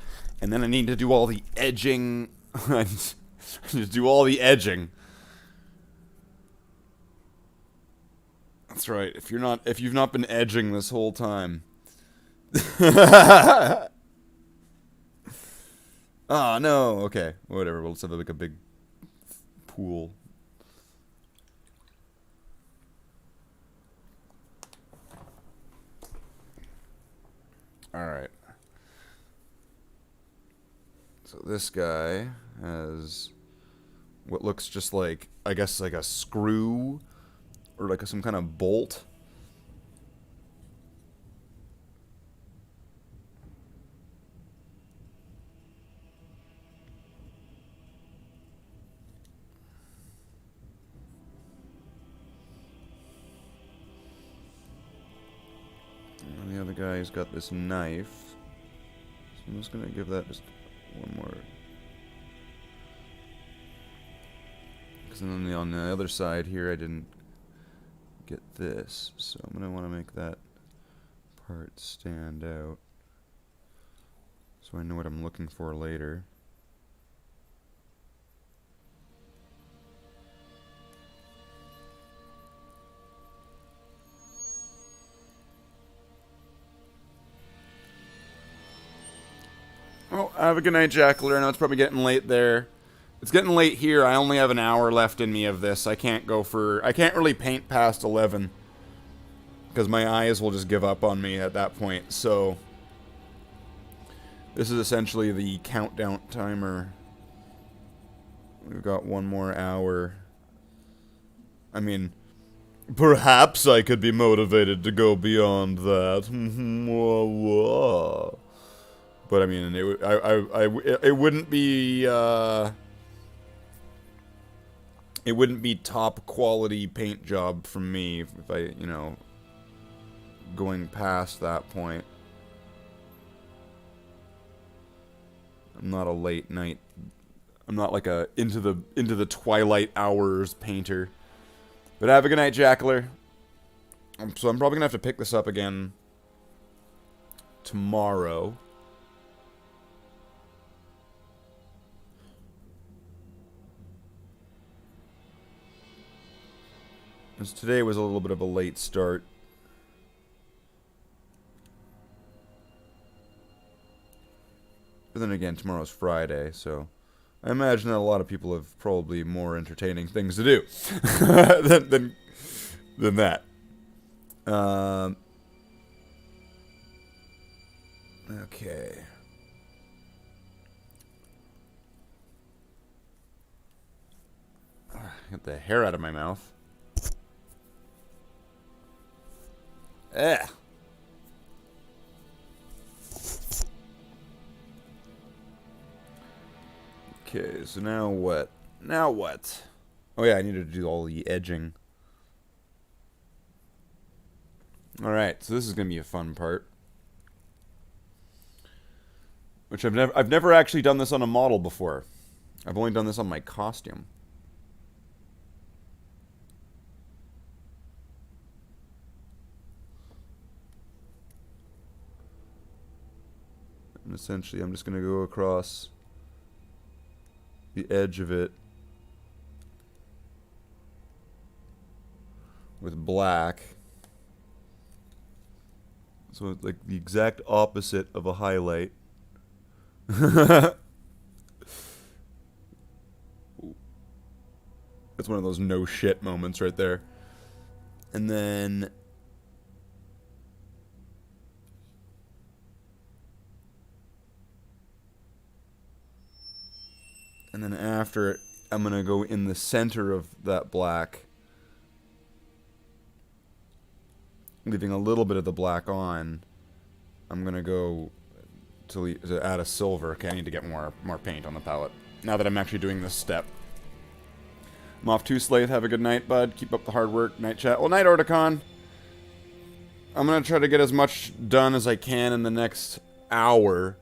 and then I need to do all the edging. I need to do all the edging. That's right. If you've not been edging this whole time. Oh no. Okay, whatever. We'll just have like a big pool. Alright. So this guy has what looks just like, I guess, like a screw or like some kind of bolt. And the other guy's got this knife. So I'm just gonna give that just one more. Because then on the other side here, I didn't get this. So I'm gonna want to make that part stand out. So I know what I'm looking for later. Oh, have a good night, Jackler. I know it's probably getting late there. It's getting late here. I only have an hour left in me of this. I can't really paint past 11. Because my eyes will just give up on me at that point. So, this is essentially the countdown timer. We've got one more hour. I mean, perhaps I could be motivated to go beyond that. But I mean, it wouldn't be top quality paint job from me if I, you know, going past that point. I'm not a late night. I'm not like a into the twilight hours painter. But have a good night, Jackler. So I'm probably gonna have to pick this up again tomorrow. Because today was a little bit of a late start. But then again, tomorrow's Friday, so I imagine that a lot of people have probably more entertaining things to do than that. Okay. Get the hair out of my mouth. Ugh. Okay, so now what? Now what? Oh yeah, I needed to do all the edging. Alright, so this is gonna be a fun part. Which I've never actually done this on a model before. I've only done this on my costume. And essentially, I'm just going to go across the edge of it with black. So it's like the exact opposite of a highlight. That's one of those no shit moments right there. And then after it, I'm going to go in the center of that black, leaving a little bit of the black on. I'm going to go to add a silver. Okay, I need to get more paint on the palette now that I'm actually doing this step. I'm off to Slave. Have a good night, bud. Keep up the hard work. Night chat. Well, night, Orticon. I'm going to try to get as much done as I can in the next hour,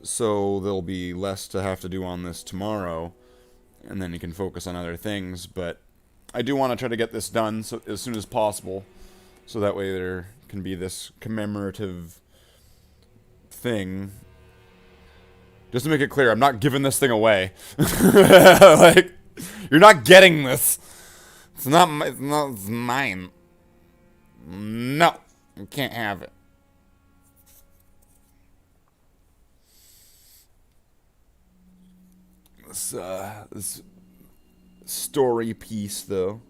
so there'll be less to have to do on this tomorrow, and then you can focus on other things. But I do want to try to get this done as soon as possible, so that way there can be this commemorative thing. Just to make it clear, I'm not giving this thing away. Like, you're not getting this. It's mine. No, you can't have it. This story piece, though.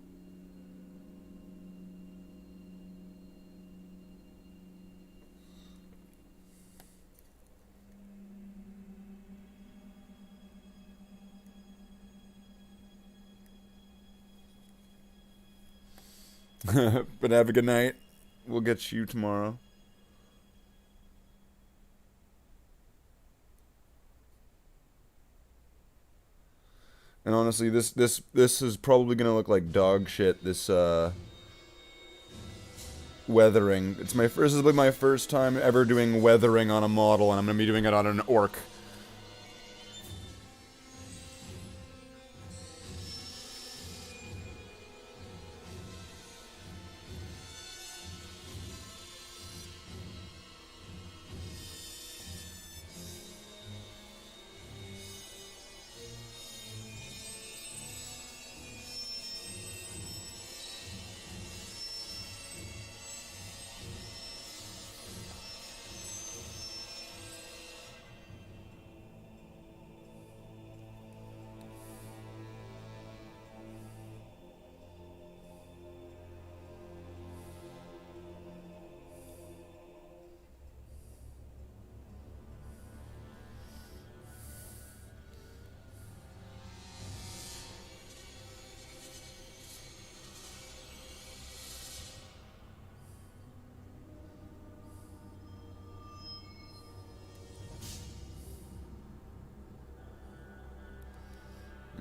But have a good night. We'll get you tomorrow. And honestly, this is probably gonna look like dog shit. This weathering. This will be my first time ever doing weathering on a model, and I'm gonna be doing it on an orc.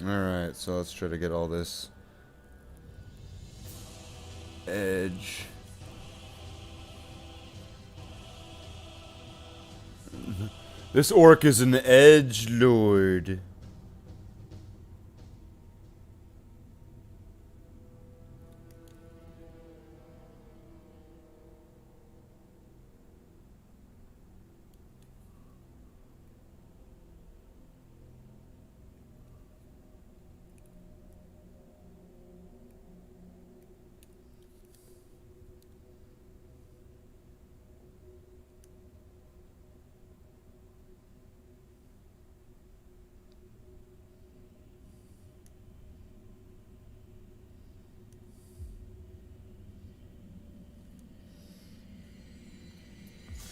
Alright, so let's try to get all this edge. This orc is an edge lord.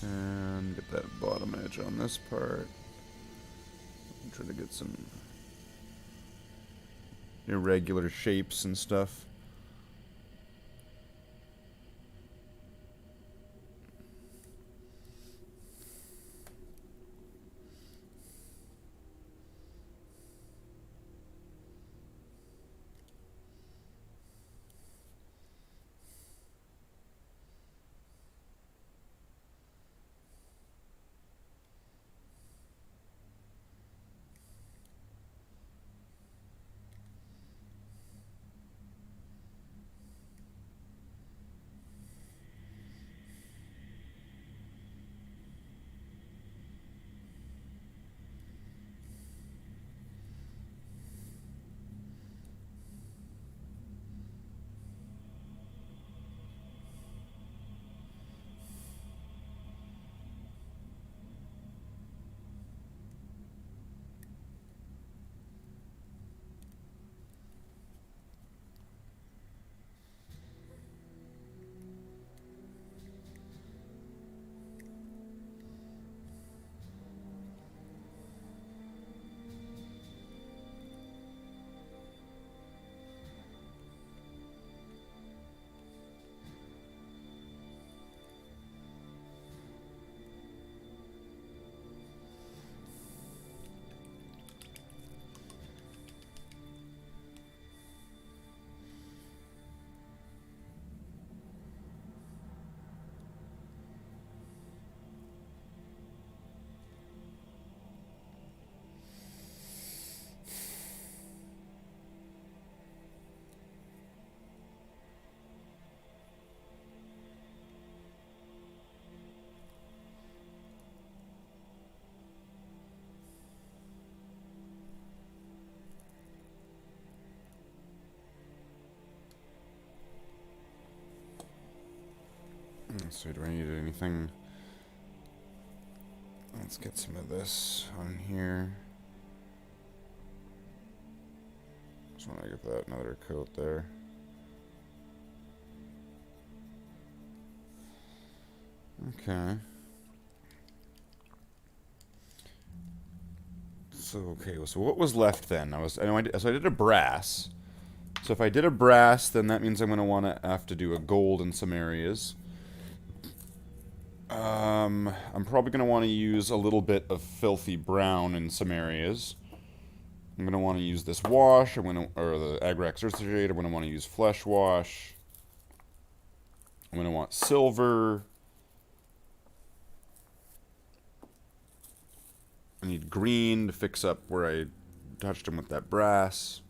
And get that bottom edge on this part. Try to get some irregular shapes and stuff. So do I need anything? Let's get some of this on here. Just want to give that another coat there. Okay. So okay, so what was left then? So I did a brass. So if I did a brass, then that means I'm going to want to have to do a gold in some areas. I'm probably going to want to use a little bit of filthy brown in some areas. I'm going to want to use this wash, or the Agrax Earth Shade. I'm going to want to use flesh wash. I'm going to want silver. I need green to fix up where I touched him with that brass.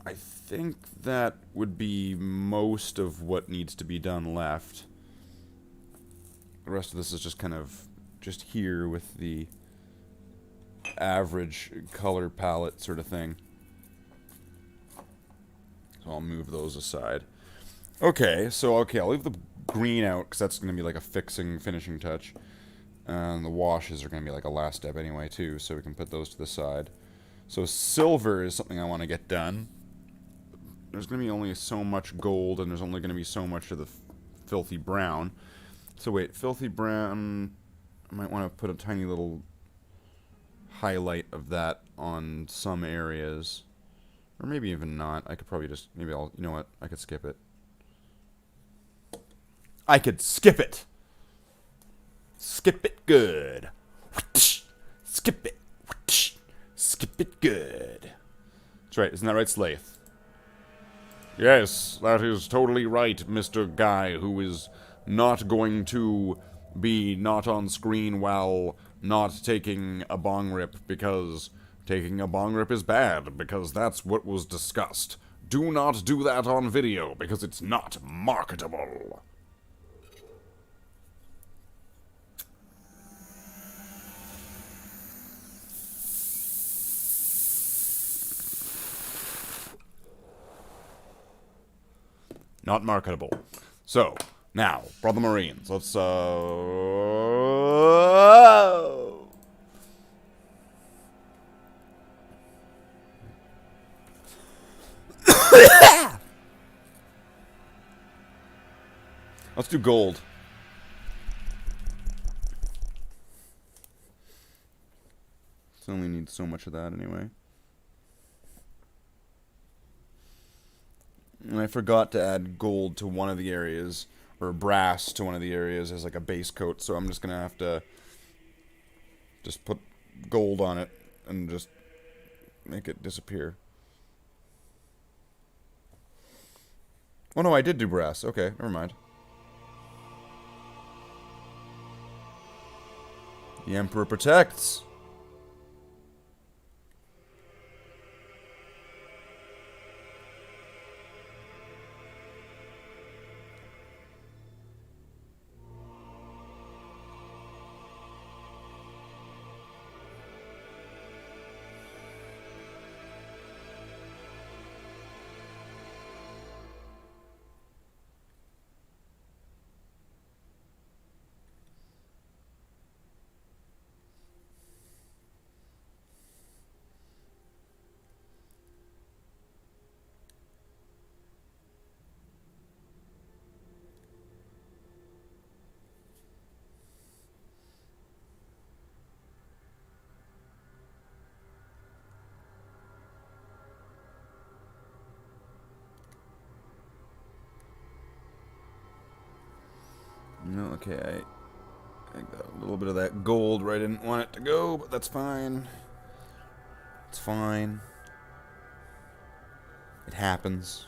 I think that would be most of what needs to be done left. The rest of this is just kind of just here with the average color palette sort of thing. So I'll move those aside. Okay, I'll leave the green out because that's going to be like a finishing touch. And the washes are going to be like a last step anyway too, so we can put those to the side. So silver is something I want to get done. There's going to be only so much gold, and there's only going to be so much of the filthy brown. So wait, filthy brown, I might want to put a tiny little highlight of that on some areas. Or maybe even not. I could probably just, you know what, I could skip it. I could skip it! Skip it good. Skip it. Skip it good. That's right, isn't that right, Slaith? Yes, that is totally right, Mr. Guy, who is not going to be not on screen while not taking a bong rip, because taking a bong rip is bad, because that's what was discussed. Do not do that on video, because it's not marketable. Not marketable. So, now, Brother Marines, let's, Let's do gold. It only needs so much of that anyway. And I forgot to add gold to one of the areas, or brass to one of the areas as like a base coat, so I'm just gonna have to just put gold on it and just make it disappear. Oh no, I did do brass. Okay, never mind. The Emperor protects. No, okay, I got a little bit of that gold where I didn't want it to go, but that's fine. It's fine. It happens.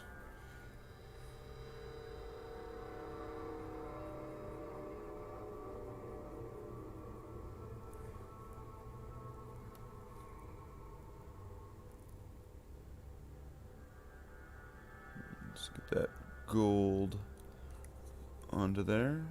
Let's get that gold onto there.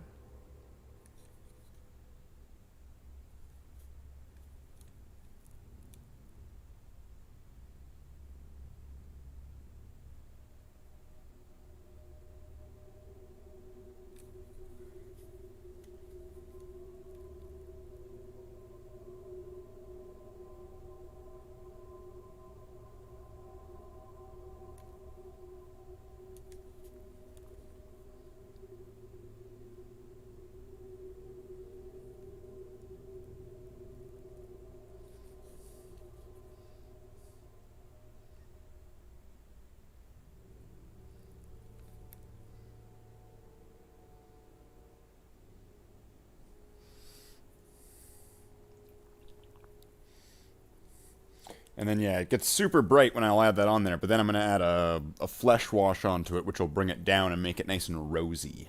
And then, yeah, it gets super bright when I'll add that on there, but then I'm going to add a flesh wash onto it, which will bring it down and make it nice and rosy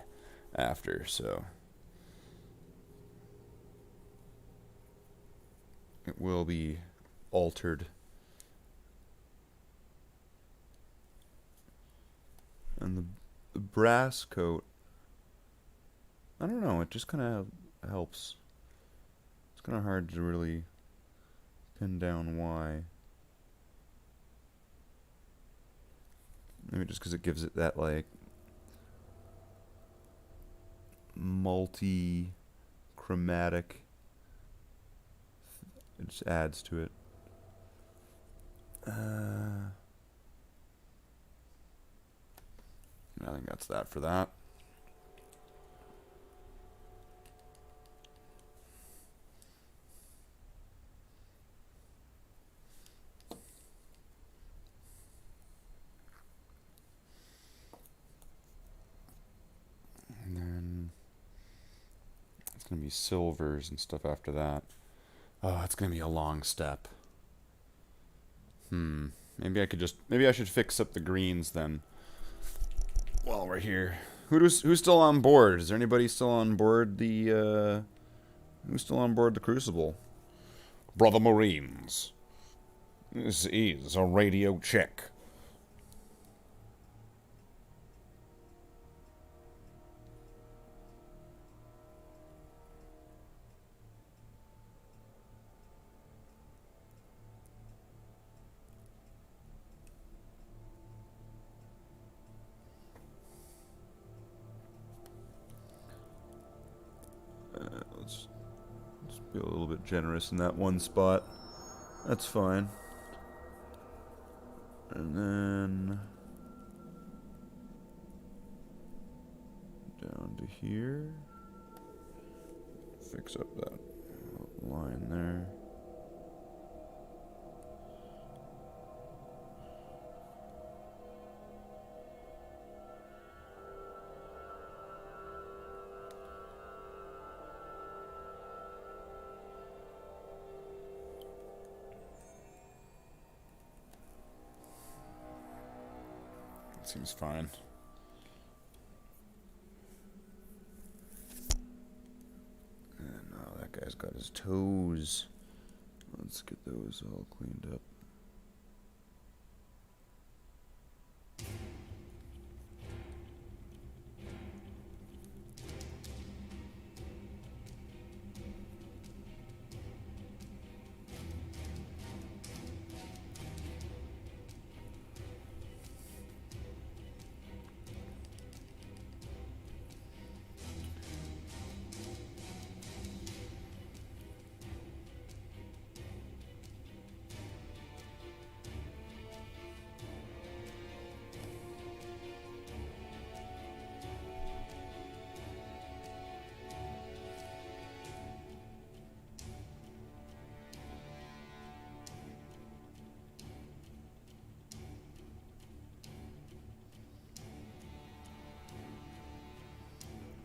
after, so... It will be altered. And the brass coat, I don't know, it just kind of helps. It's kind of hard to really pin down why. Maybe just because it gives it that, like, multi-chromatic. It just adds to it. I think that's that for that. And then it's going to be silvers and stuff after that. Oh, it's going to be a long step. Maybe I should fix up the greens then. While we're here. Who's still on board? Is there anybody still on board the, who's still on board the Crucible? Brother Marines, this is a radio check. Let's be a little bit generous in that one spot. That's fine. And then down to here. Fix up that line there. Seems fine. And oh, that guy's got his toes. Let's get those all cleaned up.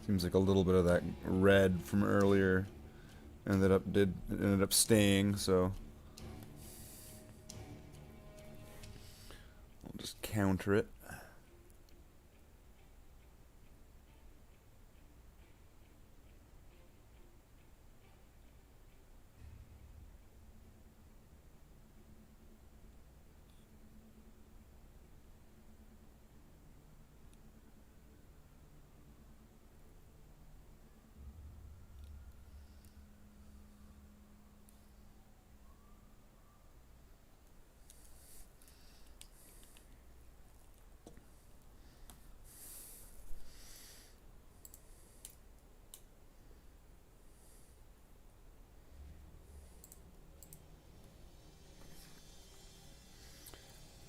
Seems like a little bit of that red from earlier ended up staying, so I'll just counter it.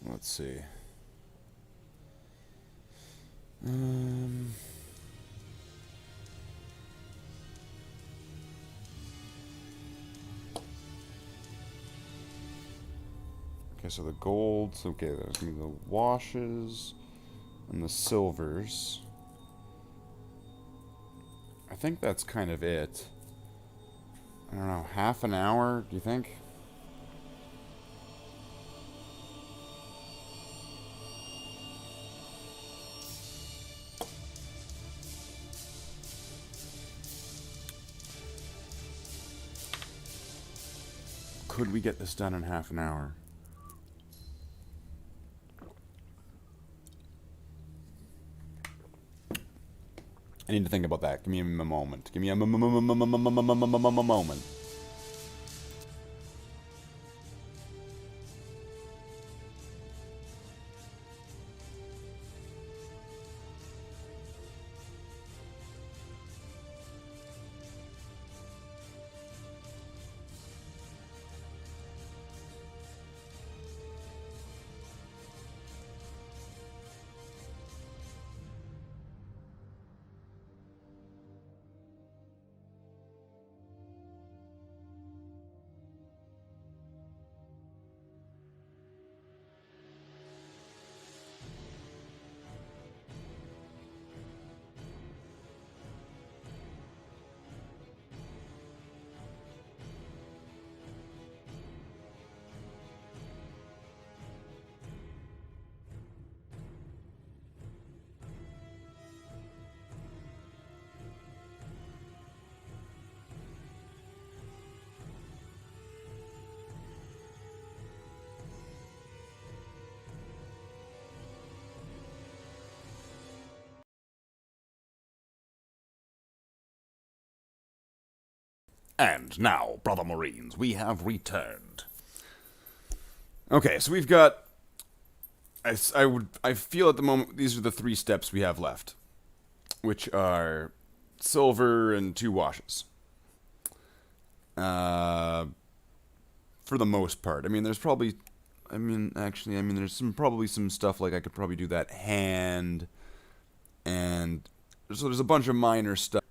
Let's see. Okay, so the golds, okay, there's gonna be the washes and the silvers. I think that's kind of it. I don't know, half an hour, do you think? could we get this done in half an hour? I need to think about that. Give me a moment. Give me a moment. And now, Brother Marines, we have returned. Okay, so we've got... I feel at the moment these are the 3 steps we have left, which are silver and 2 washes. For the most part. I mean, there's probably... there's probably some stuff like I could probably do that hand, and... So there's a bunch of minor stuff.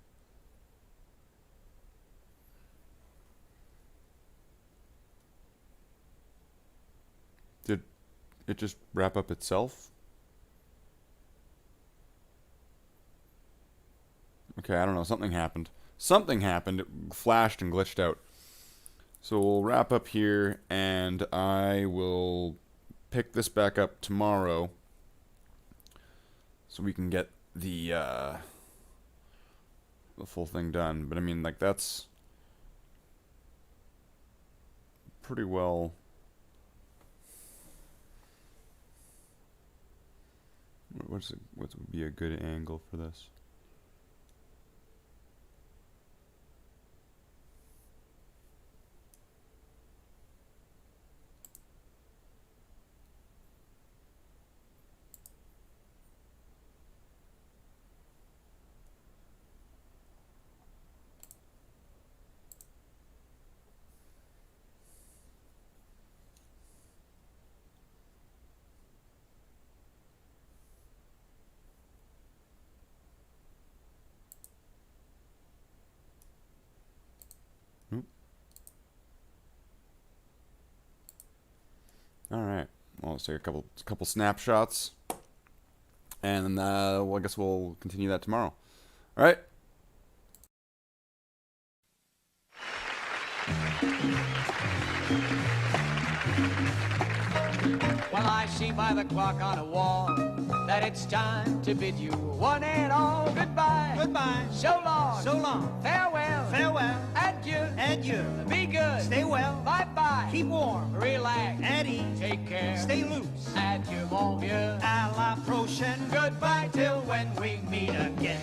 Did it just wrap up itself? Okay, I don't know. Something happened. Something happened. It flashed and glitched out. So we'll wrap up here, and I will pick this back up tomorrow so we can get the full thing done. But I mean, like, that's pretty well... What would be a good angle for this? Alright, well, let's take a couple snapshots, and well, I guess we'll continue that tomorrow. Alright? Well, I see by the clock on the wall that it's time to bid you one and all goodbye. Goodbye. So long. So long. Farewell. Farewell. Adieu. Adieu. Be good. Stay well. Bye-bye. Keep warm. Relax. At ease. Take care. Stay loose. Adieu, mon vieux. À la prochaine. Goodbye till when we meet again.